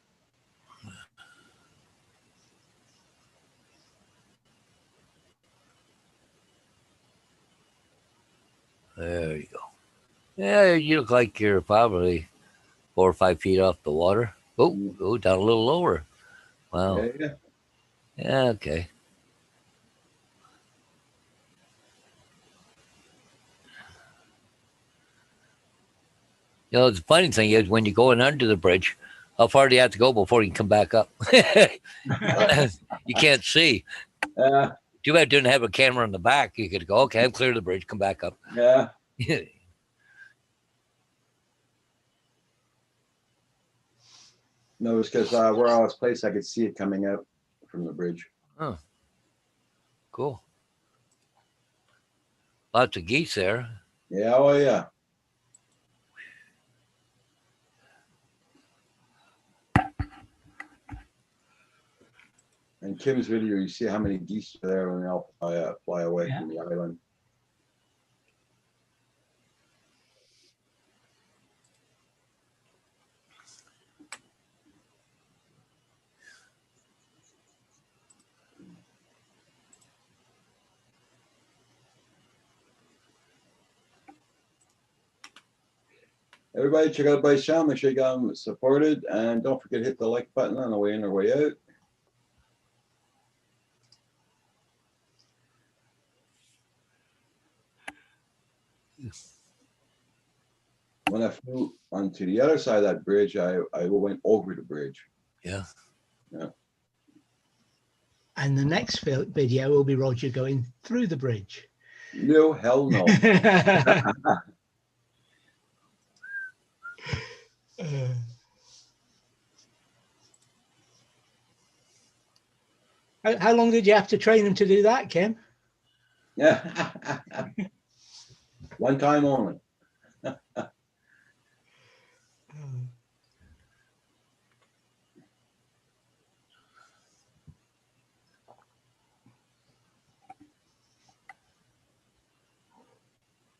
There you go. Yeah, you look like you're probably 4 or 5 feet off the water. Oh, go down a little lower. Wow. Yeah. Yeah, okay. You know, the funny thing is when you're going under the bridge, how far do you have to go before you can come back up? You can't see. Too bad I didn't have a camera in the back. You could go, okay, I'm clear of the bridge, come back up. Yeah. No, it's because where I was placed, I could see it coming out from the bridge. Oh, cool. Lots of geese there. Yeah, oh yeah. In Kim's video, you see how many geese are there when they all fly away from the island. Everybody check out Bryce channel. Make sure you got them supported. And don't forget to hit the like button on the way in or way out. When I flew onto the other side of that bridge, I went over the bridge. Yeah. Yeah. And the next video will be Roger going through the bridge. No, hell no. How long did you have to train him to do that, Kim? Yeah. One time only.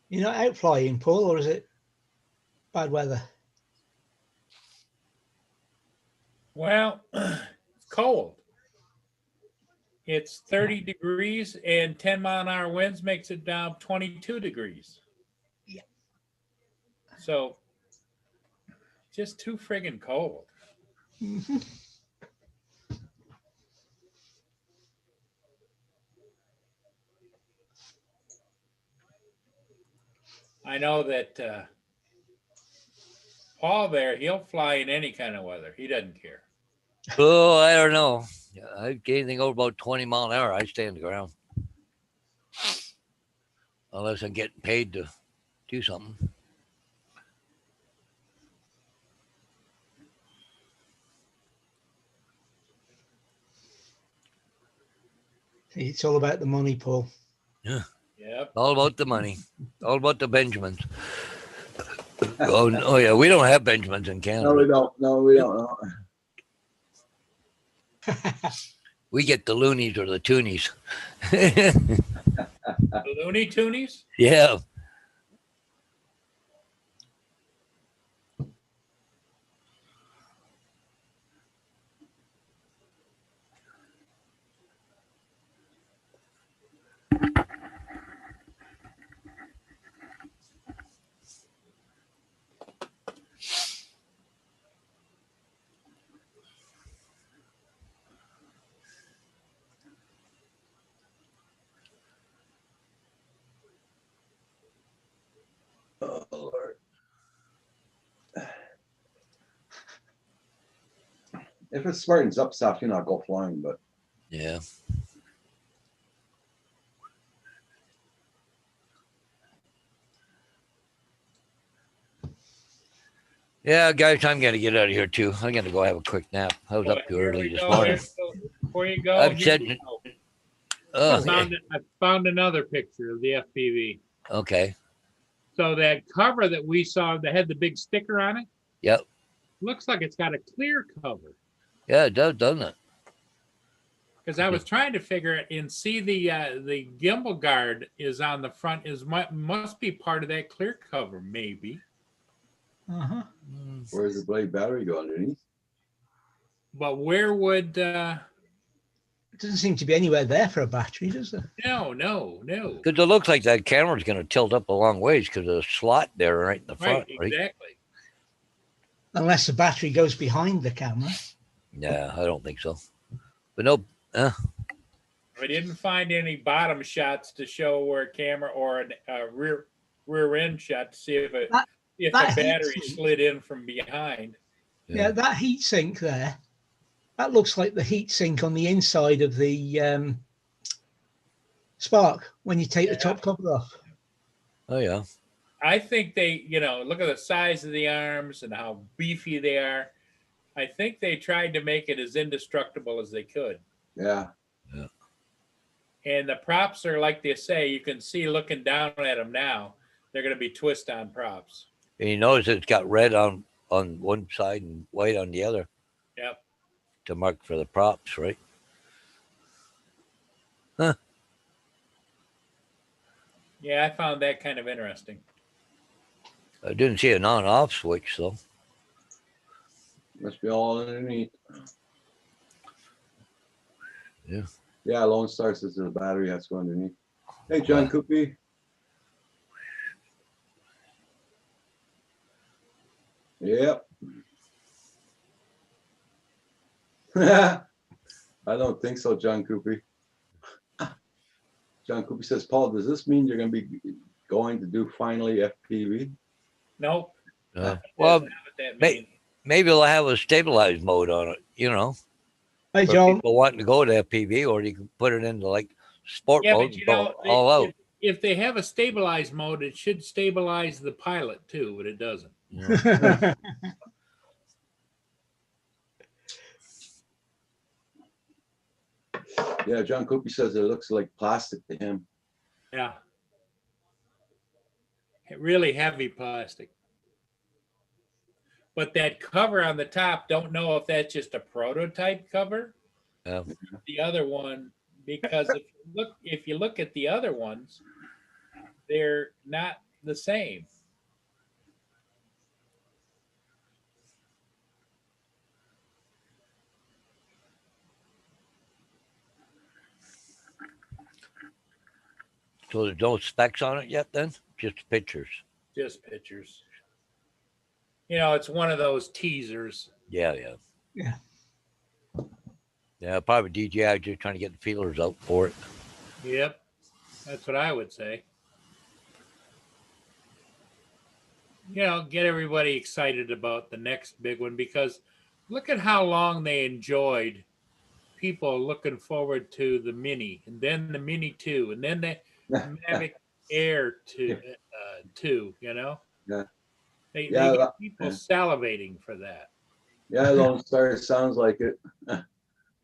You're not out flying, Paul, or is it bad weather? Well, it's cold. It's 30 degrees and 10-mile-an-hour winds makes it down 22 degrees. Yeah. So just too friggin' cold. Mm-hmm. I know that Paul there, he'll fly in any kind of weather. He doesn't care. Oh, I don't know. I get anything over about 20 mile an hour, I stay on the ground. Unless I'm getting paid to do something. It's all about the money, Paul. Yep. All about the money. All about the Benjamins. Oh, no, yeah, we don't have Benjamins in Canada. No, we don't. No, we don't. No. We get the loonies or the toonies. The Looney Toonies? Yeah. Oh, Lord. If it smartens up stuff, you know, I'll go flying, but Yeah. Yeah, guys, I'm gonna get out of here too. I'm gonna go have a quick nap. I was up too Here early we this go. morning. Before you go, I've here said- we go. Oh, I found another picture of the FPV. okay. So that cover that we saw that had the big sticker on it Yep. looks like it's got a clear cover. Yeah, it does, doesn't it? Because I was trying to figure it and see the gimbal guard is on the front must be part of that clear cover, maybe. Uh-huh. where's the blade battery go underneath? But where would It doesn't seem to be anywhere there for a battery, does there? no. Because it looks like that camera's gonna tilt up a long ways because of the slot there right in the front, Right, right? exactly. Unless the battery goes behind the camera. Yeah, I don't think so. But no, We didn't find any bottom shots to show where a camera or a rear end shot to see if That a battery heat- slid in from behind. Yeah, that heat sink there, that looks like the heat sink on the inside of the Spark when you take the top cover off. Oh yeah. I think they, look at the size of the arms and how beefy they are. I think they tried to make it as indestructible as they could. Yeah. And the props are like they say, you can see looking down at them now, they're going to be twist on props. And you notice it's got red on one side and white on the other Yep. to mark for the props, right? Yeah, I found that kind of interesting. I didn't see an on-off switch though. Must be all underneath. Yeah. Yeah, Lone Star says the battery has to go underneath. Hey, John Coopy. Yep. I don't think so, John Coopy. John Coopy says, Paul, does this mean you're going to be going to do finally FPV? Nope. Well, That's not what that means. maybe they'll have a stabilized mode on it, Hey, for John. people wanting to go to FPV, or you can put it into like sport Yeah, mode but and go all out. if they have a stabilized mode, it should stabilize the pilot too, but it doesn't. Yeah, John Coopy says it looks like plastic to him. Yeah. Really heavy plastic. But that cover on the top, don't know if that's just a prototype cover. Yeah. The other one, because if you look at the other ones, they're not the same. So there's no specs on it yet then? Just pictures. Just pictures. It's one of those teasers. Yeah. Yeah. Yeah, probably DJI just trying to get the feelers out for it. Yep. That's what I would say. Get everybody excited about the next big one, because look at how long they enjoyed people looking forward to the Mini, and then the Mini 2, and then the Mavic Air 2, Yeah. They Yeah, get people salivating for that. Yeah, Lone Star sounds like it.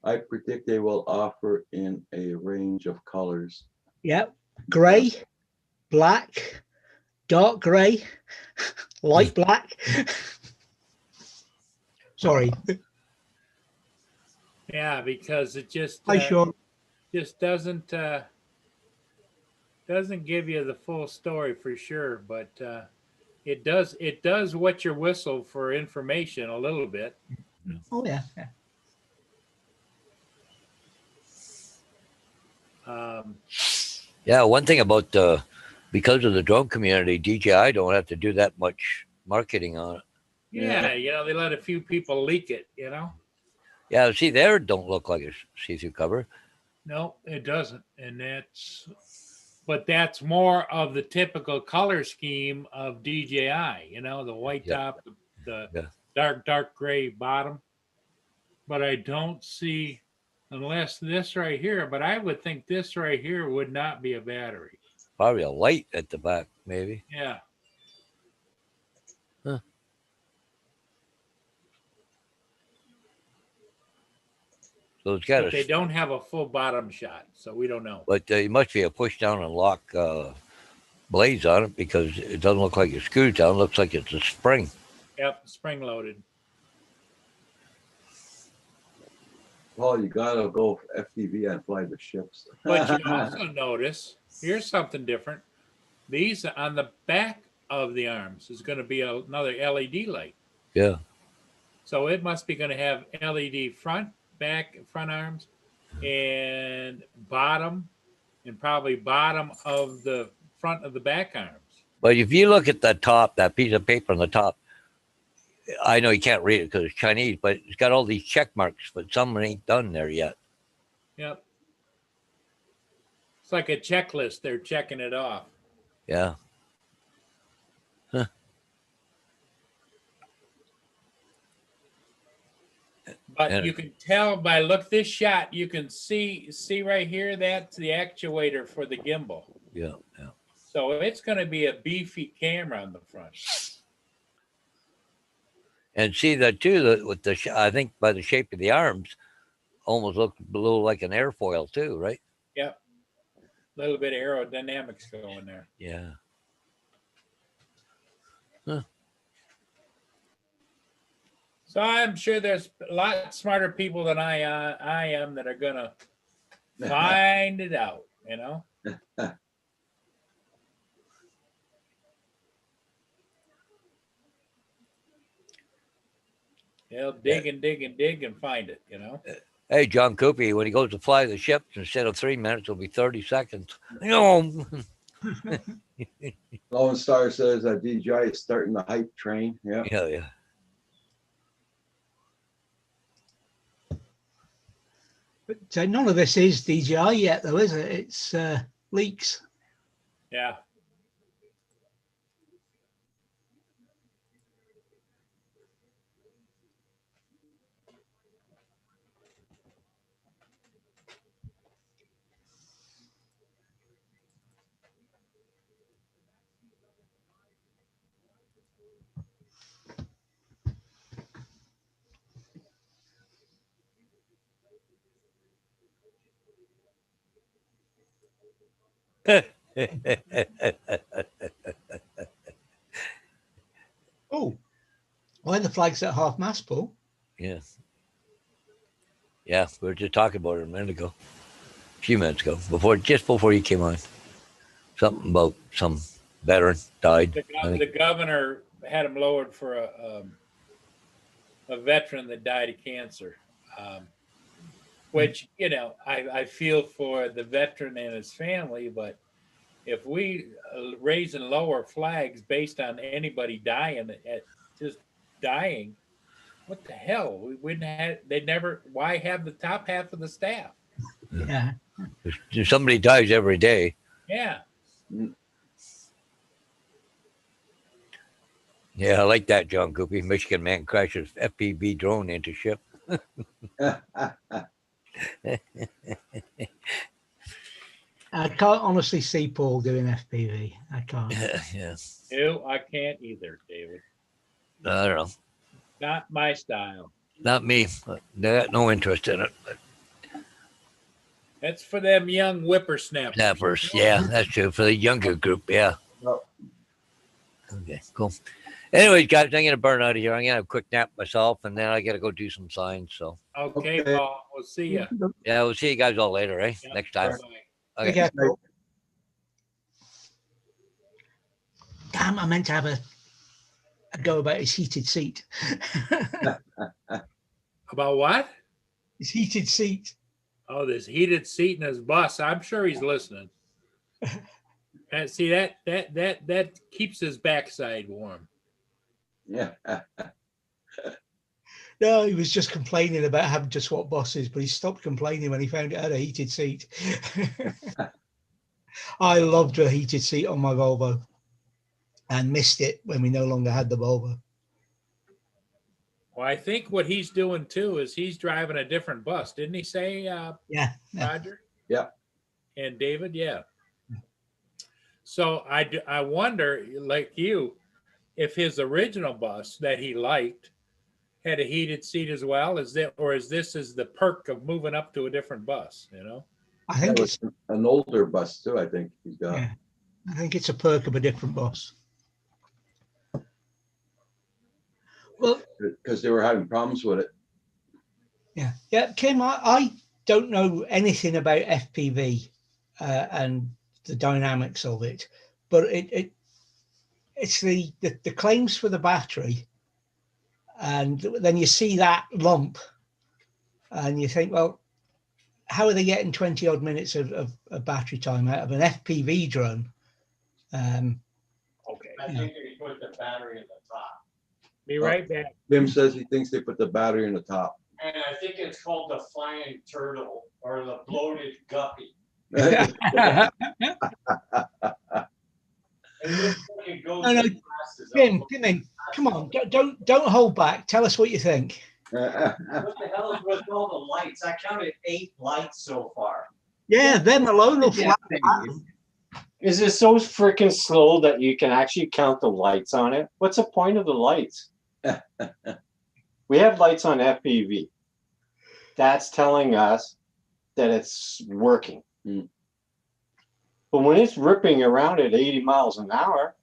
I predict they will offer in a range of colors. Yep. Gray, black, dark gray, light black. Sorry. Yeah, because it just Hi, Sean. just doesn't give you the full story for sure, but it does wet your whistle for information a little bit. Oh yeah. Yeah, one thing about because of the drone community, DJI don't have to do that much marketing on it. Yeah, they let a few people leak it, Yeah, see, there don't look like a see-through cover. No, it doesn't. And that's more of the typical color scheme of DJI, the white top, the dark gray bottom. But I don't see, unless this right here, but I would think this right here would not be a battery. Probably a light at the back, maybe. Yeah. Huh. So it's got But they don't have a full bottom shot, so we don't know. But it must be a push down and lock blades on it, because it doesn't look like it screws down. It looks like it's a spring. Yep, spring loaded. Well, you gotta go FPV and fly the ships. But you also notice, here's something different. These on the back of the arms is going to be another LED light. Yeah. So it must be going to have LED front arms, and bottom, and probably bottom of the front of the back arms. But if you look at the top, that piece of paper on the top, I know you can't read it because it's Chinese, but it's got all these check marks, but some ain't done there yet. Yep. It's like a checklist. They're checking it off. Yeah. Huh. But you can tell by this shot, you can see right here, that's the actuator for the gimbal. Yeah. So it's going to be a beefy camera on the front. And see that too, with I think by the shape of the arms, almost looks a little like an airfoil too, right? Yep. A little bit of aerodynamics going there. Yeah. Huh. So I'm sure there's a lot smarter people than I am that are going to find it out, They'll dig and dig and dig and find it, Hey, John Coopy, when he goes to fly the ships, instead of 3 minutes, it'll be 30 seconds. No. Lone Star says that DJI is starting the hype train. Yeah. Yeah. But none of this is DJI yet, though, is it? It's leaks. Yeah. Oh, why the flag's at half mast, Paul? Yeah. Yeah, we were just talking about it a minute ago, a few minutes ago, just before you came on. Something about some veteran died. The governor had him lowered for a veteran that died of cancer, which, I feel for the veteran and his family, but if we raise and lower flags based on anybody dying, just dying, what the hell? We wouldn't have, why have the top half of the staff? Yeah. Somebody dies every day. Yeah. Yeah, I like that, John Coopy. Michigan man crashes FPV drone into ship. I can't honestly see Paul doing FPV. I can't. Yeah. No, I can't either, David. I don't know. Not my style. Not me. They got no interest in it. But That's for them young whippersnappers. Snappers. Yeah, that's true. For the younger group. Yeah. No. Okay, cool. Anyways, guys, I'm going to burn out of here. I'm going to have a quick nap myself, and then I got to go do some signs. So, Okay, Okay. Paul. We'll see you. yeah, we'll see you guys all later, eh? Next time. Bye. Okay. Take care, Paul. Damn, I meant to have a go about his heated seat. About what? His heated seat. Oh, this heated seat in his bus. I'm sure he's listening. And see that keeps his backside warm. Yeah. No, he was just complaining about having to swap buses, but he stopped complaining when he found it had a heated seat. I loved a heated seat on my Volvo and missed it when we no longer had the Volvo. Well, I think what he's doing too is he's driving a different bus. Didn't he say, Yeah. Roger? Yeah. And David? Yeah. So I wonder, like you, if his original bus that he liked had a heated seat as well. Is this the perk of moving up to a different bus, you know? I think That it's was an older bus too, I think he's got. yeah. I think it's a perk of a different bus. Well, Because they were having problems with it. yeah, Kim, I don't know anything about FPV and the dynamics of it, but it's the claims for the battery, and then you see that lump, and you think, well, how are they getting 20 odd minutes of battery time out of an FPV drone? Okay. I think they put the battery in the top. Be right back. Tim says he thinks they put the battery in the top. And I think it's called the flying turtle or the bloated guppy. And this thing goes No, no, as fast as Kim, a- come on, don't hold back. Tell us what you think. What the hell is with all the lights? I counted 8 lights so far. Yeah, them alone will fly. Is it so freaking slow that you can actually count the lights on it? What's the point of the lights? We have lights on FPV. That's telling us that it's working. Mm. But when it's ripping around at 80 miles an hour,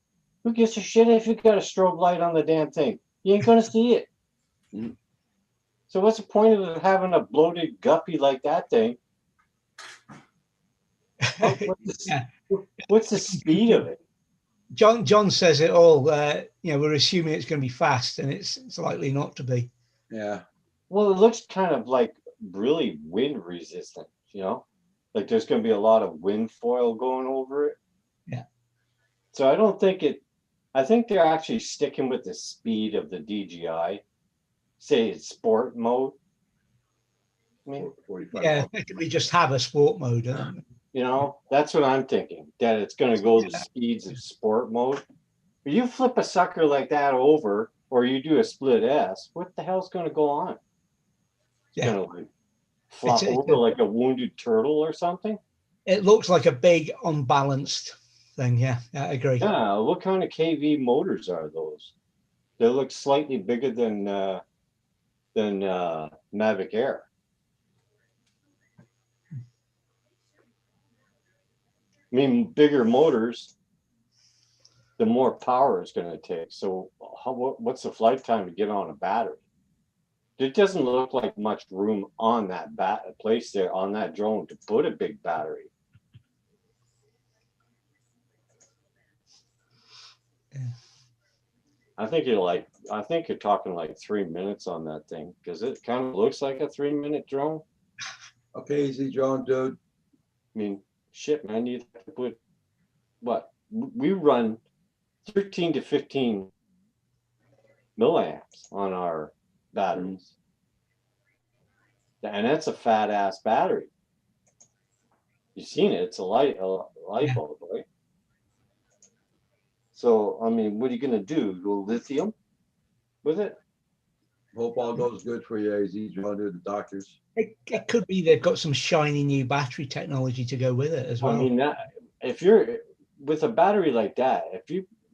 who gives a shit if you got a strobe light on the damn thing? You ain't gonna see it. Mm. So what's the point of having a bloated guppy like that thing? What's the speed of it? John says it all. We're assuming it's going to be fast, and it's likely not to be. Yeah. Well, it looks kind of like really wind resistant, like there's going to be a lot of wind foil going over it. Yeah. So I think they're actually sticking with the speed of the DJI, say it's sport mode. I mean, 45 Yeah, miles. we just have a sport mode. that's what I'm thinking, that it's going to go the speeds of sport mode. If you flip a sucker like that over, or you do a split S, what the hell's going to go on? It's Yeah. going to flop It's- over like a wounded turtle or something. It looks like a big unbalanced thing. Yeah, I agree. Yeah, what kind of KV motors are those? They look slightly bigger than Mavic Air. I mean, bigger motors, the more power it's going to take. So, what's the flight time to get on a battery? It doesn't look like much room on that place there on that drone to put a big battery. Yeah. I think you're talking like 3 minutes on that thing, because it kind of looks like a 3-minute drone. Okay, easy, John, dude. I mean, shit, man, you have to put what? We run 13 to 15 milliamps on our batteries. And that's a fat ass battery. You've seen it, it's a light bulb, right? So, I mean, what are you gonna do? Go lithium with it? Hope all goes good for you, easy, John, dude, the doctors. It could be they've got some shiny new battery technology to go with it as well. I mean, if you're with a battery like that, if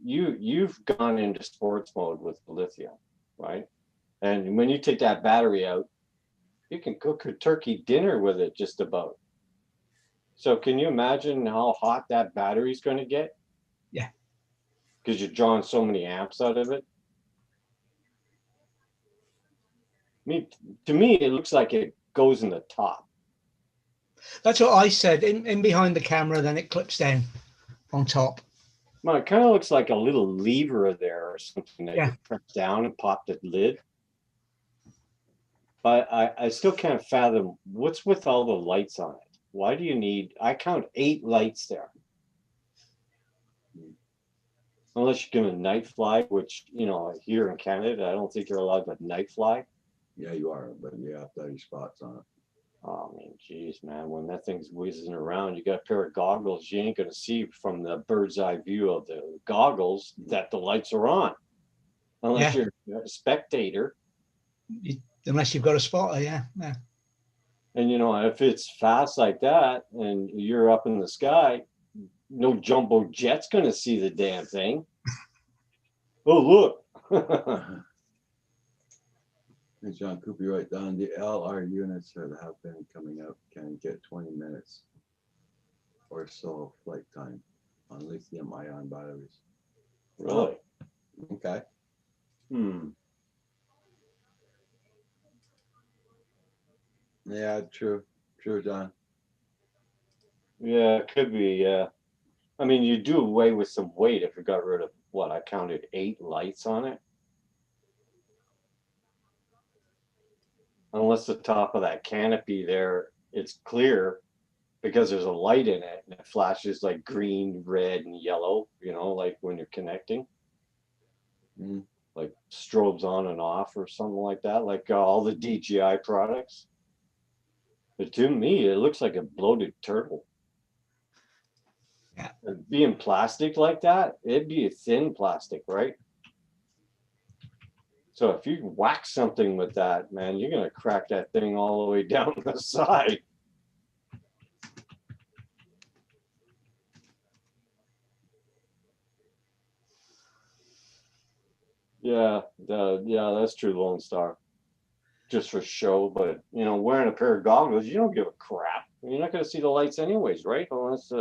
you've gone into sports mode with lithium, right? And when you take that battery out, you can cook a turkey dinner with it just about. So can you imagine how hot that battery's going to get? Yeah. Because you're drawing so many amps out of it. I mean, to me, it looks like it goes in the top. That's what I said. In behind the camera, then it clips down on top. Well, it kind of looks like a little lever there or something that Yeah. you press down and pop the lid. But I still can't fathom what's with all the lights on it. Why do you need, I count 8 lights there. Unless you're going to night fly, which, you know, here in Canada, I don't think you're allowed to night fly. Yeah, you are, but you have to have your spots on it. Oh, I mean, geez, man, when that thing's whizzing around, you got a pair of goggles, you ain't going to see from the bird's eye view of the goggles that the lights are on. Unless Yeah. you're a spectator. Unless you've got a spotter, yeah. And, you know, if it's fast like that and you're up in the sky, no jumbo jet's going to see the damn thing. Oh, look. Hey, John Cooper, right down. The LR units that have been coming out can get 20 minutes or so of flight time on lithium-ion batteries. Really? Okay. Yeah, true. True, John. Yeah, it could be. Yeah. I mean, you do away with some weight if you got rid of what I counted 8 lights on it. Unless the top of that canopy there, it's clear because there's a light in it and it flashes like green, red, and yellow, you know, like when you're connecting. Like strobes on and off or something like that, like all the DJI products. But to me, it looks like a bloated turtle. Yeah. Being plastic like that, it'd be a thin plastic, right? So if you whack something with that, man, you're gonna crack that thing all the way down the side. Yeah, that's true, Lone Star. Just for show, but you know, wearing a pair of goggles, you don't give a crap. You're not gonna see the lights anyways, right? Unless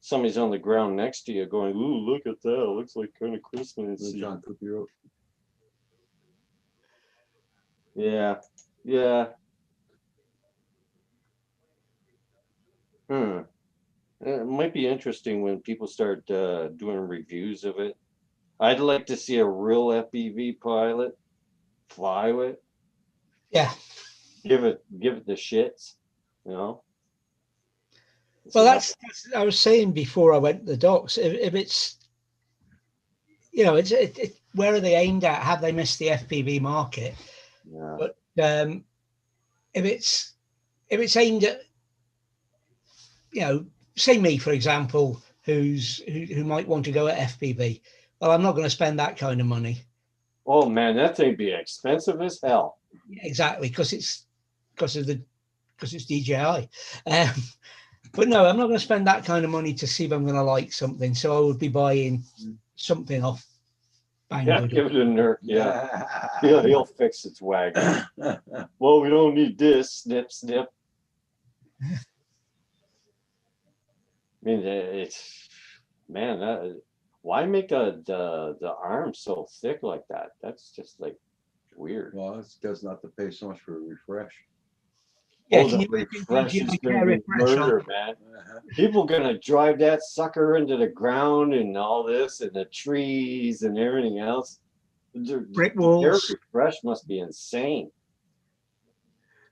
somebody's on the ground next to you going, "Ooh, look at that! It looks like kind of Christmas." John Cooper wrote. Yeah. It might be interesting when people start doing reviews of it. I'd like to see a real FPV pilot fly with. Yeah. Give it the shits, you know. Well, that's I was saying before I went to the docks. If it's, you know, it's where are they aimed at? Have they missed the FPV market? Yeah. But if it's aimed at, you know, say me for example, who might want to go at FPV. Well, I'm not going to spend that kind of money. Oh man, that thing be expensive as hell. Exactly, because it's DJI. But no, I'm not going to spend that kind of money to see if I'm going to like something. So I would be buying something off. Yeah, give it a nerf. Yeah, he'll fix its wagon. Well, we don't need this. Snip, snip. I mean, it's man. Why make the arm so thick like that? That's just like weird. Well, it's because not to pay so much for a refresh. Yeah, the refresh is gonna be murder, man. People gonna drive that sucker into the ground and all this and the trees and everything else. Brick walls. Their refresh must be insane.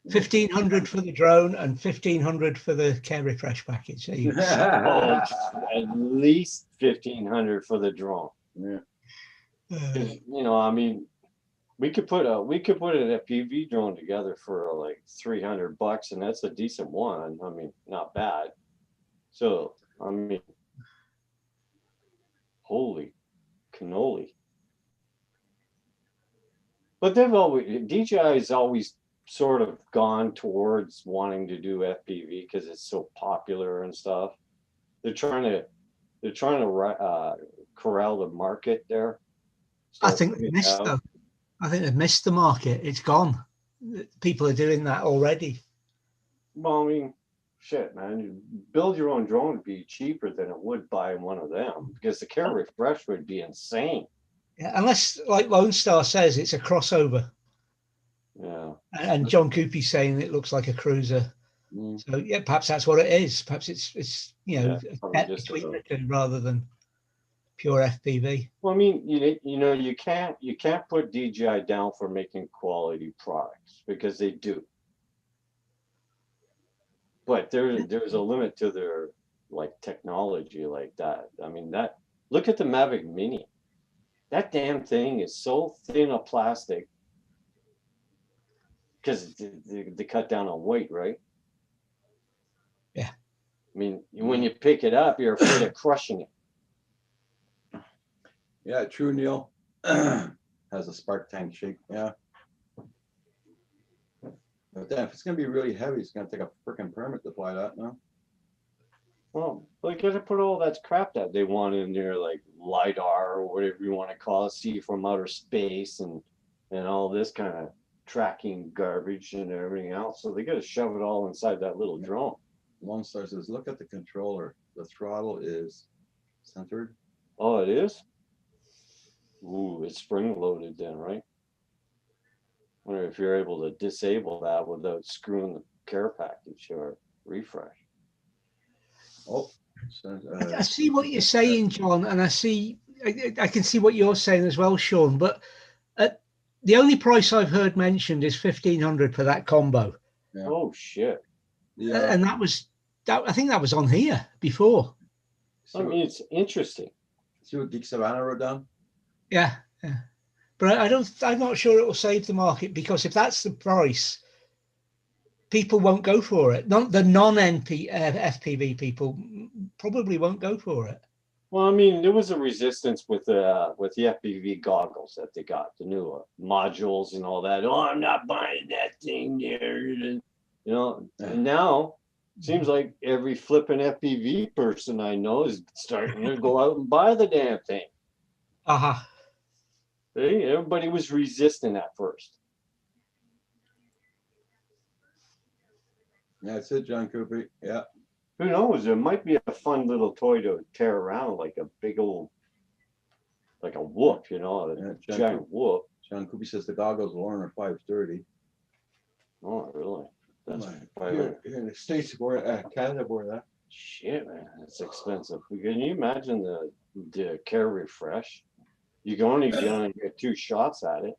1,500 for the drone and 1,500 for the care refresh package. So you at least 1,500 for the drone. Yeah. You know, I mean, we could put an FPV drone together for like $300, and that's a decent one. I mean, not bad. So, I mean, holy cannoli. But DJI has always sort of gone towards wanting to do FPV because it's so popular and stuff. They're trying to corral the market there. I think they missed though. I think they've missed the market. It's gone. People are doing that already. Well, I mean, shit, man, you build your own drone would be cheaper than it would buy one of them because the Care Refresh would be insane. Yeah, unless, like Lone Star says, it's a crossover. Yeah. And John Coopy's saying it looks like a cruiser. So yeah, perhaps that's what it is. Perhaps it's Yeah, a probably step just between a- the two rather than pure FPV. Well, I mean, you can't put DJI down for making quality products because they do. But there's a limit to their like technology like that. I mean, that look at the Mavic Mini. That damn thing is so thin of plastic because they cut down on weight, right? Yeah. I mean, when you pick it up, you're afraid of crushing it. Yeah, true, Neil. Has a spark tank shape. Yeah. But then if it's gonna be really heavy, it's gonna take a freaking permit to fly that, no? Well, they got to put all that crap that they want in there, like LiDAR or whatever you want to call it, see from outer space and all this kind of tracking garbage and everything else. So they got to shove it all inside that little drone. Lone Star says, look at the controller. The throttle is centered. Oh, it is? Ooh, it's spring loaded then, right? Wonder if you're able to disable that without screwing the care package or refresh. Oh, I see what you're saying, John, and I can see what you're saying as well, Sean. But the only price I've heard mentioned is 1,500 for that combo. Yeah. Oh shit! Yeah, And I think that was on here before. I mean, it's interesting. See what Geek Savannah wrote down? Yeah, yeah. But I'm not sure it will save the market, because if that's the price, people won't go for it. The FPV people probably won't go for it. Well, I mean, there was a resistance with the FPV goggles that they got, the new modules and all that. Oh, I'm not buying that thing there, you know. And now it seems like every flipping FPV person I know is starting to go out and buy the damn thing. Uh-huh. See, everybody was resisting at first. That's it, John Cooper. Yeah. Who knows? It might be a fun little toy to tear around, like a big old, like a whoop, you know, a giant whoop. John Cooper says the goggles will earn 530. Oh, really? That's Here in the States, Canada, where that? Shit, man, it's expensive. Can you imagine the Care Refresh? You can only get 2 shots at it.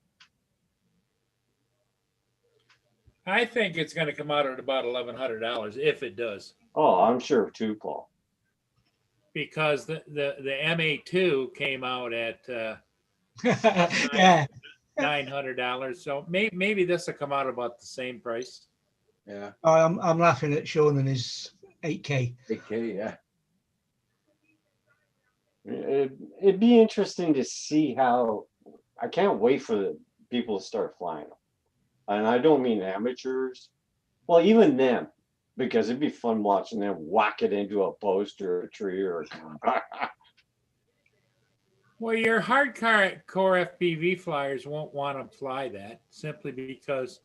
I think it's going to come out at about $1,100 if it does, Oh, I'm sure too, Paul. because the MA2 came out at Yeah. $900. So maybe this will come out about the same price. Yeah. I'm laughing at Sean and his 8K. 8K, yeah. It'd be interesting to see how. I can't wait for the people to start flying them, and I don't mean amateurs. Well, even them, because it'd be fun watching them whack it into a post or a tree or. Well, your hardcore FPV flyers won't want to fly that, simply because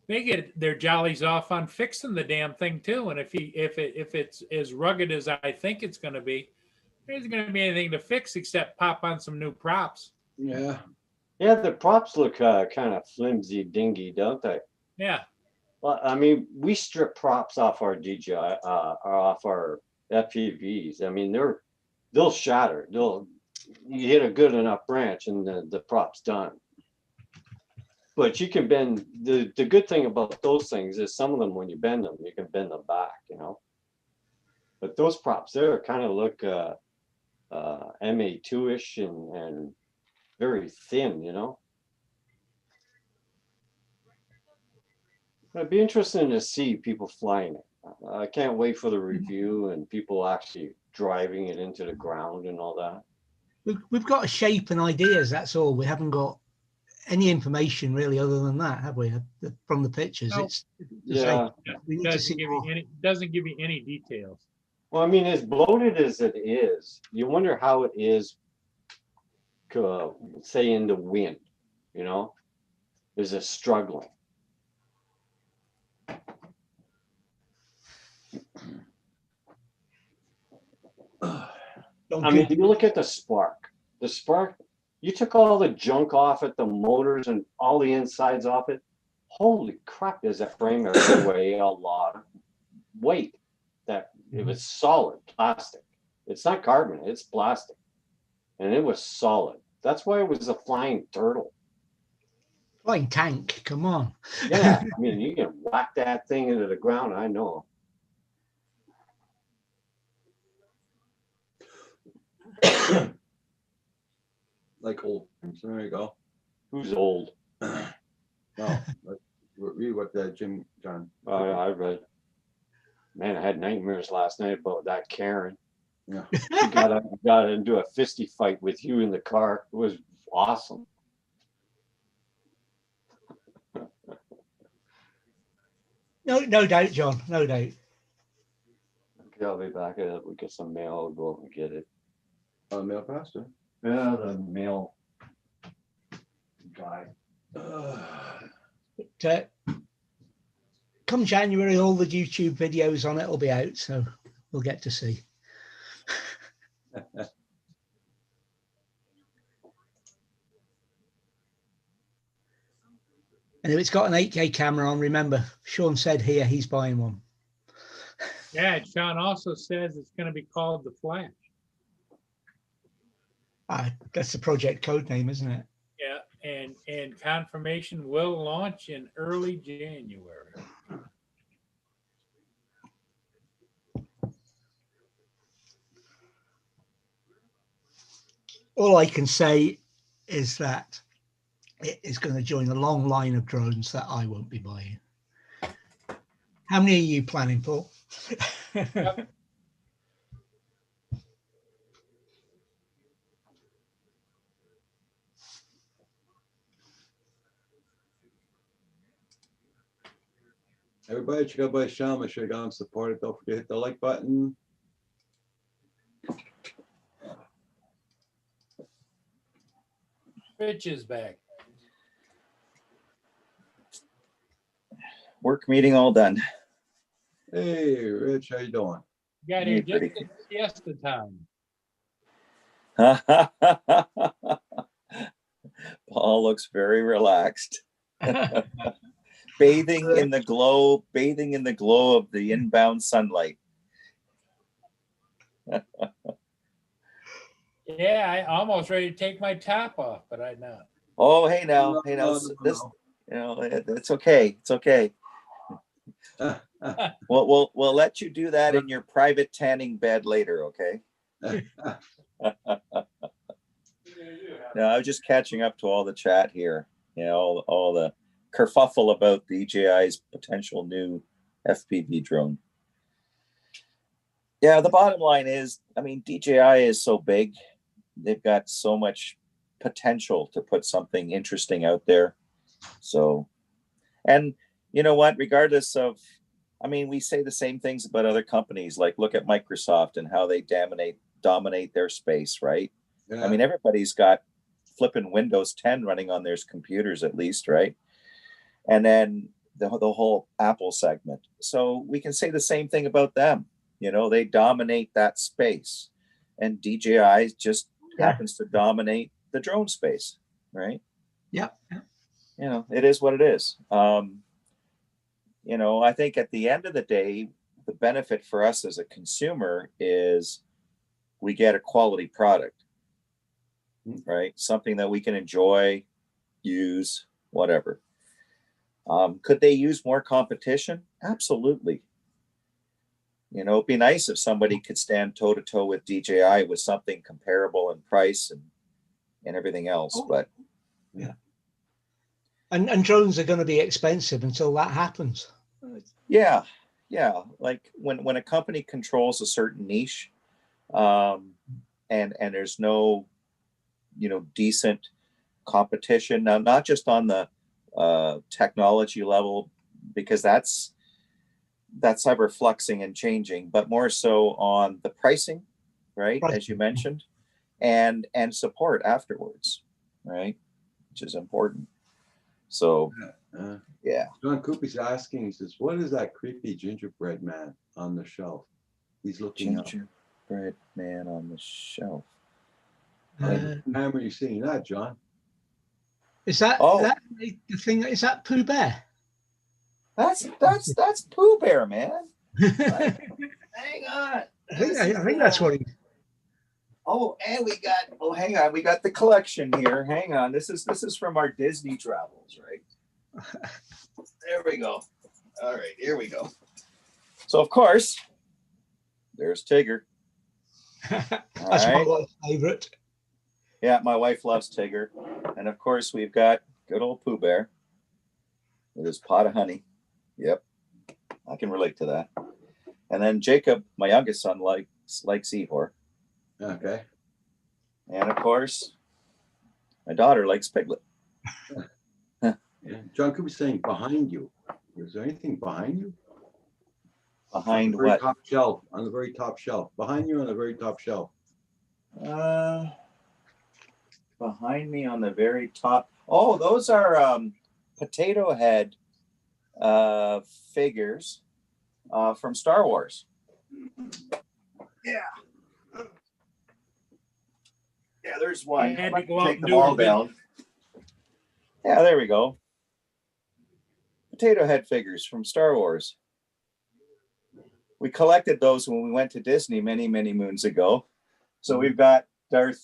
they get their jollies off on fixing the damn thing too. And if it's as rugged as I think it's going to be, there isn't going to be anything to fix except pop on some new props. Yeah. Yeah, the props look kind of flimsy, dingy, don't they? Yeah. Well, I mean, we strip props off our DJI, off our FPVs. I mean, they'll shatter. You hit a good enough branch and the prop's done. But you can bend. The good thing about those things is some of them, when you bend them, you can bend them back, you know. But those props there kind of look MA2-ish and very thin, you know. It'd be interesting to see people flying it. I can't wait for the review and people actually driving it into the ground and all that. We've got a shape and ideas, that's all. We haven't got any information really other than that, have we? From the pictures. No. It's Yeah. we need to see more. Doesn't give you any details. Well, I mean, as bloated as it is, you wonder how it is, say, in the wind, you know? Is it struggling? I mean, you look at the Spark. The Spark, you took all the junk off it, the motors and all the insides off it. Holy crap, does that frame weigh a lot of weight. That it was solid plastic. It's not carbon, it's plastic. And it was solid. That's why it was a flying turtle. Flying tank, come on. Yeah, I mean, you can whack that thing into the ground, I know. Like old things. There you go. Who's old? No, read what Jim John. I read. Man, I had nightmares last night about that Karen. Yeah. She got into a fisty fight with you in the car. It was awesome. No doubt, John. No doubt. Okay, I'll be back. We get some mail. I'll go out and get it. Mail faster. Yeah, the mail guy. But, come January, all the YouTube videos on it will be out, so we'll get to see. And if it's got an 8K camera on, remember, Sean said here he's buying one. Yeah, Sean also says it's going to be called the Flash. That's the project code name, isn't it? Yeah, and confirmation will launch in early January. All I can say is that it is going to join a long line of drones that I won't be buying. How many are you planning, Paul? Yep. Everybody check out by Sean. Make sure you got him supported. Don't forget to hit the like button. Rich is back. Work meeting all done. Hey, Rich, how you doing? Got here just in siesta time. Paul looks very relaxed. bathing in the glow of the inbound sunlight. Yeah, I almost ready to take my top off, but I'm not. Oh, hey now, this, you know, it's okay. It's okay. We'll let you do that in your private tanning bed later, okay? No, I was just catching up to all the chat here. You know, all the kerfuffle about the DJI's potential new FPV drone. Yeah, the bottom line is, I mean, DJI is so big. They've got so much potential to put something interesting out there. So, and you know what, regardless of, I mean, we say the same things about other companies, like look at Microsoft and how they dominate their space, right? Yeah. I mean, everybody's got flipping Windows 10 running on their computers at least, right? And then the whole Apple segment. So we can say the same thing about them. You know, they dominate that space, and DJI just happens to dominate the drone space, right? Yeah. You know, it is what it is. You know, I think at the end of the day, the benefit for us as a consumer is we get a quality product, right? Something that we can enjoy, use, whatever. Could they use more competition? Absolutely. You know, it'd be nice if somebody could stand toe to toe with DJI with something comparable in price and everything else. But yeah. And drones are going to be expensive until that happens. Yeah. Yeah. Like when a company controls a certain niche, and there's no, you know, decent competition now, not just on the technology level, because that's ever fluxing and changing, but more so on the pricing, right? As you mentioned, and support afterwards, right? Which is important. So, yeah. John Coopy's asking, he says, what is that creepy gingerbread man on the shelf? He's looking up. Bread man on the shelf. Uh, How are you seeing that, John? is that Oh. that the thing? Is that Pooh Bear? That's Pooh Bear, man. Hang on. I think that's what he. Oh, and hang on, we got the collection here. Hang on. This is from our Disney travels, right? There we go. All right, here we go. So of course, there's Tigger. That's my wife's favorite. Yeah, my wife loves Tigger. And of course, we've got good old Pooh Bear with his pot of honey. Yep, I can relate to that. And then Jacob, my youngest son, likes Seahor. Okay. And of course, my daughter likes Piglet. Yeah. John could be saying behind you. Is there anything behind you? Behind on the very what? top shelf. On the very top shelf. Behind you on the very top shelf. Behind me on the very top. Oh, those are Potato Head figures from Star Wars. Yeah. Yeah, there's one. You had I to go might out take and them do all it. down. Yeah, there we go. Potato Head figures from Star Wars. We collected those when we went to Disney many, many moons ago. So we've got Darth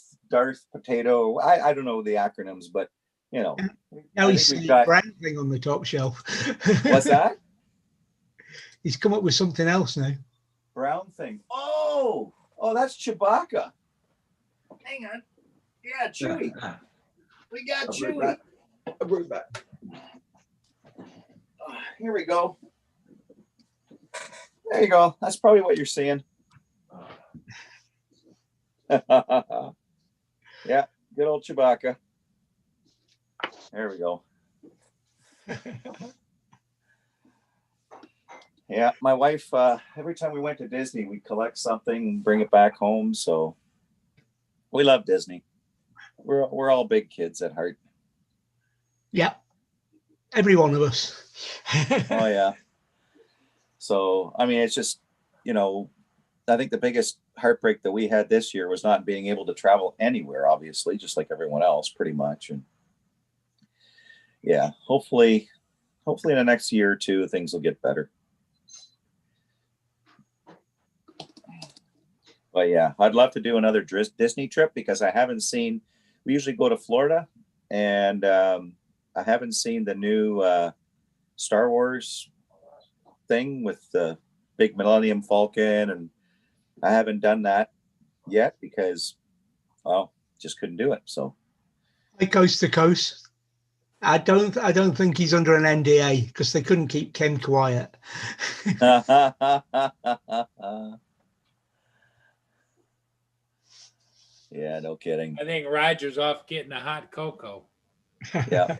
Potato. I don't know the acronyms, but you know. Now I he's think seeing we've got- brand thing on the top shelf. What's that? He's come up with something else now. Brown thing. Oh, that's Chewbacca. Hang on. Yeah, Chewie. We got I'll bring it Chewie. back. I'll bring it back. Here we go. There you go. That's probably what you're seeing. Yeah, good old Chewbacca. There we go. Yeah, my wife, every time we went to Disney, we'd collect something and bring it back home. So we love Disney. We're all big kids at heart. Yeah, every one of us. Oh, yeah. So, I mean, it's just, I think the biggest heartbreak that we had this year was not being able to travel anywhere, obviously, just like everyone else, pretty much. And yeah, hopefully in the next year or two, things will get better. But yeah, I'd love to do another Disney trip because I haven't seen, we usually go to Florida, and I haven't seen the new Star Wars thing with the big Millennium Falcon, and I haven't done that yet because, well, just couldn't do it. So Like coast to coast. I don't think he's under an NDA because they couldn't keep Ken quiet. Yeah, no kidding. I think Roger's off getting a hot cocoa. Yeah.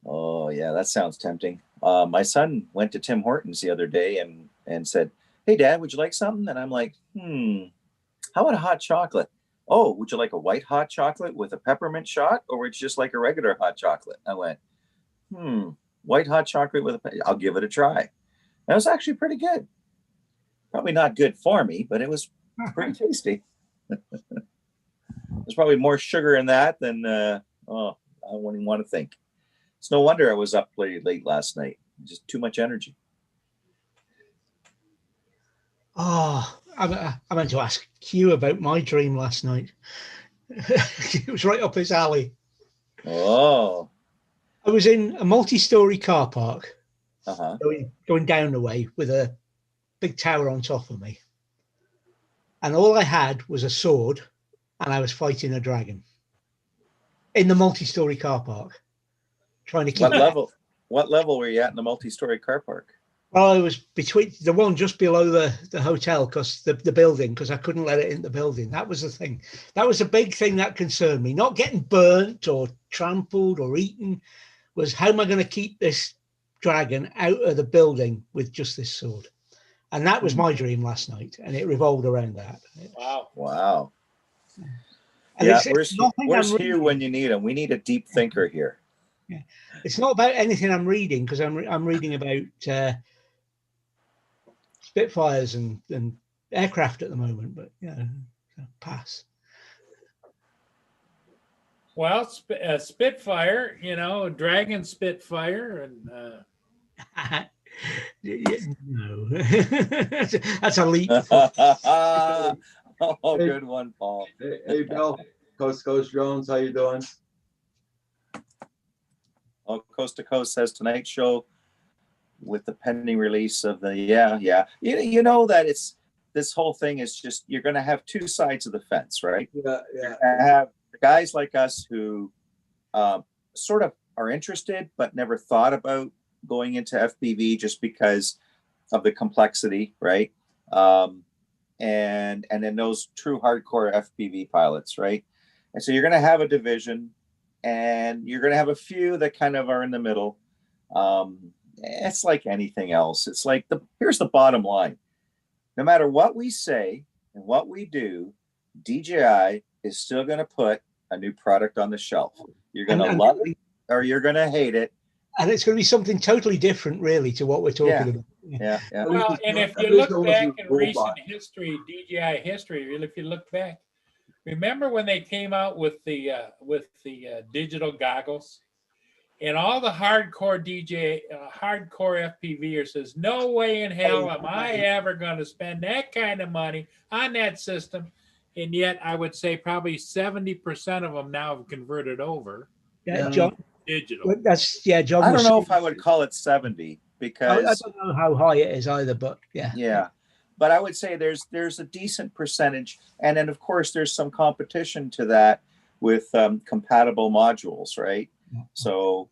Oh, yeah, that sounds tempting. My son went to Tim Hortons the other day and said, "Hey, Dad, would you like something?" And I'm like, how about a hot chocolate? Oh, would you like a white hot chocolate with a peppermint shot, or would you just like a regular hot chocolate? I went, white hot chocolate with I'll give it a try. That was actually pretty good. Probably not good for me, but it was pretty tasty. There's probably more sugar in that than, I wouldn't even want to think. It's no wonder I was up late last night. Just too much energy. Oh, I meant to ask you about my dream last night. It was right up his alley. Oh. I was in a multi-story car park, Uh-huh. going down the way with a big tower on top of me. And all I had was a sword, and I was fighting a dragon in the multi-story car park, trying to keep. What level were you at in the multi-story car park? Well, I was between the one just below the hotel, because the building, because I couldn't let it in the building. That was the thing. That was a big thing that concerned me. Not getting burnt or trampled or eaten, was how am I going to keep this dragon out of the building with just this sword? And that was my dream last night, and it revolved around that. Wow. And Yeah, it's nothing where's I'm Hugh reading. when you need him? We need a deep thinker here. Yeah. It's not about anything I'm reading, because I'm reading about Spitfires and aircraft at the moment, but yeah, pass. Well, Spitfire, Dragon Spitfire, and no, that's a leap. Oh, Hey. good one, Paul. Hey, Bill, Coast to Coast Drones, how you doing? Oh, Coast to Coast says tonight's show with the pending release of the yeah. You know that it's this whole thing is just you're going to have two sides of the fence, right? Yeah. You're gonna have guys like us who sort of are interested but never thought about going into FPV just because of the complexity, right? And then those true hardcore FPV pilots, right? And so you're going to have a division, and you're going to have a few that kind of are in the middle. It's like anything else. It's like here's the bottom line. No matter what we say and what we do, DJI is still going to put a new product on the shelf. You're going to love it or you're going to hate it. And it's going to be something totally different, really, to what we're talking about. Yeah. well, and if you look back in recent history, DJI history, if you look back, remember when they came out with the digital goggles, and all the hardcore hardcore FPVers says, "No way in hell am I ever going to spend that kind of money on that system," and yet I would say probably 70% of them now have converted over. Yeah, John. Digital. John. I don't know if I would call it 70 because I don't know how high it is either, but yeah. Yeah. But I would say there's a decent percentage. And then of course there's some competition to that with compatible modules, right? Yeah. So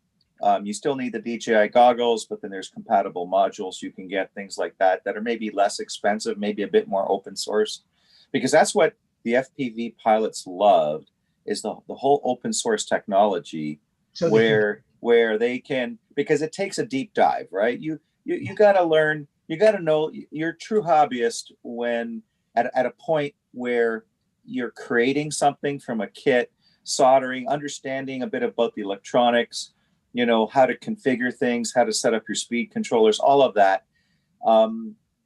you still need the DJI goggles, but then there's compatible modules. You can get things like that are maybe less expensive, maybe a bit more open source, because that's what the FPV pilots loved is the whole open source technology. So where they can, because it takes a deep dive, right? You got to learn, you got to know you're a true hobbyist when at a point where you're creating something from a kit, soldering, understanding a bit about the electronics, how to configure things, how to set up your speed controllers, all of that.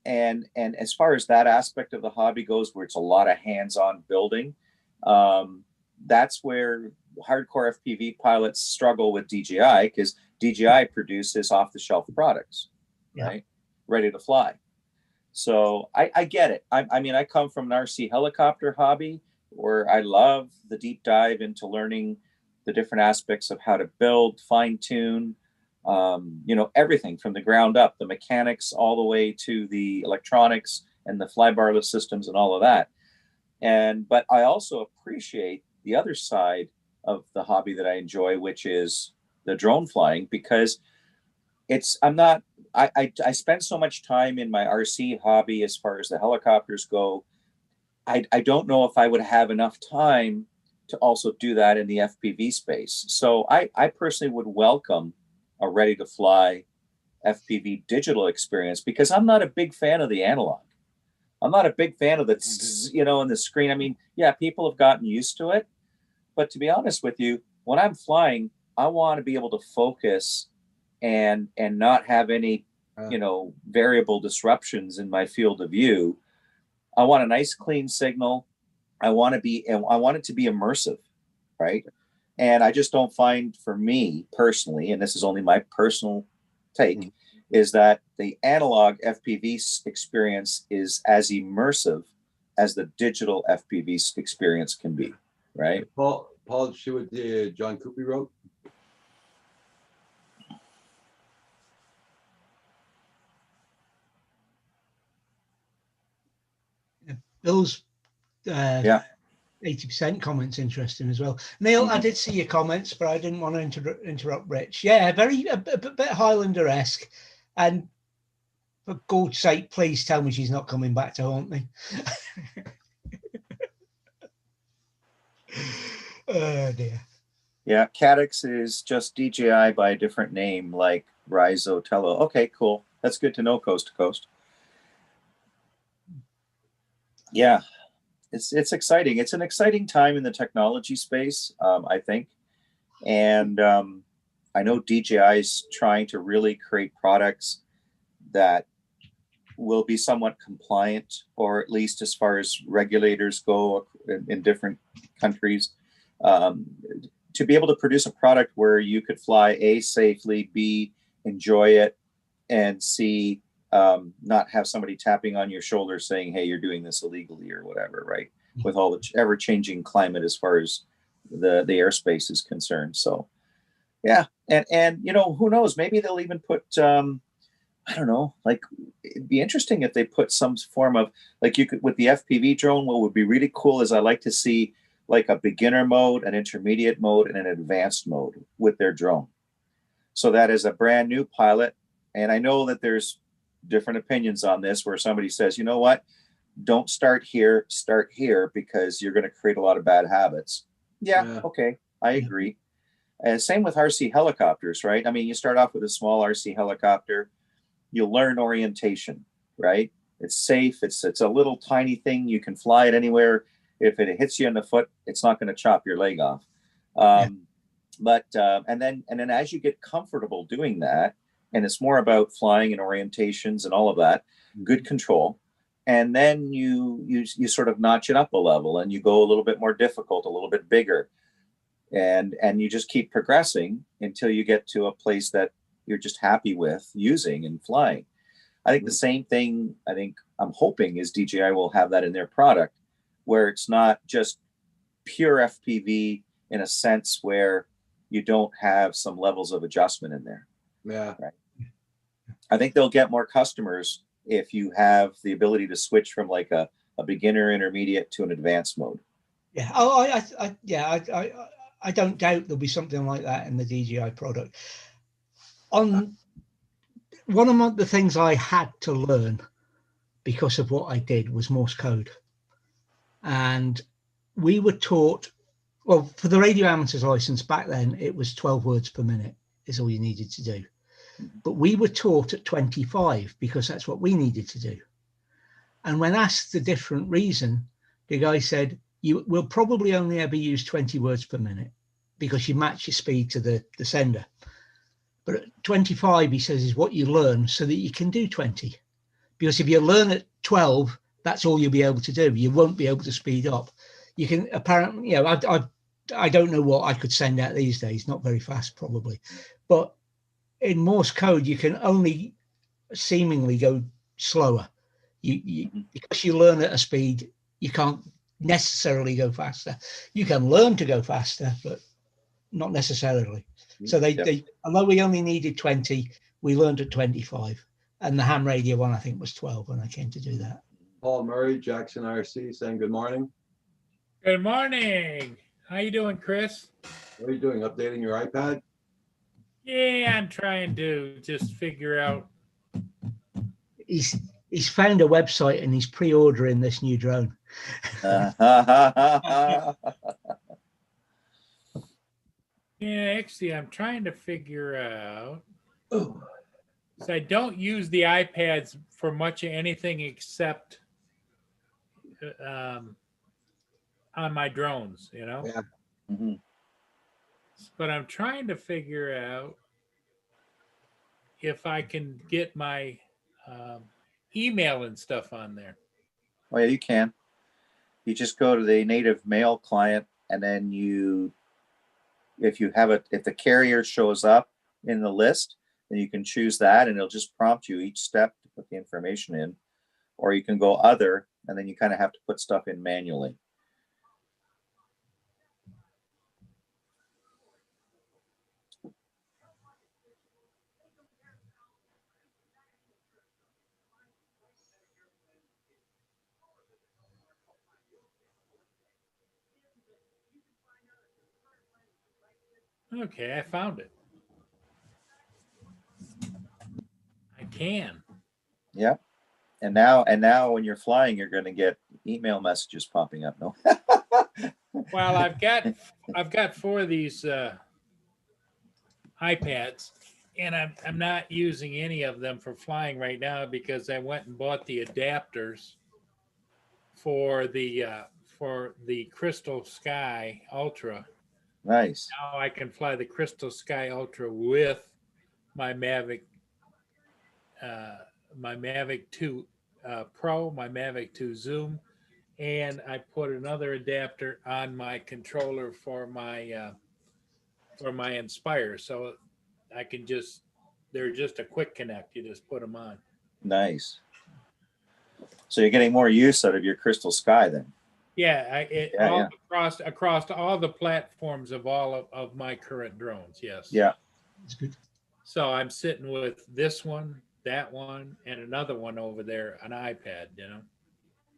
And as far as that aspect of the hobby goes, where it's a lot of hands-on building, that's where hardcore FPV pilots struggle with DJI, because DJI produces off-the-shelf products, right? Ready to fly. So I get it. I mean, I come from an RC helicopter hobby where I love the deep dive into learning the different aspects of how to build, fine-tune, everything from the ground up, the mechanics all the way to the electronics and the flybarless systems and all of that. But I also appreciate the other side of the hobby that I enjoy, which is the drone flying, because I spend so much time in my RC hobby as far as the helicopters go. I don't know if I would have enough time to also do that in the FPV space. So I personally would welcome a ready to fly FPV digital experience, because I'm not a big fan of the analog. I'm not a big fan of the, in the screen. I mean, yeah, people have gotten used to it. But to be honest with you, when I'm flying, I want to be able to focus and not have any, variable disruptions in my field of view. I want a nice clean signal. I want it to be immersive, right? And I just don't find, for me personally, and this is only my personal take, is that the analog FPV experience is as immersive as the digital FPV experience can be. Right. Paul, see what John Coopy wrote? Bill's 80% comments interesting as well. Neil, I did see your comments, but I didn't want to interrupt Rich. Yeah, a bit Highlander-esque. And for God's sake, please tell me she's not coming back to haunt me. Oh dear. Yeah, Cadix is just DJI by a different name, like Raizo Tello. Okay, cool. That's good to know, Coast to Coast. Yeah, it's exciting. It's an exciting time in the technology space, I think. And I know DJI is trying to really create products that will be somewhat compliant, or at least as far as regulators go in different countries, to be able to produce a product where you could fly A, safely, B, enjoy it, and C, not have somebody tapping on your shoulder saying, hey, you're doing this illegally or whatever, right? With all the ever-changing climate as far as the airspace is concerned. So yeah, and you know, who knows, maybe they'll even put I don't know, like, it'd be interesting if they put some form of, like, you could, with the FPV drone, what would be really cool is I like to see like a beginner mode, an intermediate mode, and an advanced mode with their drone. So that as a brand new pilot, and I know that there's different opinions on this, where somebody says, you know what, don't start here, start here, because you're going to create a lot of bad habits. Yeah. Okay, I agree. And same with RC helicopters, right? I mean, you start off with a small RC helicopter, you'll learn orientation, right? It's safe. It's a little tiny thing. You can fly it anywhere. If it hits you in the foot, it's not going to chop your leg off. But and then as you get comfortable doing that, and it's more about flying and orientations and all of that, good control, and then you sort of notch it up a level, and you go a little bit more difficult, a little bit bigger, and you just keep progressing until you get to a place that you're just happy with using and flying. I think the same thing, I'm hoping, is DJI will have that in their product, where it's not just pure FPV in a sense where you don't have some levels of adjustment in there. Yeah. Right. I think they'll get more customers if you have the ability to switch from like a beginner, intermediate to an advanced mode. Yeah. I don't doubt there'll be something like that in the DJI product. On one of the things I had to learn because of what I did was Morse code. And we were taught, well, for the radio amateur's license back then, it was 12 words per minute is all you needed to do. But we were taught at 25 because that's what we needed to do. And when asked the different reason, the guy said, you will probably only ever use 20 words per minute because you match your speed to the sender. But at 25, he says, is what you learn so that you can do 20. Because if you learn at 12, that's all you'll be able to do. You won't be able to speed up. You can apparently, you know, I don't know what I could send out these days, not very fast probably. But in Morse code, you can only seemingly go slower. Because you learn at a speed, you can't necessarily go faster. You can learn to go faster, but not necessarily. So they although we only needed 20, we learned at 25. And the ham radio one, I think, was 12 when I came to do that. Paul Murray, Jackson RC, saying good morning. Good morning. How you doing, Chris? What are you doing? Updating your iPad? Yeah, I'm trying to just figure out. He's found a website and he's pre-ordering this new drone. Yeah, actually, I'm trying to figure out. So I don't use the iPads for much of anything except on my drones, you know? Yeah. Mm-hmm. But I'm trying to figure out if I can get my email and stuff on there. Oh, yeah, you can. You just go to the native mail client, and then if the carrier shows up in the list, then you can choose that, and it'll just prompt you each step to put the information in. Or you can go other, and then you kind of have to put stuff in manually. Okay, I found it. I can. Yep. And now when you're flying, you're going to get email messages popping up. No. Well, I've got 4 of these iPads, and I'm not using any of them for flying right now because I went and bought the adapters for the Crystal Sky Ultra. Nice. Now I can fly the Crystal Sky Ultra with my Mavic my Mavic 2 Pro, my Mavic 2 Zoom, and I put another adapter on my controller for my Inspire. So I can just, they're just a quick connect. You just put them on. Nice. So you're getting more use out of your Crystal Sky then. Yeah, Yeah. across all the platforms of all of my current drones. Yes. Yeah. That's good. So I'm sitting with this one, that one, and another one over there, an iPad.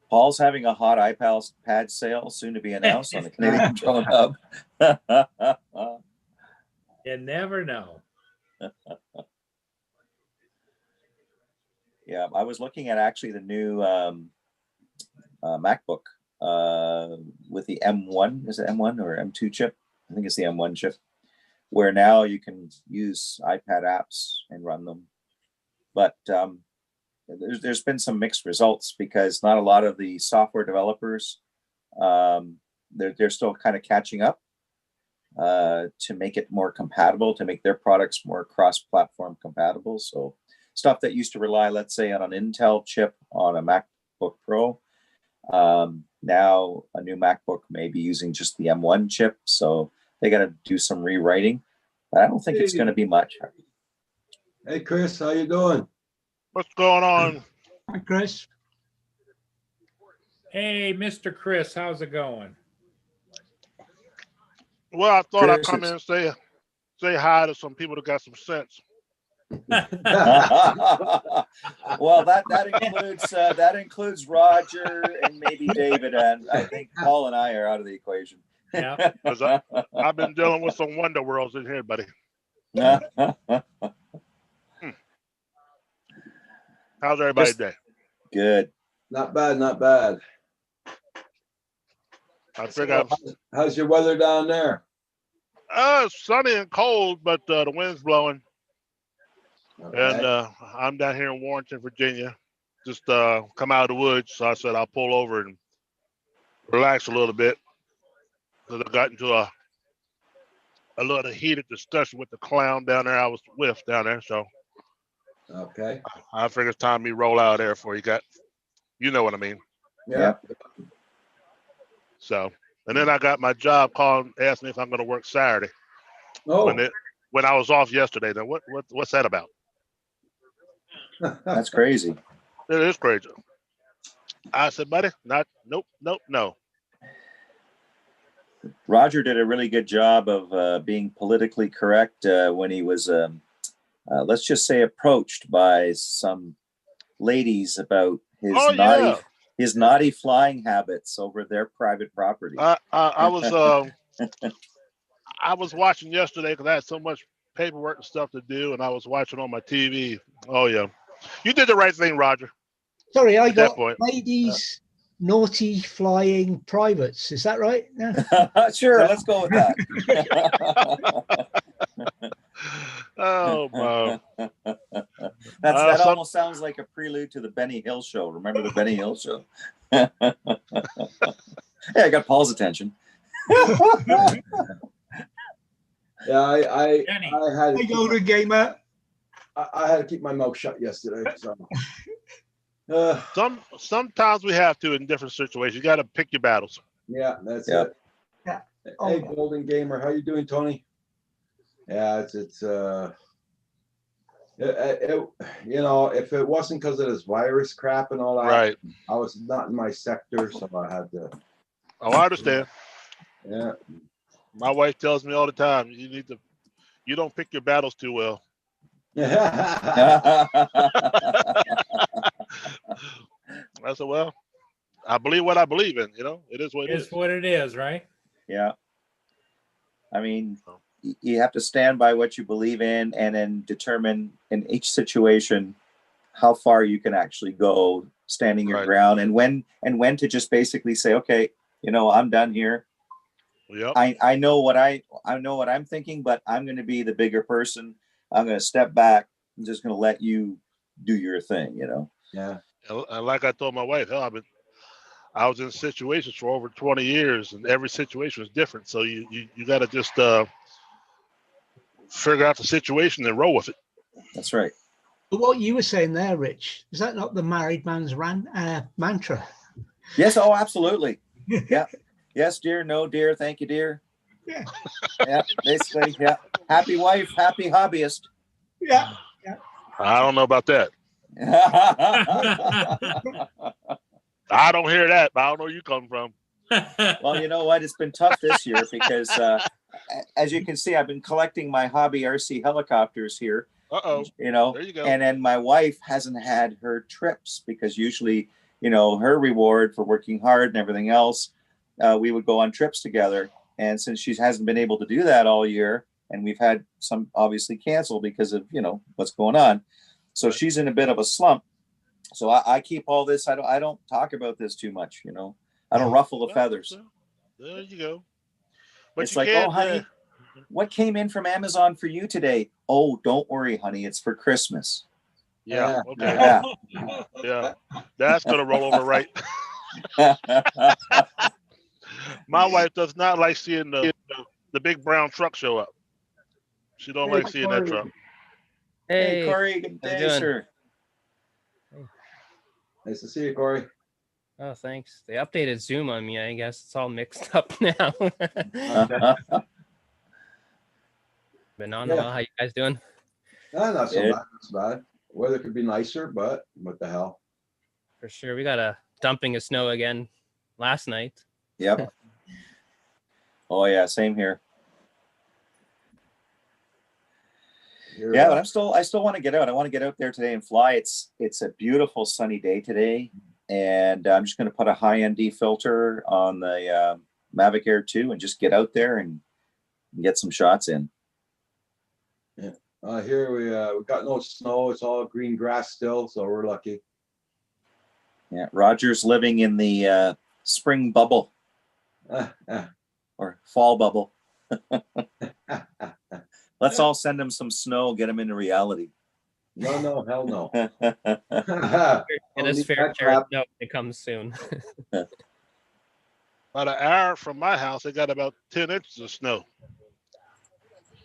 Paul's having a hot iPad sale soon to be announced on the Canadian Drone Hub. You never know. Yeah, I was looking at actually the new MacBook with the M1. Is it M1 or M2 chip? I think it's the M1 chip, where now you can use iPad apps and run them. But there's been some mixed results because not a lot of the software developers, they're still kind of catching up to make it more compatible, to make their products more cross-platform compatible. So stuff that used to rely, let's say, on an Intel chip on a MacBook Pro, now a new MacBook may be using just the M1 chip. So they got to do some rewriting, but I don't think it's going to be much. Hey, Chris, how you doing? What's going on? Hi, Chris. Hey, Mr. Chris, how's it going? Well, I thought I'd Chris come in and say hi to some people that got some sense. Well, that includes Roger and maybe David, and I think Paul and I are out of the equation. Yeah, because I've been dealing with some wonder worlds in here, buddy. How's everybody today? Good. Not bad, not bad. I figure How's your weather down there? it's sunny and cold, but the wind's blowing. Okay. And I'm down here in Warrenton, Virginia. Just come out of the woods, so I said I'll pull over and relax a little bit. Because I got into a little heated discussion with the clown down there I was with down there. So Okay. I figured it's time me roll out there before you know what I mean. Yeah. So, and then I got my job calling, asking me if I'm going to work Saturday. Oh, When I was off yesterday. Then what's that about? That's crazy. It is crazy. I said, buddy, no. Roger did a really good job of being politically correct when he was, let's just say, approached by some ladies about his naughty flying habits over their private property. I was watching yesterday because I had so much paperwork and stuff to do, and I was watching on my TV. Oh yeah, you did the right thing, Roger. Sorry, I At that got point. ladies naughty flying privates. Is that right? No. Sure, let's go with that. Oh, wow. That almost sounds like a prelude to the Benny Hill show. Remember the Benny Hill show? Hey, I got Paul's attention. yeah. I had. Hey, Golden Gamer. I had to keep my mouth shut yesterday. So. Sometimes we have to in different situations. You got to pick your battles. Yeah, that's Yep. it. Yeah. Hey, Golden Gamer, how you doing, Tony? Yeah, it's if it wasn't because of this virus crap and all that, Right. I was not in my sector, so I had to. Oh, I understand. Yeah. My wife tells me all the time, you don't pick your battles too well. I said, well, I believe what I believe in. It is what it is. It's what it is, right? Yeah. I mean, you have to stand by what you believe in and then determine in each situation how far you can actually go standing your Right. ground and when to just basically say, okay, I'm done here. Yep. I know what I'm thinking, but I'm going to be the bigger person. I'm going to step back. I'm just going to let you do your thing, Yeah. And like I told my wife, hell, I was in situations for over 20 years, and every situation was different. So you got to just figure out the situation and roll with it. That's right. But what you were saying there, Rich, is that not the married man's mantra? Yes. Oh, absolutely. Yeah. Yes, dear. No, dear. Thank you, dear. Yeah. Yeah. Basically, yeah. Happy wife, happy hobbyist. Yeah. I don't know about that. I don't hear that, but I don't know where you come from. Well, you know what? It's been tough this year because, as you can see, I've been collecting my hobby RC helicopters here. You know, there you go. And then my wife hasn't had her trips because usually, you know, her reward for working hard and everything else, we would go on trips together. And since she hasn't been able to do that all year, and we've had some obviously canceled because of, you know, what's going on. So she's in a bit of a slump. So I keep all this. I don't talk about this too much, you know. I don't ruffle the feathers. There you go. But it's like, oh, honey, what came in from Amazon for you today? Oh, don't worry, honey. It's for Christmas. Yeah. Okay. Yeah. Yeah. That's gonna roll over right. My wife does not like seeing the big brown truck show up. She don't like seeing that truck. Hey, Corey. Good day, sir. Nice to see you, Corey. Oh, thanks. They updated Zoom on me. I guess it's all mixed up now. Been on a while. How you guys doing? Not so bad. Not so bad. Weather could be nicer, but what the hell? For sure. We got a dumping of snow again last night. Yep. Oh yeah, same here. Yeah, but I still want to get out. I want to get out there today and fly. It's a beautiful sunny day today, and I'm just going to put a high ND filter on the Mavic Air 2 and just get out there and get some shots in. Yeah. Here we got no snow. It's all green grass still, so we're lucky. Yeah, Roger's living in the spring bubble or fall bubble. Let's all send him some snow, get him into reality. No, hell no. It is fair share. No, it comes soon. About an hour from my house, they got about 10 inches of snow.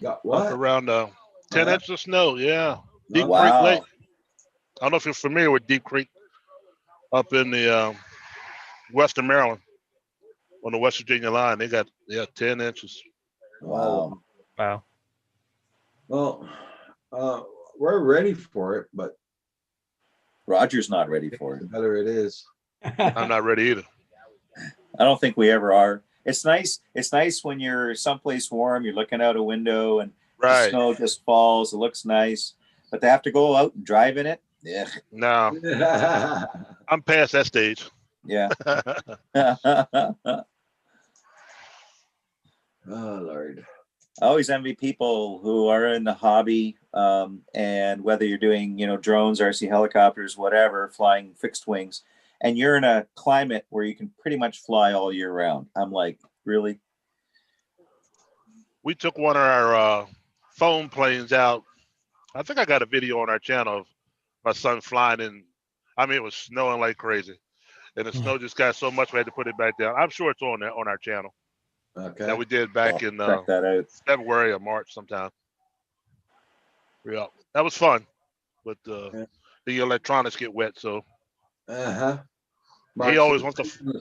Got what? Up around 10 inches of snow, yeah. Deep Wow. Creek Lake. I don't know if you're familiar with Deep Creek up in the western Maryland on the West Virginia line. They got 10 inches. Wow. Wow. Well, we're ready for it, but Roger's not ready for the it. better it is. I'm not ready either. I don't think we ever are. It's nice. It's nice when you're someplace warm, you're looking out a window and the snow just falls. It looks nice. But to have to go out and drive in it, yeah. No. I'm past that stage. Yeah. Oh, Lord. I always envy people who are in the hobby, and whether you're doing, you know, drones, RC helicopters, whatever, flying fixed wings, and you're in a climate where you can pretty much fly all year round. I'm like, really? We took one of our foam planes out. I think I got a video on our channel of my son flying in. I mean, it was snowing like crazy, and the snow just got so much we had to put it back down. I'm sure it's on there on our channel. Okay. That we did back in check that out. February or March sometime. Yeah, that was fun, but the electronics get wet, so he always wants to.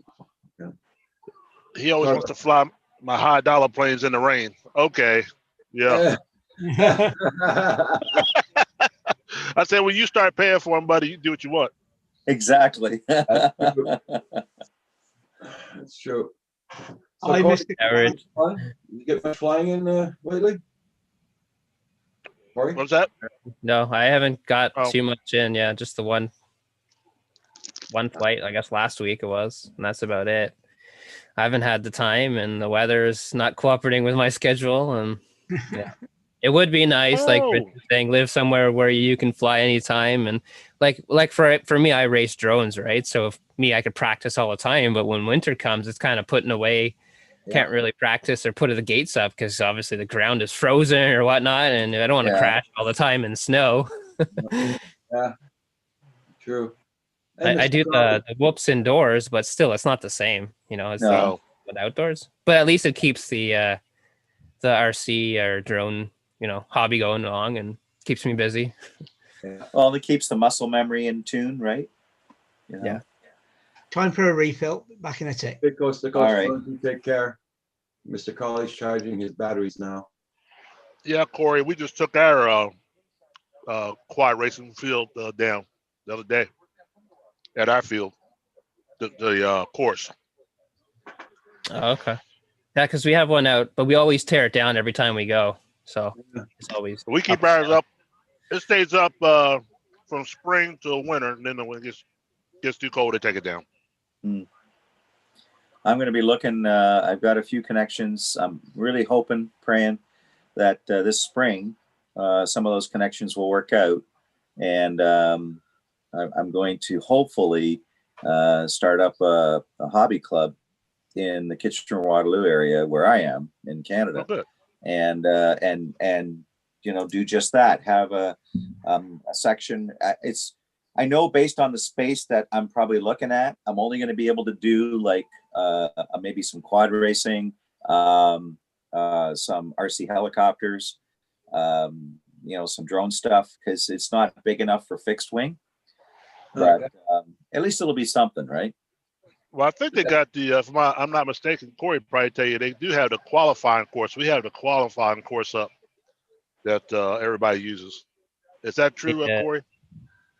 He always wants to fly my high dollar planes in the rain. Okay, yeah. I said, when you start paying for them, buddy, you do what you want. Exactly. That's true. So I missed Corey, you get much flying in lately? Corey? What's that? No, I haven't got too much in. Yeah, just the one flight, I guess last week it was, and that's about it. I haven't had the time, and the weather is not cooperating with my schedule, and yeah. It would be nice, like Rich was saying, live somewhere where you can fly anytime. And like for me, I race drones, right? So if me, I could practice all the time, but when winter comes, it's kind of putting away. Can't really practice or put the gates up because obviously the ground is frozen or whatnot, and I don't want to crash all the time in snow. Yeah, true. I do the whoops indoors, but still, it's not the same. You know, it's with outdoors. But at least it keeps the RC or drone, you know, hobby going along and keeps me busy. Well, it keeps the muscle memory in tune, right? You know? Yeah. Time for a refill. Back in a tick. It goes, All right. take care. Mr. Colley's charging his batteries now. Yeah, Corey, we just took our quad racing field down the other day at our field, the course. Oh, okay. Yeah, because we have one out, but we always tear it down every time we go. So it's always We keep ours up. It stays up from spring to winter, and then when it gets too cold, they take it down. I'm going to be looking. I've got a few connections. I'm really hoping, praying that this spring some of those connections will work out, and I'm going to hopefully start up a hobby club in the Kitchener-Waterloo area where I am in Canada, and you know, do just that. Have a section. I know based on the space that I'm probably looking at, I'm only going to be able to do like maybe some quad racing, some RC helicopters, you know, some drone stuff, because it's not big enough for fixed wing. But at least it'll be something, right? Well, I think they got the, if I'm not mistaken, Corey would probably tell you, they do have the qualifying course. We have the qualifying course up that everybody uses. Is that true, Corey?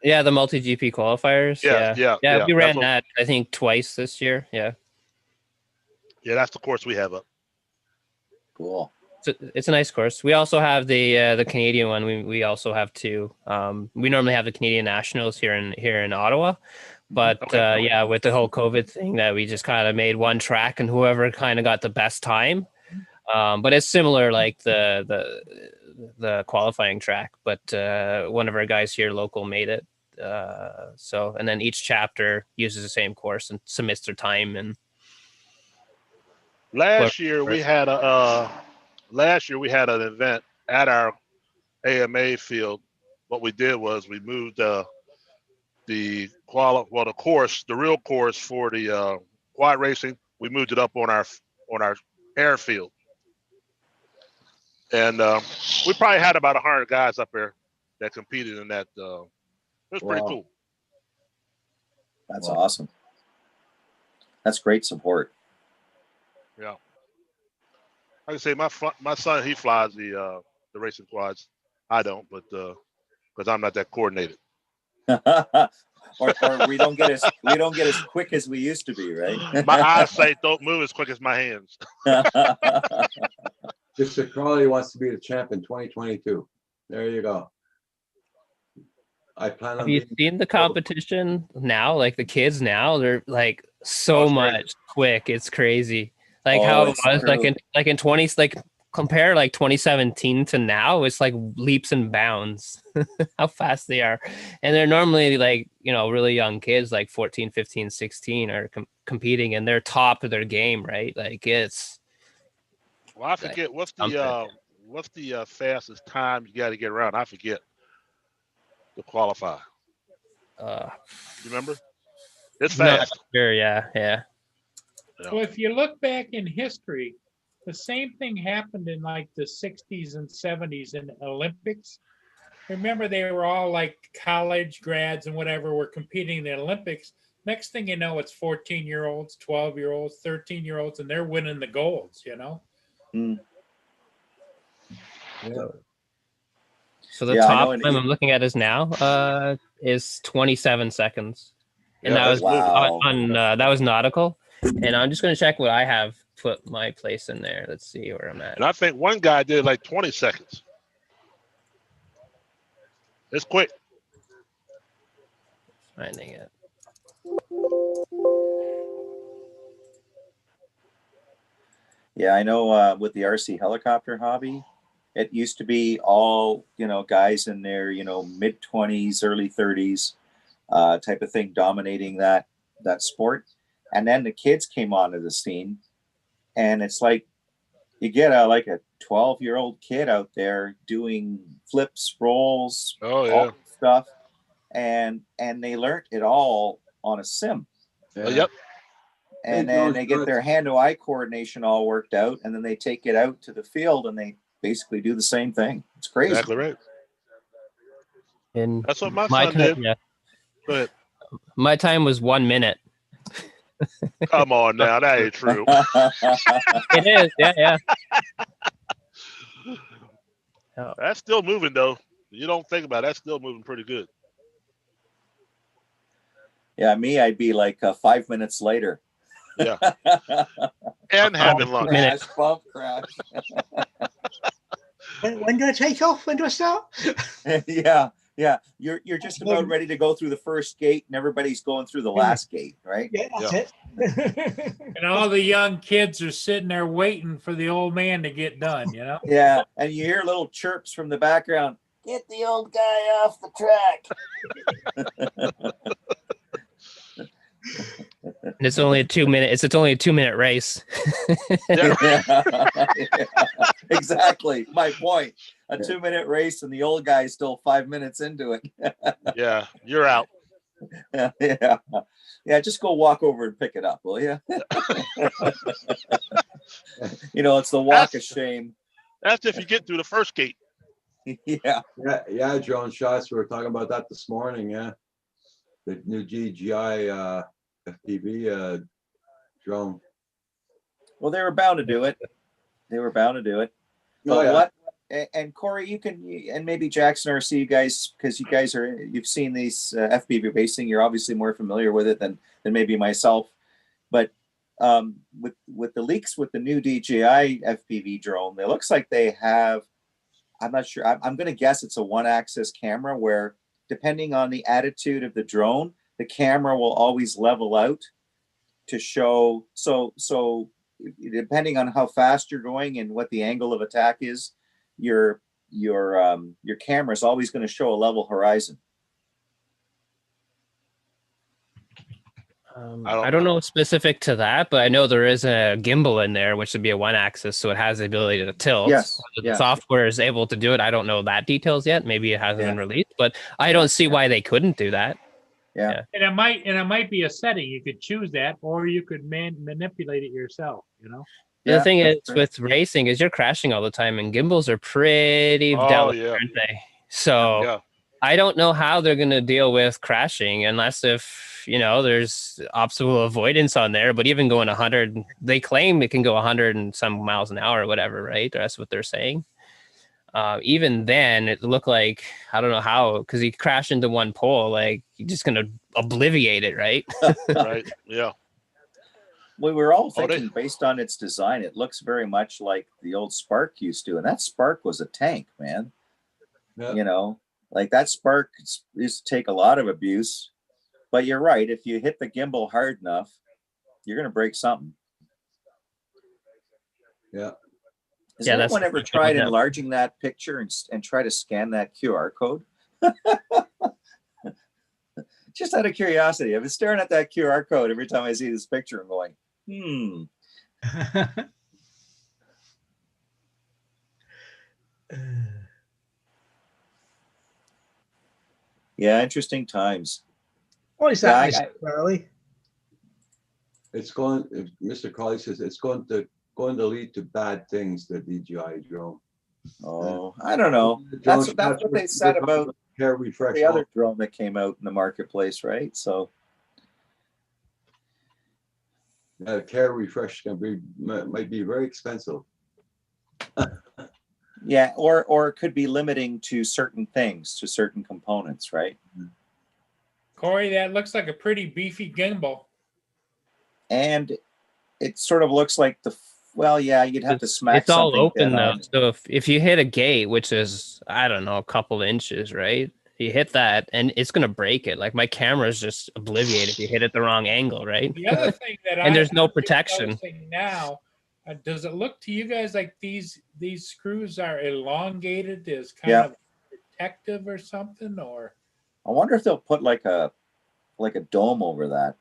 Yeah, the multi-GP qualifiers. Yeah. We ran that, I think, twice this year. Yeah. Yeah, that's the course we have up. Cool. It's a nice course. We also have the Canadian one. We also have two. We normally have the Canadian Nationals here in Ottawa, but yeah, with the whole COVID thing, that we just kind of made one track and whoever kind of got the best time. But it's similar, like the qualifying track. But one of our guys here local made it. So, and then each chapter uses the same course and submits their time. And last year we had an event at our AMA field. What we did was we moved the course, the real course for the quad racing. We moved it up on our airfield, and we probably had about 100 guys up there that competed in that. It was pretty cool. That's awesome. That's great support. Yeah. Like I say, my son, he flies the racing quads. I don't, but because I'm not that coordinated. or we don't get as quick as we used to be, right? My eyesight don't move as quick as my hands. Mr. Crowley wants to be the champ in 2022. There you go. I plan on. Have you seen the competition now? Like the kids now, they're like so much quick. It's crazy. Like how it was like in 20, like compare like 2017 to now, it's like leaps and bounds how fast they are. And they're normally like, you know, really young kids, like 14, 15, 16 are competing, and they're top of their game, right? Like it's. Well, I forget what's the fastest time you got to get around. I forget to qualify. You remember? It's fast. Sure, yeah. Well, if you look back in history, the same thing happened in like the 60s and 70s in Olympics. Remember, they were all like college grads and whatever were competing in the Olympics. Next thing you know, it's 14-year-olds, 12-year-olds, 13-year-olds, and they're winning the golds, you know? Yeah. So the top time I'm looking at is now is 27 seconds. And that was on that was nautical. And I'm just going to check what I have put my place in there. Let's see where I'm at. And I think one guy did like 20 seconds. It's quick. Finding it. Yeah, I know with the RC helicopter hobby, it used to be all, you know, guys in their, you know, mid-20s, early 30s type of thing dominating that sport. And then the kids came onto the scene, and it's like you get a 12-year-old kid out there doing flips, rolls, all stuff, and they learned it all on a sim. Yep. And then they get their hand-to-eye coordination all worked out, and then they take it out to the field and they basically do the same thing. It's crazy. Exactly right. And That's what my my son time, did. yeah, But my time was 1 minute. come on now, that ain't true. It is, yeah. That's still moving though. You don't think about it, that's still moving pretty good. Yeah, me, I'd be like 5 minutes later. Yeah. And having lunch. Crash, bump crash. When do I take off? When do I start? Yeah. You're just about ready to go through the first gate, and everybody's going through the last gate, right? Yeah, that's it. And all the young kids are sitting there waiting for the old man to get done, you know? Yeah, and you hear little chirps from the background. Get the old guy off the track. And it's only a 2 minute. It's only a 2 minute race. Yeah, exactly. My point. A 2 minute race, and the old guy's still 5 minutes into it. Yeah, you're out. Yeah. Just go walk over and pick it up, will you? You know, it's the walk of shame. That's if you get through the first gate. Yeah. Yeah, drone shots. We were talking about that this morning. Yeah, the new DJI FPV drone. Well, they were bound to do it. But Oh, yeah. what? And Corey, you can, and maybe Jackson or see you guys, because you've seen these FPV racing. You're obviously more familiar with it than maybe myself. But with the leaks with the new DJI FPV drone, it looks like they have. I'm not sure. I'm going to guess it's a one-axis camera where, depending on the attitude of the drone, the camera will always level out to show. So depending on how fast you're going and what the angle of attack is, your camera is always going to show a level horizon. I don't know specific to that, but I know there is a gimbal in there, which would be a one axis, so it has the ability to tilt. Yes, Whether yeah. the software is able to do it, I don't know that details yet. Maybe it hasn't been released, but I don't see why they couldn't do that. Yeah. And it might be a setting. You could choose that, or you could manipulate it yourself, you know? The thing is with racing is you're crashing all the time, and gimbals are pretty delicate, aren't they? So I don't know how they're going to deal with crashing unless if, there's obstacle avoidance on there. But even going 100, they claim it can go 100 and some miles an hour or whatever, right? That's what they're saying. Even then, it looked like, I don't know how, because he crashed into one pole, like you're just going to obliviate it, right? Right, yeah. We were all thinking, based on its design, it looks very much like the old Spark used to, and that Spark was a tank, man. Yeah. Like that Spark used to take a lot of abuse. But you're right, if you hit the gimbal hard enough, you're going to break something. Yeah. Has anyone ever tried enlarging that picture and try to scan that QR code? Just out of curiosity, I've been staring at that QR code every time I see this picture and going, Yeah, interesting times. What is that, Mr. Crowley? It's going. Mr. Crowley says it's going to lead to bad things. The DJI drone. Oh, I don't know. That's what they said about the other drone that came out in the marketplace, right? So. Care refresh might be very expensive. Yeah, or it could be limiting to certain things, to certain components, right? Corey, that looks like a pretty beefy gimbal. And it sort of looks like you'd have to smack. It's all open though. on. So if you hit a gate, which is, I don't know, a couple inches, right? You hit that and it's going to break it. Like my camera is just obliviated if you hit it the wrong angle, right? The other thing that and there's no protection. Now, does it look to you guys like these screws are elongated as kind of protective or something? Or I wonder if they'll put like a dome over that.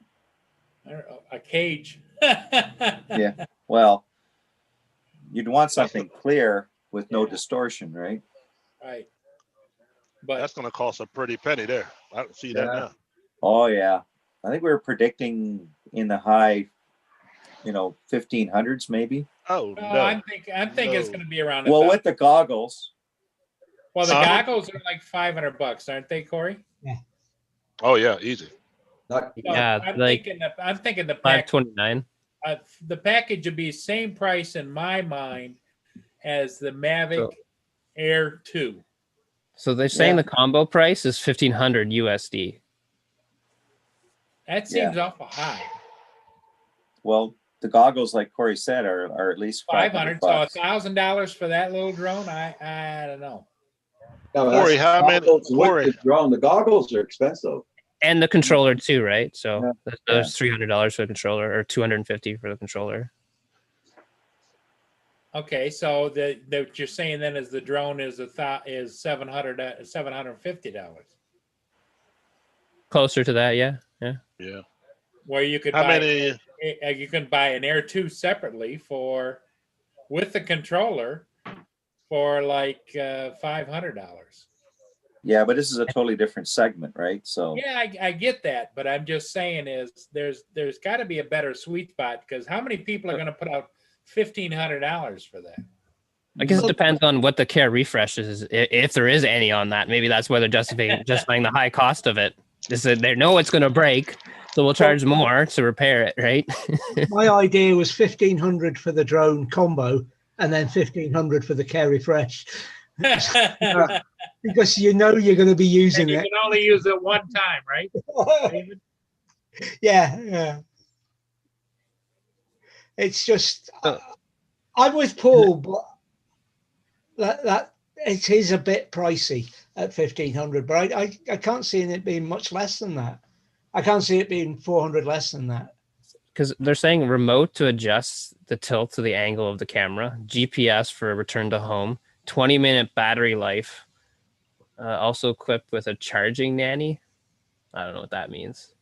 I don't know, a cage. Yeah. Well, you'd want something clear with no distortion, right? Right. But that's going to cost a pretty penny there. I don't see that now. Oh yeah, I think we were predicting in the high, 1500s maybe. Oh no, I think it's going to be around. Well, with the goggles. Well, the Huh? goggles are like $500, aren't they, Corey? Oh yeah, easy. Not, So Yeah, I'm like thinking the pack, 529. the package would be same price in my mind as the Mavic So- Air 2. So they're saying Yeah. the combo price is 1,500 USD. That seems awful high. Well, the goggles, like Corey said, are at least 500. $500. So $1,000 for that little drone. I don't know. no, Corey, that's how many- goggles with Corey. the drone. The goggles are expensive. And the controller too, right? So Yeah. there's $300 for the controller, or 250 for the controller. Okay, so what you're saying then is the drone is $750, Closer to that, yeah. Yeah. where you could How buy many? you can buy an Air 2 separately with the controller for like $500. Yeah, but this is a totally different segment, right? So Yeah, I get that, but I'm just saying is there's got to be a better sweet spot, because how many people are going to put out $1,500 for that? I guess it depends on what the care refresh is, if there is any on that. Maybe that's where they're justifying the high cost of it. They know it's going to break, so we'll charge more to repair it, right? My idea was 1,500 for the drone combo, and then 1,500 for the care refresh, because you know you're going to be using And you it. can only use it one time, right, David? Yeah. It's just I'm with Paul, but that it is a bit pricey at 1,500. But I can't see it being much less than that. I can't see it being 400 less than that. Because they're saying remote to adjust the tilt to the angle of the camera, GPS for return to home, 20-minute battery life, also equipped with a charging nanny. I don't know what that means.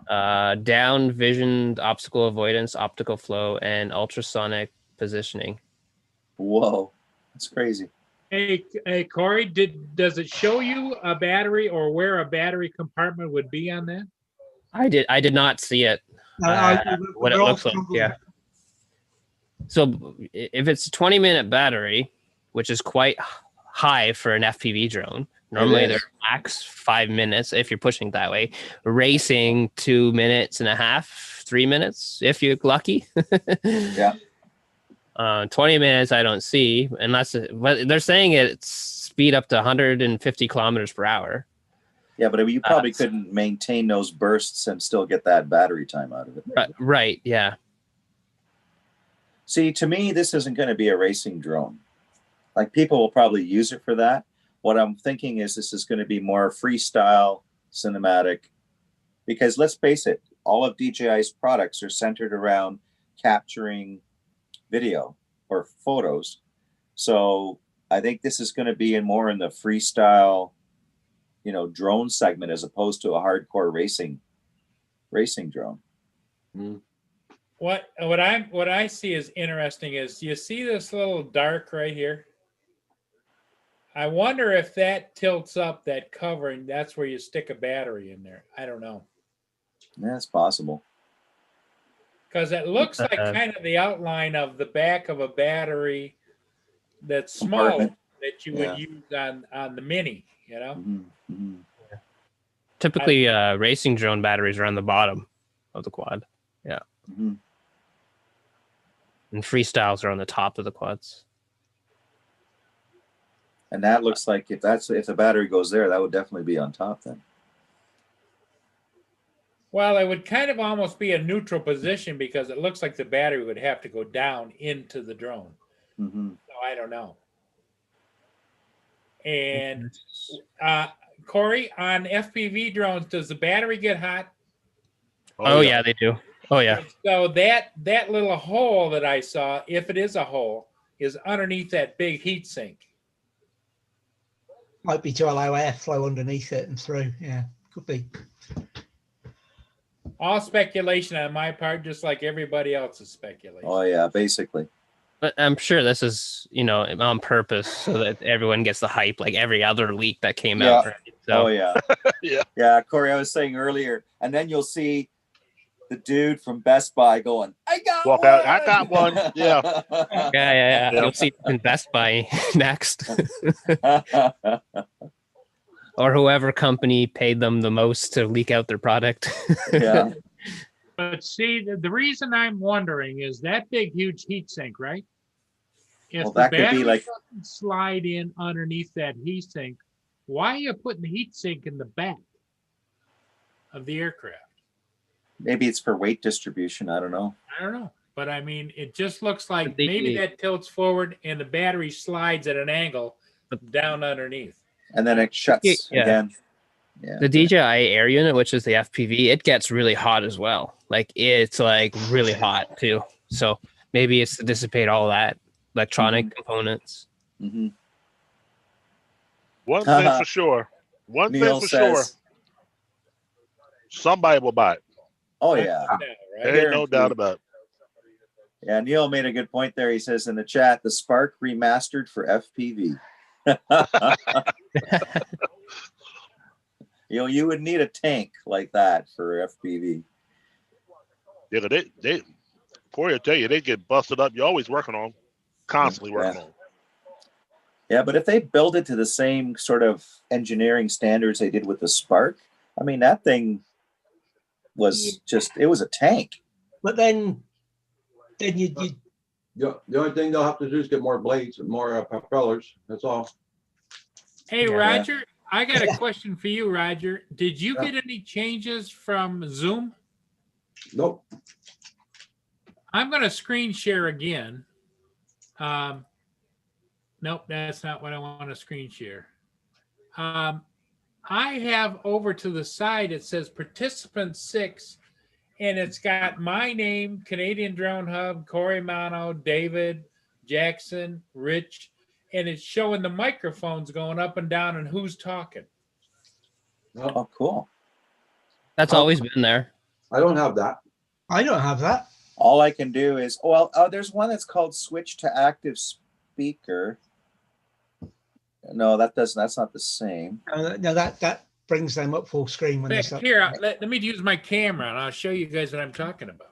Down vision, obstacle avoidance, optical flow, and ultrasonic positioning. whoa, that's crazy. Hey, Corey, does it show you a battery or where a battery compartment would be on that? I did not see it. What it looks like, yeah. So if it's a 20-minute battery, which is quite high for an FPV drone, normally they're max 5 minutes if you're pushing that way. Racing 2.5 minutes, 3 minutes if you're lucky. Yeah. 20 minutes I don't see, unless but they're saying it's speed up to 150 kilometers per hour. Yeah, but you probably couldn't maintain those bursts and still get that battery time out of it. Right, yeah. See, to me, this isn't going to be a racing drone. Like, people will probably use it for that. What I'm thinking is this is going to be more freestyle, cinematic, because let's face it, all of DJI's products are centered around capturing video or photos. So I think this is going to be more in the freestyle, drone segment, as opposed to a hardcore racing drone. What I see is interesting is, you see this little dark right here? I wonder if that tilts up that cover and that's where you stick a battery in there. I don't know. Yeah, it's possible. Because it looks like kind of the outline of the back of a battery that's small Compartment. that you would use on the Mini, Typically, racing drone batteries are on the bottom of the quad. Yeah. Mm-hmm. And freestyles are on the top of the quads. And that looks like if the battery goes there, that would definitely be on top then. Well, it would kind of almost be a neutral position, because it looks like the battery would have to go down into the drone. Mm-hmm. So I don't know. And Corey, on FPV drones, does the battery get hot? Oh yeah, they do. Oh yeah. So that little hole that I saw, if it is a hole, is underneath that big heat sink. Might be to allow airflow underneath it and through. Yeah, could be. All speculation on my part, just like everybody else's speculation. Oh yeah, basically. But I'm sure this is, on purpose so that everyone gets the hype, like every other leak that came out. Right? So, Oh yeah. Yeah, Corey, I was saying earlier, and then you'll see the dude from Best Buy going, "I got Walk out. I got one. Yeah. Yeah. Yeah. You'll see it in Best Buy next. Or whoever company paid them the most to leak out their product. Yeah. But see, the reason I'm wondering is that big, huge heat sink, right? If Well, the that could be battery like- doesn't slide in underneath that heat sink, why are you putting the heat sink in the back of the aircraft? Maybe it's for weight distribution. I don't know. I don't know. But I mean, it just looks like The- maybe that tilts forward and the battery slides at an angle down underneath. And then it shuts Yeah. again. Yeah. The DJI Air unit, which is the FPV, it gets really hot as well. Like it's like really hot too. So maybe it's to dissipate all that electronic components. Mm-hmm. One thing for sure. One Neil thing for sure. says, Somebody will buy it. oh yeah. There ain't no doubt about it. Yeah, Neil made a good point there. He says in the chat, the Spark remastered for FPV. You would need a tank like that for FPV. Yeah, they Corey will tell you, they get busted up. You're always working on them. Constantly working on them. Yeah, but if they build it to the same sort of engineering standards they did with the Spark, I mean, that thing was just, it was a tank. But then you Yeah, the only thing they'll have to do is get more blades and more propellers. That's all. Hey, Yeah. Roger, I got a question for you, Roger. Did you get any changes from Zoom? Nope. I'm going to screen share again. Nope, that's not what I want to screen share. I have over to the side, it says participant 6, and it's got my name, Canadian Drone Hub, Corey Mano, David, Jackson, Rich, and it's showing the microphones going up and down and who's talking. Oh, cool. That's always been there. I don't have that. I don't have that. All I can do is, there's one that's called switch to active speaker. No, that's not the same. No, that brings them up full screen when they start. Here, let me use my camera and I'll show you guys what I'm talking about.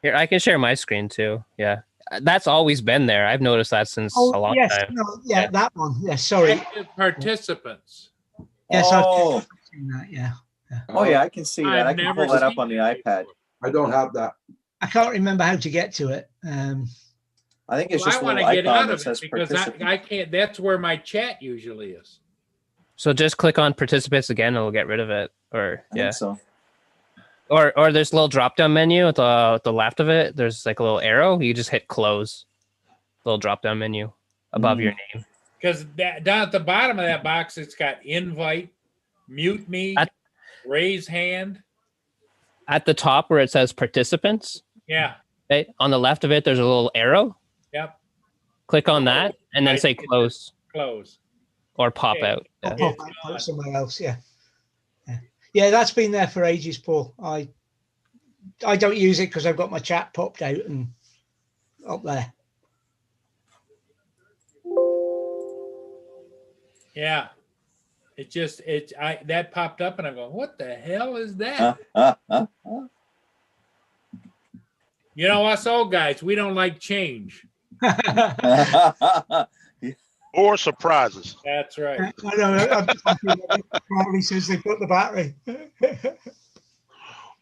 Here, I can share my screen too. Yeah. That's always been there. I've noticed that since a long time. No, yeah, that one. Yeah, sorry. Active participants. Yes, Oh. I've seen that. Yeah. Oh yeah, I can see that. I've I can never pull that up seen on the that iPad. I don't have that. I can't remember how to get to it. I think it's Well, just I a want little to get icon out that of it says because participant. I can't. That's where my chat usually is. So just click on participants again and it'll get rid of it. Or I yeah. think so. Or there's a little drop down menu at the left of it. There's like a little arrow. You just hit close. Little drop down menu above your name. Because down at the bottom of that box, it's got invite, mute me, raise hand. At the top where it says participants, Yeah. okay, on the left of it, there's a little arrow. Yep. Click on that and then Right. say close Close. or pop Okay. out. Yeah. Pop out somewhere else. Yeah. Yeah, that's been there for ages, Paul. I don't use it because I've got my chat popped out and up there. Yeah. That popped up and I'm going, what the hell is that? You know, us old guys, we don't like change. Or surprises. That's right. I know. I'm just happy that it probably says they put the battery.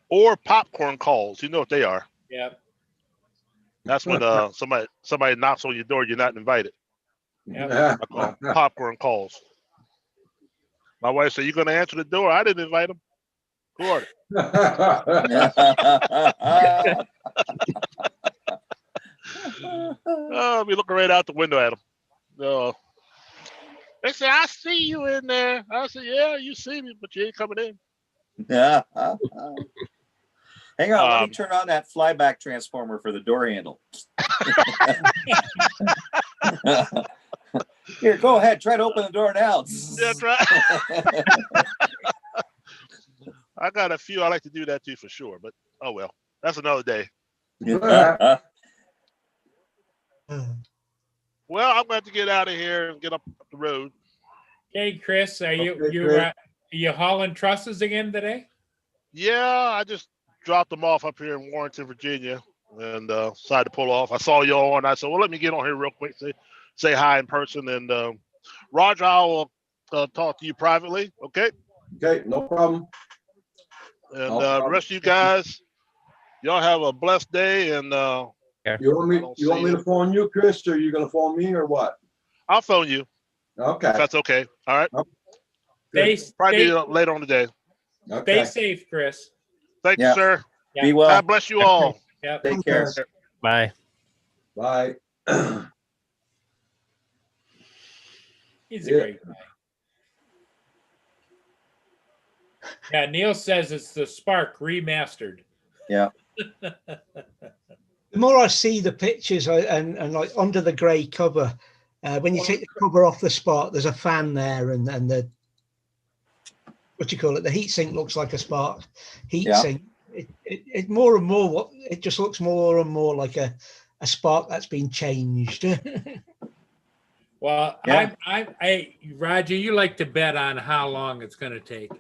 Or popcorn calls. You know what they are. Yep. That's when somebody knocks on your door, you're not invited. Yep. I call them popcorn calls. My wife said, "You gonna answer the door?" I didn't invite him. Who are they? Oh, we looking right out the window at him. No. They say, "I see you in there." I said, "Yeah, you see me, but you ain't coming in." Yeah. Hang on, let me turn on that flyback transformer for the door handle. Here, go ahead. Try to open the door now. That's right. I got a few I like to do that too for sure, but oh well. That's another day. Well, I'm going to get out of here and get up the road. Hey, Chris, are Okay, you hauling trusses again today? Yeah, I just dropped them off up here in Warrenton, Virginia. and decided to pull off. I saw y'all and I said, well, let me get on here real quick, say hi in person. And Roger, I'll talk to you privately. Okay. Okay, no problem. And the rest of you guys, y'all have a blessed day. And you want me to phone you, Chris, or you gonna phone me, or what? I'll phone you. Okay. If that's okay. All right. Stay Probably later on today. Stay safe, Chris. Thank you, sir. Yeah. Be well. God bless you all. Yep. Take care. Bye. Bye. He's a great guy. Yeah, Neil says it's the Spark remastered. Yeah. The more I see the pictures and like under the grey cover, when you take the cover off the Spark, there's a fan there, and the what do you call it? The heatsink looks like a Spark heatsink. It more and more it just looks more and more like a Spark that's been changed. Well, I Roger, you like to bet on how long it's going to take.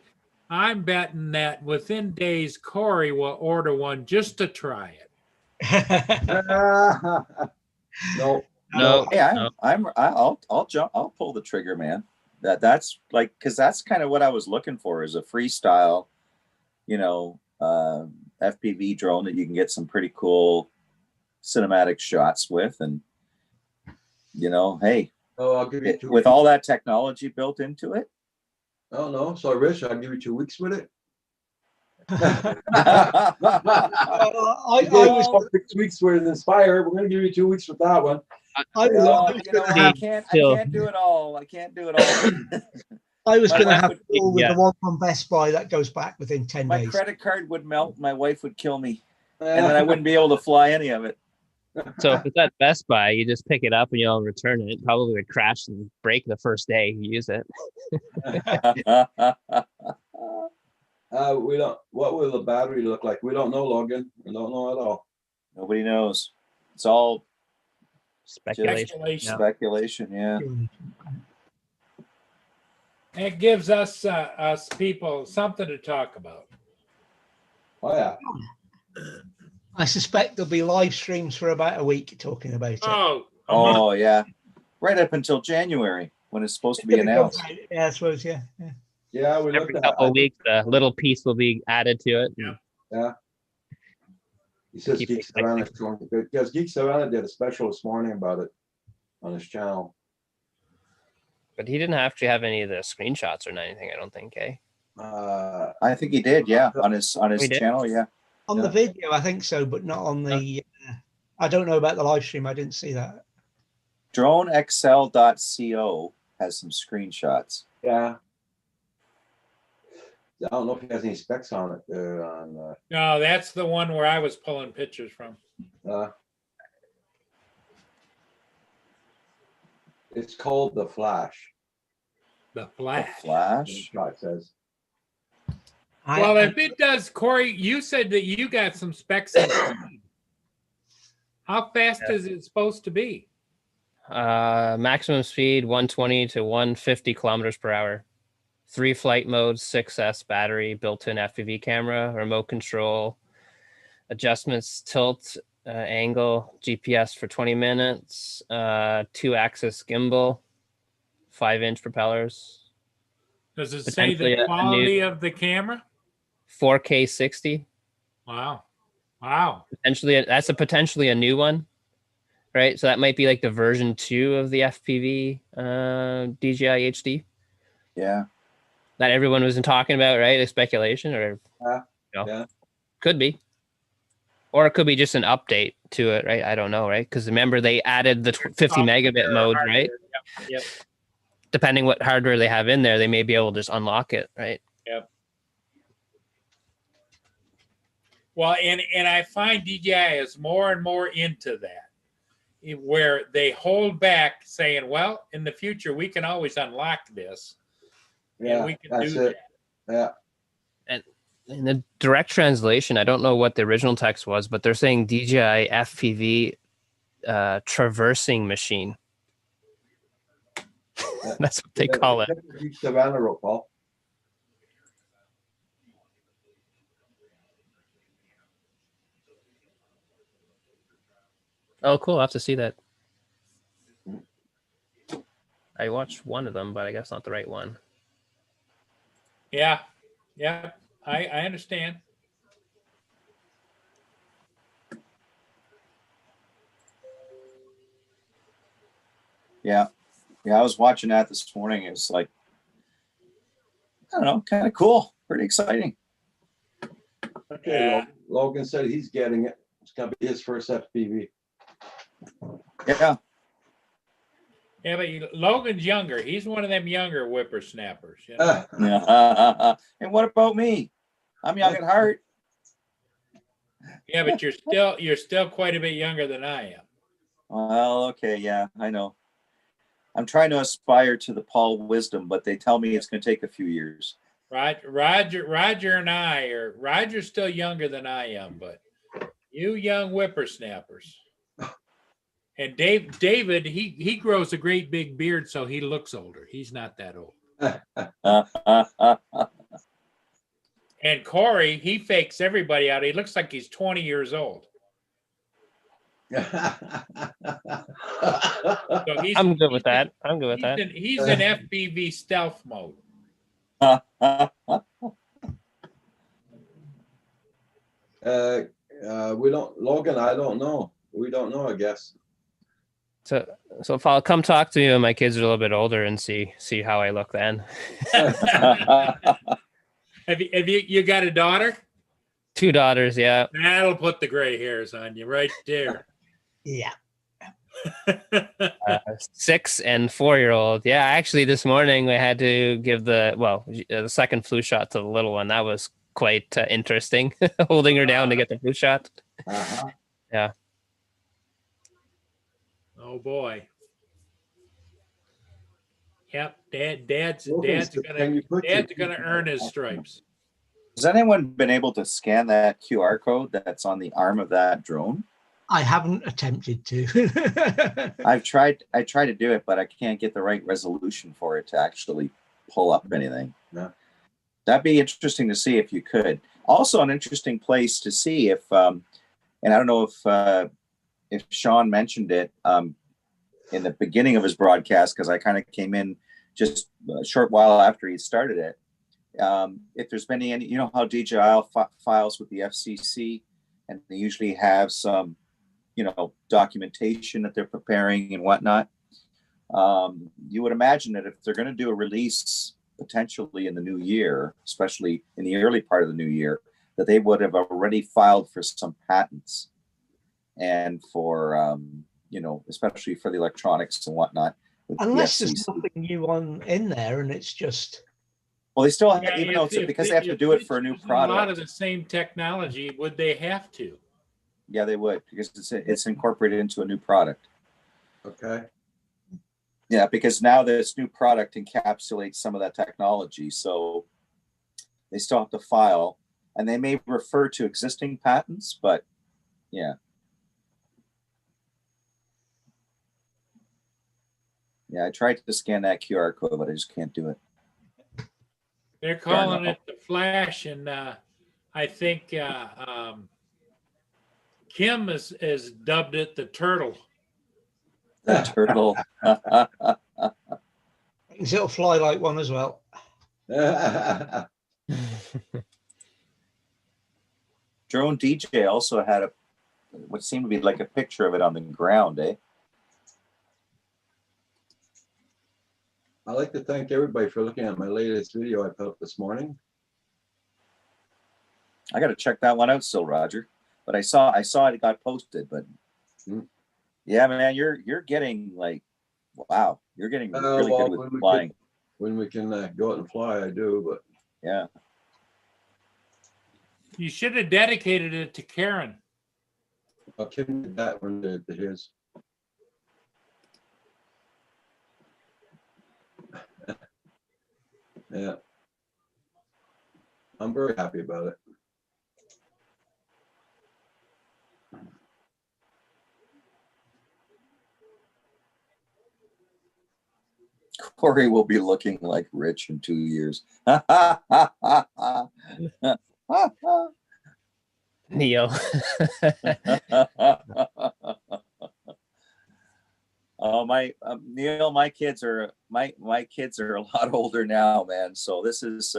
I'm betting that within days, Corey will order one just to try it. No. Hey, I'll pull the trigger, man. That's like, because that's kind of what I was looking for, is a freestyle, FPV drone that you can get some pretty cool cinematic shots with, and hey, I'll give you with all that technology built into it. Oh no, so Rich, I'll give you 2 weeks with it. I was 6 weeks with Inspire. We're going to give you 2 weeks with that one. I can't do it all. I can't do it all. I was going to have all with the one from Best Buy that goes back within 10 days. My credit card would melt. My wife would kill me, and then I wouldn't be able to fly any of it. So if it's at Best Buy, you just pick it up and you'll return it. It probably would crash and break the first day you use it. We don't. What will the battery look like? We don't know, Logan. We don't know at all. Nobody knows. It's all speculation. Speculation, yeah. It gives us people something to talk about. Oh yeah. I suspect there'll be live streams for about a week talking about it. Oh yeah, right up until January when it's supposed to be announced. Yeah, I suppose. Yeah. Yeah, we every couple of weeks, a little piece will be added to it. Yeah. He says Geek Savannah, because Geek Savannah did a special this morning about it on his channel. But he didn't actually have any of the screenshots or anything, I don't think, eh? I think he did, yeah, on his channel, yeah. On the video, I think so, but not on the. I don't know about the live stream. I didn't see that. DroneXL.co has some screenshots. Yeah. I don't know if he has any specs on it. No, that's the one where I was pulling pictures from. It's called the Flash. The Flash. Flash. It says. Well, if it does, Corey, you said that you got some specs. How fast is it supposed to be? Maximum speed 120 to 150 kilometers per hour. 3 flight modes, 6S battery, built-in FPV camera, remote control, adjustments, tilt, angle, GPS for 20 minutes, 2-axis gimbal, 5-inch propellers. Does it say the quality of the camera? 4K 60. Wow. Potentially, that's potentially a new one, right? So that might be like the version 2 of the FPV DJI HD. Yeah. That everyone was talking about, right? A speculation, or yeah, could be, or it could be just an update to it, right? I don't know, right? Because remember they added the 50 megabit mode, right? Yep. Depending what hardware they have in there, they may be able to just unlock it, right? Yep. Well, and I find DJI is more and more into that, where they hold back, saying, "Well, in the future we can always unlock this." Yeah, and we can that's do it. Yeah. And in the direct translation, I don't know what the original text was, but they're saying DJI FPV traversing machine. That's what they call it. Savannah wrote, Paul. Oh, cool. I have to see that. I watched one of them, but I guess not the right one. Yeah. Yeah. I understand. Yeah. Yeah. I was watching that this morning. It was like, I don't know, kind of cool. Pretty exciting. Okay, Yeah. Logan said he's getting it. It's gonna be his first FPV. Yeah. Yeah, but Logan's younger. He's one of them younger whippersnappers. You know? Yeah. And what about me? I'm young at heart. Yeah, but you're still quite a bit younger than I am. Well, okay, yeah, I know. I'm trying to aspire to the Paul wisdom, but they tell me it's going to take a few years. Roger and I are Roger's still younger than I am, but you young whippersnappers. And David, he grows a great big beard, so he looks older. He's not that old. And Corey, he fakes everybody out. He looks like he's 20 years old. So I'm good with that. I'm good with that. He's in FPV stealth mode. We don't, Logan, I don't know. We don't know, I guess. So if I'll come talk to you when my kids are a little bit older and see how I look then. Have you got a daughter? 2 daughters, yeah. That'll put the gray hairs on you right there. Yeah. 6 and 4-year-old. Yeah, actually this morning we had to give the second flu shot to the little one. That was quite interesting, holding her down to get the flu shot. Yeah. Oh boy. Yep, Dad's gonna earn his stripes. Has anyone been able to scan that QR code that's on the arm of that drone? I haven't attempted to. I tried to do it, but I can't get the right resolution for it to actually pull up anything. Yeah. That'd be interesting to see if you could. Also, an interesting place to see if, and I don't know if Sean mentioned it in the beginning of his broadcast, because I kind of came in just a short while after he started it. If there's been any, you know how DJI files with the FCC, and they usually have some, documentation that they're preparing and whatnot. You would imagine that if they're going to do a release potentially in the new year, especially in the early part of the new year, that they would have already filed for some patents and for, especially for the electronics and whatnot. Unless there's nothing new in there and it's just. Well, they still have, even though because they have to do it for a new product. A lot of the same technology, would they have to? Yeah, they would, because it's incorporated into a new product. Okay. Yeah, because now this new product encapsulates some of that technology, so they still have to file, and they may refer to existing patents, but yeah. Yeah, I tried to scan that QR code, but I just can't do it. They're calling it the Flash, and I think Kim has dubbed it the Turtle. The Turtle. It'll fly like one as well. Drone DJ also had what seemed to be like a picture of it on the ground, eh? I'd like to thank everybody for looking at my latest video I put up this morning. I got to check that one out still, Roger. But I saw it got posted. But yeah, man, you're getting like, wow, you're getting really good with flying. When we can go out and fly, I do. But yeah, you should have dedicated it to Karen. I'll give that one to his. Yeah, I'm very happy about it. Corey will be looking like Rich in 2 years. Neo. Neil, my kids are a lot older now, man. So this is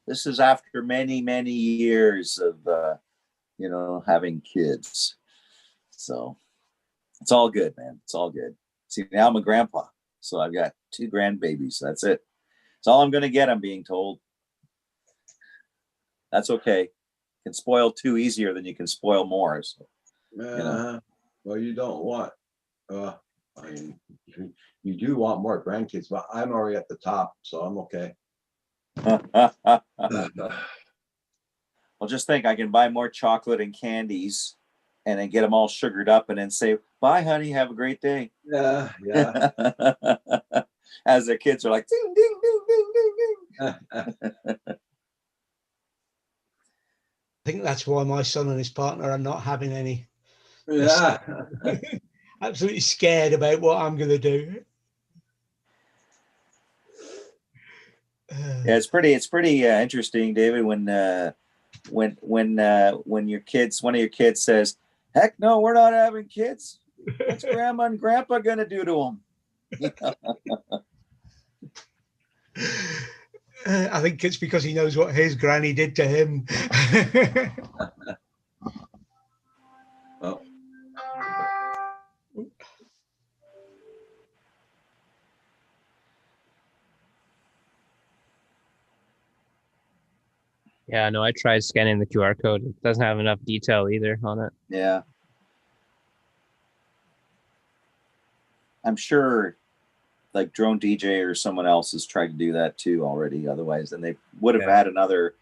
this is after many years of having kids. So it's all good, man. It's all good. See, now I'm a grandpa, so I've got 2 grandbabies. That's it. It's all I'm gonna get, I'm being told. That's okay. You can spoil 2 easier than you can spoil more. So, well, you don't want. I mean, you do want more grandkids, but I'm already at the top, so I'm okay. Well, just think, I can buy more chocolate and candies and then get them all sugared up and then say, bye, honey, have a great day. Yeah. As their kids are like, ding, ding, ding, ding, ding, ding. I think that's why my son and his partner are not having any. Yeah. Absolutely scared about what I'm going to do. Yeah, it's pretty interesting, David, when your kids, one of your kids says, heck no, we're not having kids. What's grandma and grandpa gonna do to them? I think it's because he knows what his granny did to him. Oh. Yeah, no, I tried scanning the QR code. It doesn't have enough detail either on it. Yeah. I'm sure like Drone DJ or someone else has tried to do that too already. Otherwise, then they would have had another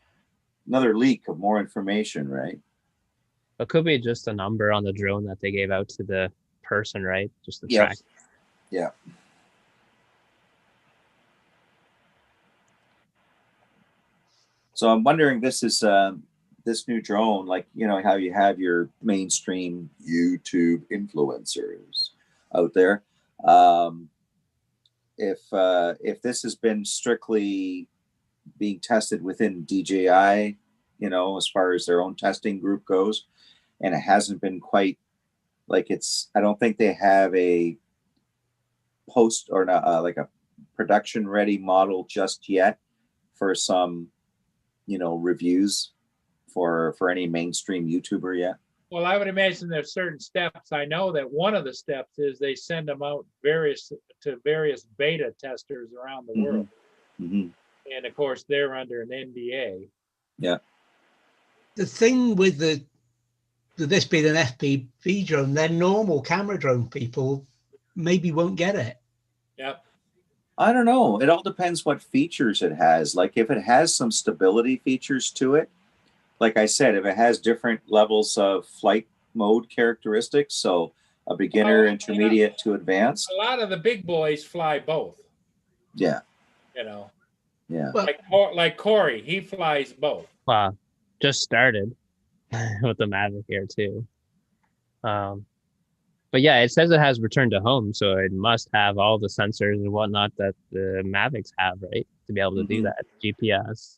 leak of more information, right? It could be just a number on the drone that they gave out to the person, right? Just the track. Yeah. So I'm wondering, this is this new drone, like, how you have your mainstream YouTube influencers out there. If this has been strictly being tested within DJI, as far as their own testing group goes, and it hasn't been quite like I don't think they have a post or like a production ready model just yet for some reviews for any mainstream YouTuber yet. Well, I would imagine there's certain steps. I know that one of the steps is they send them out to various beta testers around the world. Mm-hmm. And of course, they're under an NDA. Yeah. The thing with this being an FPV drone, their normal camera drone people maybe won't get it. Yep. I don't know. It all depends what features it has. Like if it has some stability features to it, like I said, if it has different levels of flight mode characteristics, so a beginner, intermediate to advanced. A lot of the big boys fly both. Yeah. Yeah. Like Corey, he flies both. Wow. Just started with the Mavic Air 2. But yeah, it says it has returned to home, so it must have all the sensors and whatnot that the Mavics have, right? To be able to do that. GPS,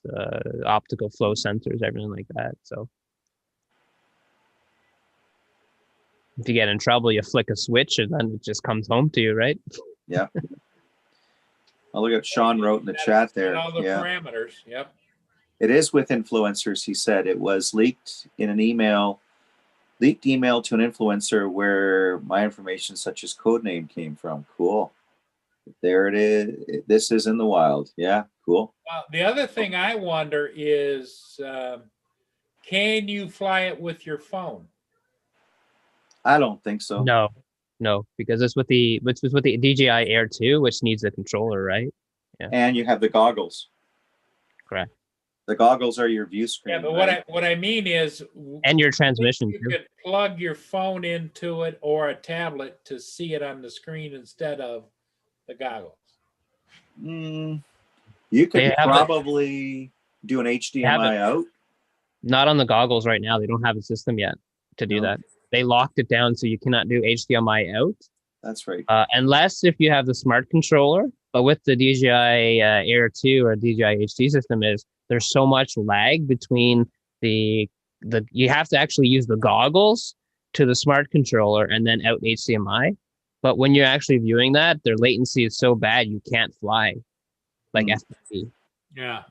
optical flow sensors, everything like that. So if you get in trouble, you flick a switch and then it just comes home to you, right? Yeah. I'll look at Sean wrote in the chat there. All the parameters. Yep. It is with influencers, he said. It was leaked in an email to an influencer where my information such as codename came from. Cool. There it is. This is in the wild. Yeah, cool. The other thing I wonder is, can you fly it with your phone? I don't think so. No, because it's with the DJI Air 2, which needs a controller, right? Yeah. And you have the goggles. Correct. The goggles are your view screen. Yeah, but right? what I mean is, and your transmission. You could plug your phone into it or a tablet to see it on the screen instead of the goggles. You could probably do an HDMI out. Not on the goggles right now. They don't have a system yet to do that. They locked it down, so you cannot do HDMI out. That's right. Unless if you have the smart controller. But with the DJI Air 2 or DJI HD system, there's so much lag between you have to actually use the goggles to the smart controller and then out HDMI. But when you're actually viewing that, their latency is so bad you can't fly like FPV. Yeah.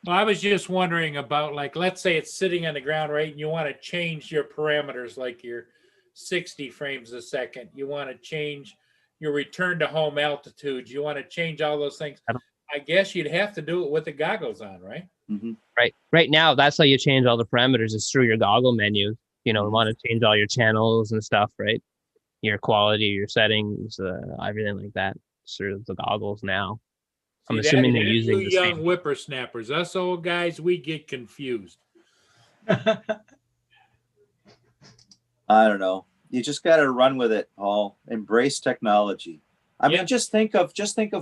Well, I was just wondering about, like, let's say it's sitting on the ground, right? And you want to change your parameters, like your 60 frames a second. You want to change your return to home altitude. You want to change all those things. I guess you'd have to do it with the goggles on, right? Right. Right now, that's how you change all the parameters is through your goggle menu. You know, you want to change all your channels and stuff, right? Your quality, your settings, everything like that through the goggles now. I'm assuming they're using you the young same. whippersnappers. Us old guys, we get confused. I don't know. You just got to run with it, Paul. Embrace technology. I mean, just think of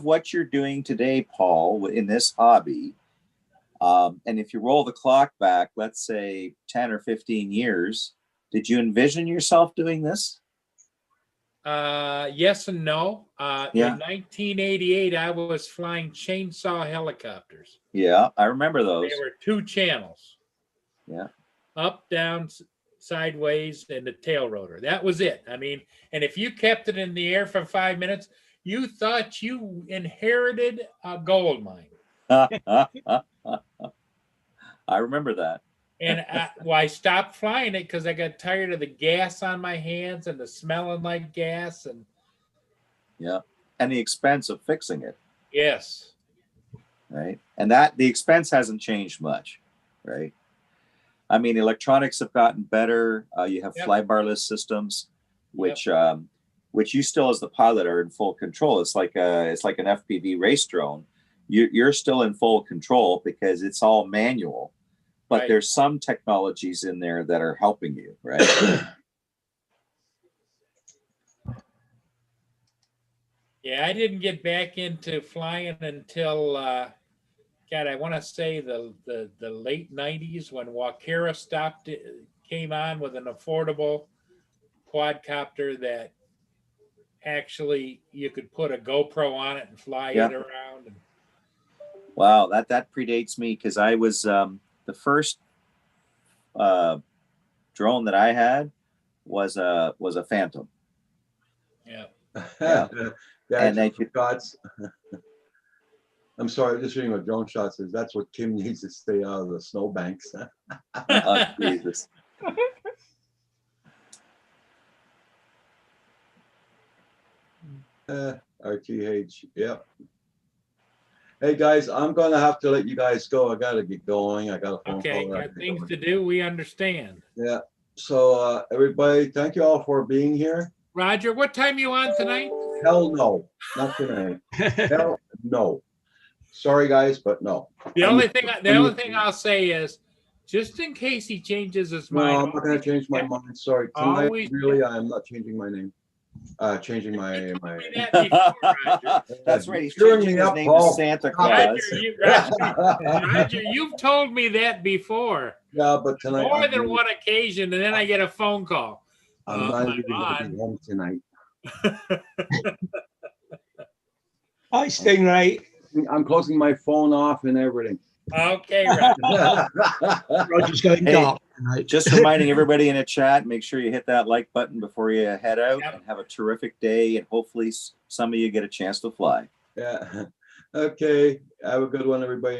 what you're doing today, Paul, in this hobby. And if you roll the clock back, let's say 10 or 15 years, did you envision yourself doing this? Yes and no. In 1988, I was flying chainsaw helicopters. Yeah, I remember those. There were 2 channels. Yeah. Up, down, sideways, and the tail rotor. That was it. I mean, and if you kept it in the air for 5 minutes, you thought you inherited a gold mine. I remember that. And I stopped flying it because I got tired of the gas on my hands and the smelling like gas. And and the expense of fixing it. Yes. Right. And that the expense hasn't changed much. Right. I mean, electronics have gotten better. You have flybarless systems, which you still, as the pilot, are in full control. It's like an FPV race drone. You're still in full control because it's all manual. But there's some technologies in there that are helping you, right? Yeah, I didn't get back into flying until I want to say the late 90s when Walkera came on with an affordable quadcopter that actually you could put a GoPro on it and fly it around. Wow, that predates me because I was the first drone that I had was a Phantom. And then shots. I'm sorry, just reading what drone shot says. That's what Kim needs to stay out of the snowbanks. Oh, Jesus. RTH, yep. Hey guys, I'm gonna have to let you guys go. I gotta get going. I got a phone call. Okay, got things to do. We understand. Yeah. So everybody, thank you all for being here. Roger, what time you on tonight? Hell no, not tonight. Hell no. Sorry guys, but no. The only thing I'll say is, just in case he changes his mind. No, I'm not gonna change my mind. Sorry. Tonight, really, I am not changing my name. Changing my That's right. He's changing his name to Santa Claus. Roger, you've told me that before. Yeah, but tonight more than one occasion, and then I get a phone call. I'm not even gonna be home tonight. Hi, Stingray. I'm closing my phone off and everything. Okay, Roger. Roger's going dark tonight. Just reminding everybody in the chat, make sure you hit that like button before you head out, and have a terrific day, and hopefully some of you get a chance to fly. Yeah. Okay. Have a good one, everybody.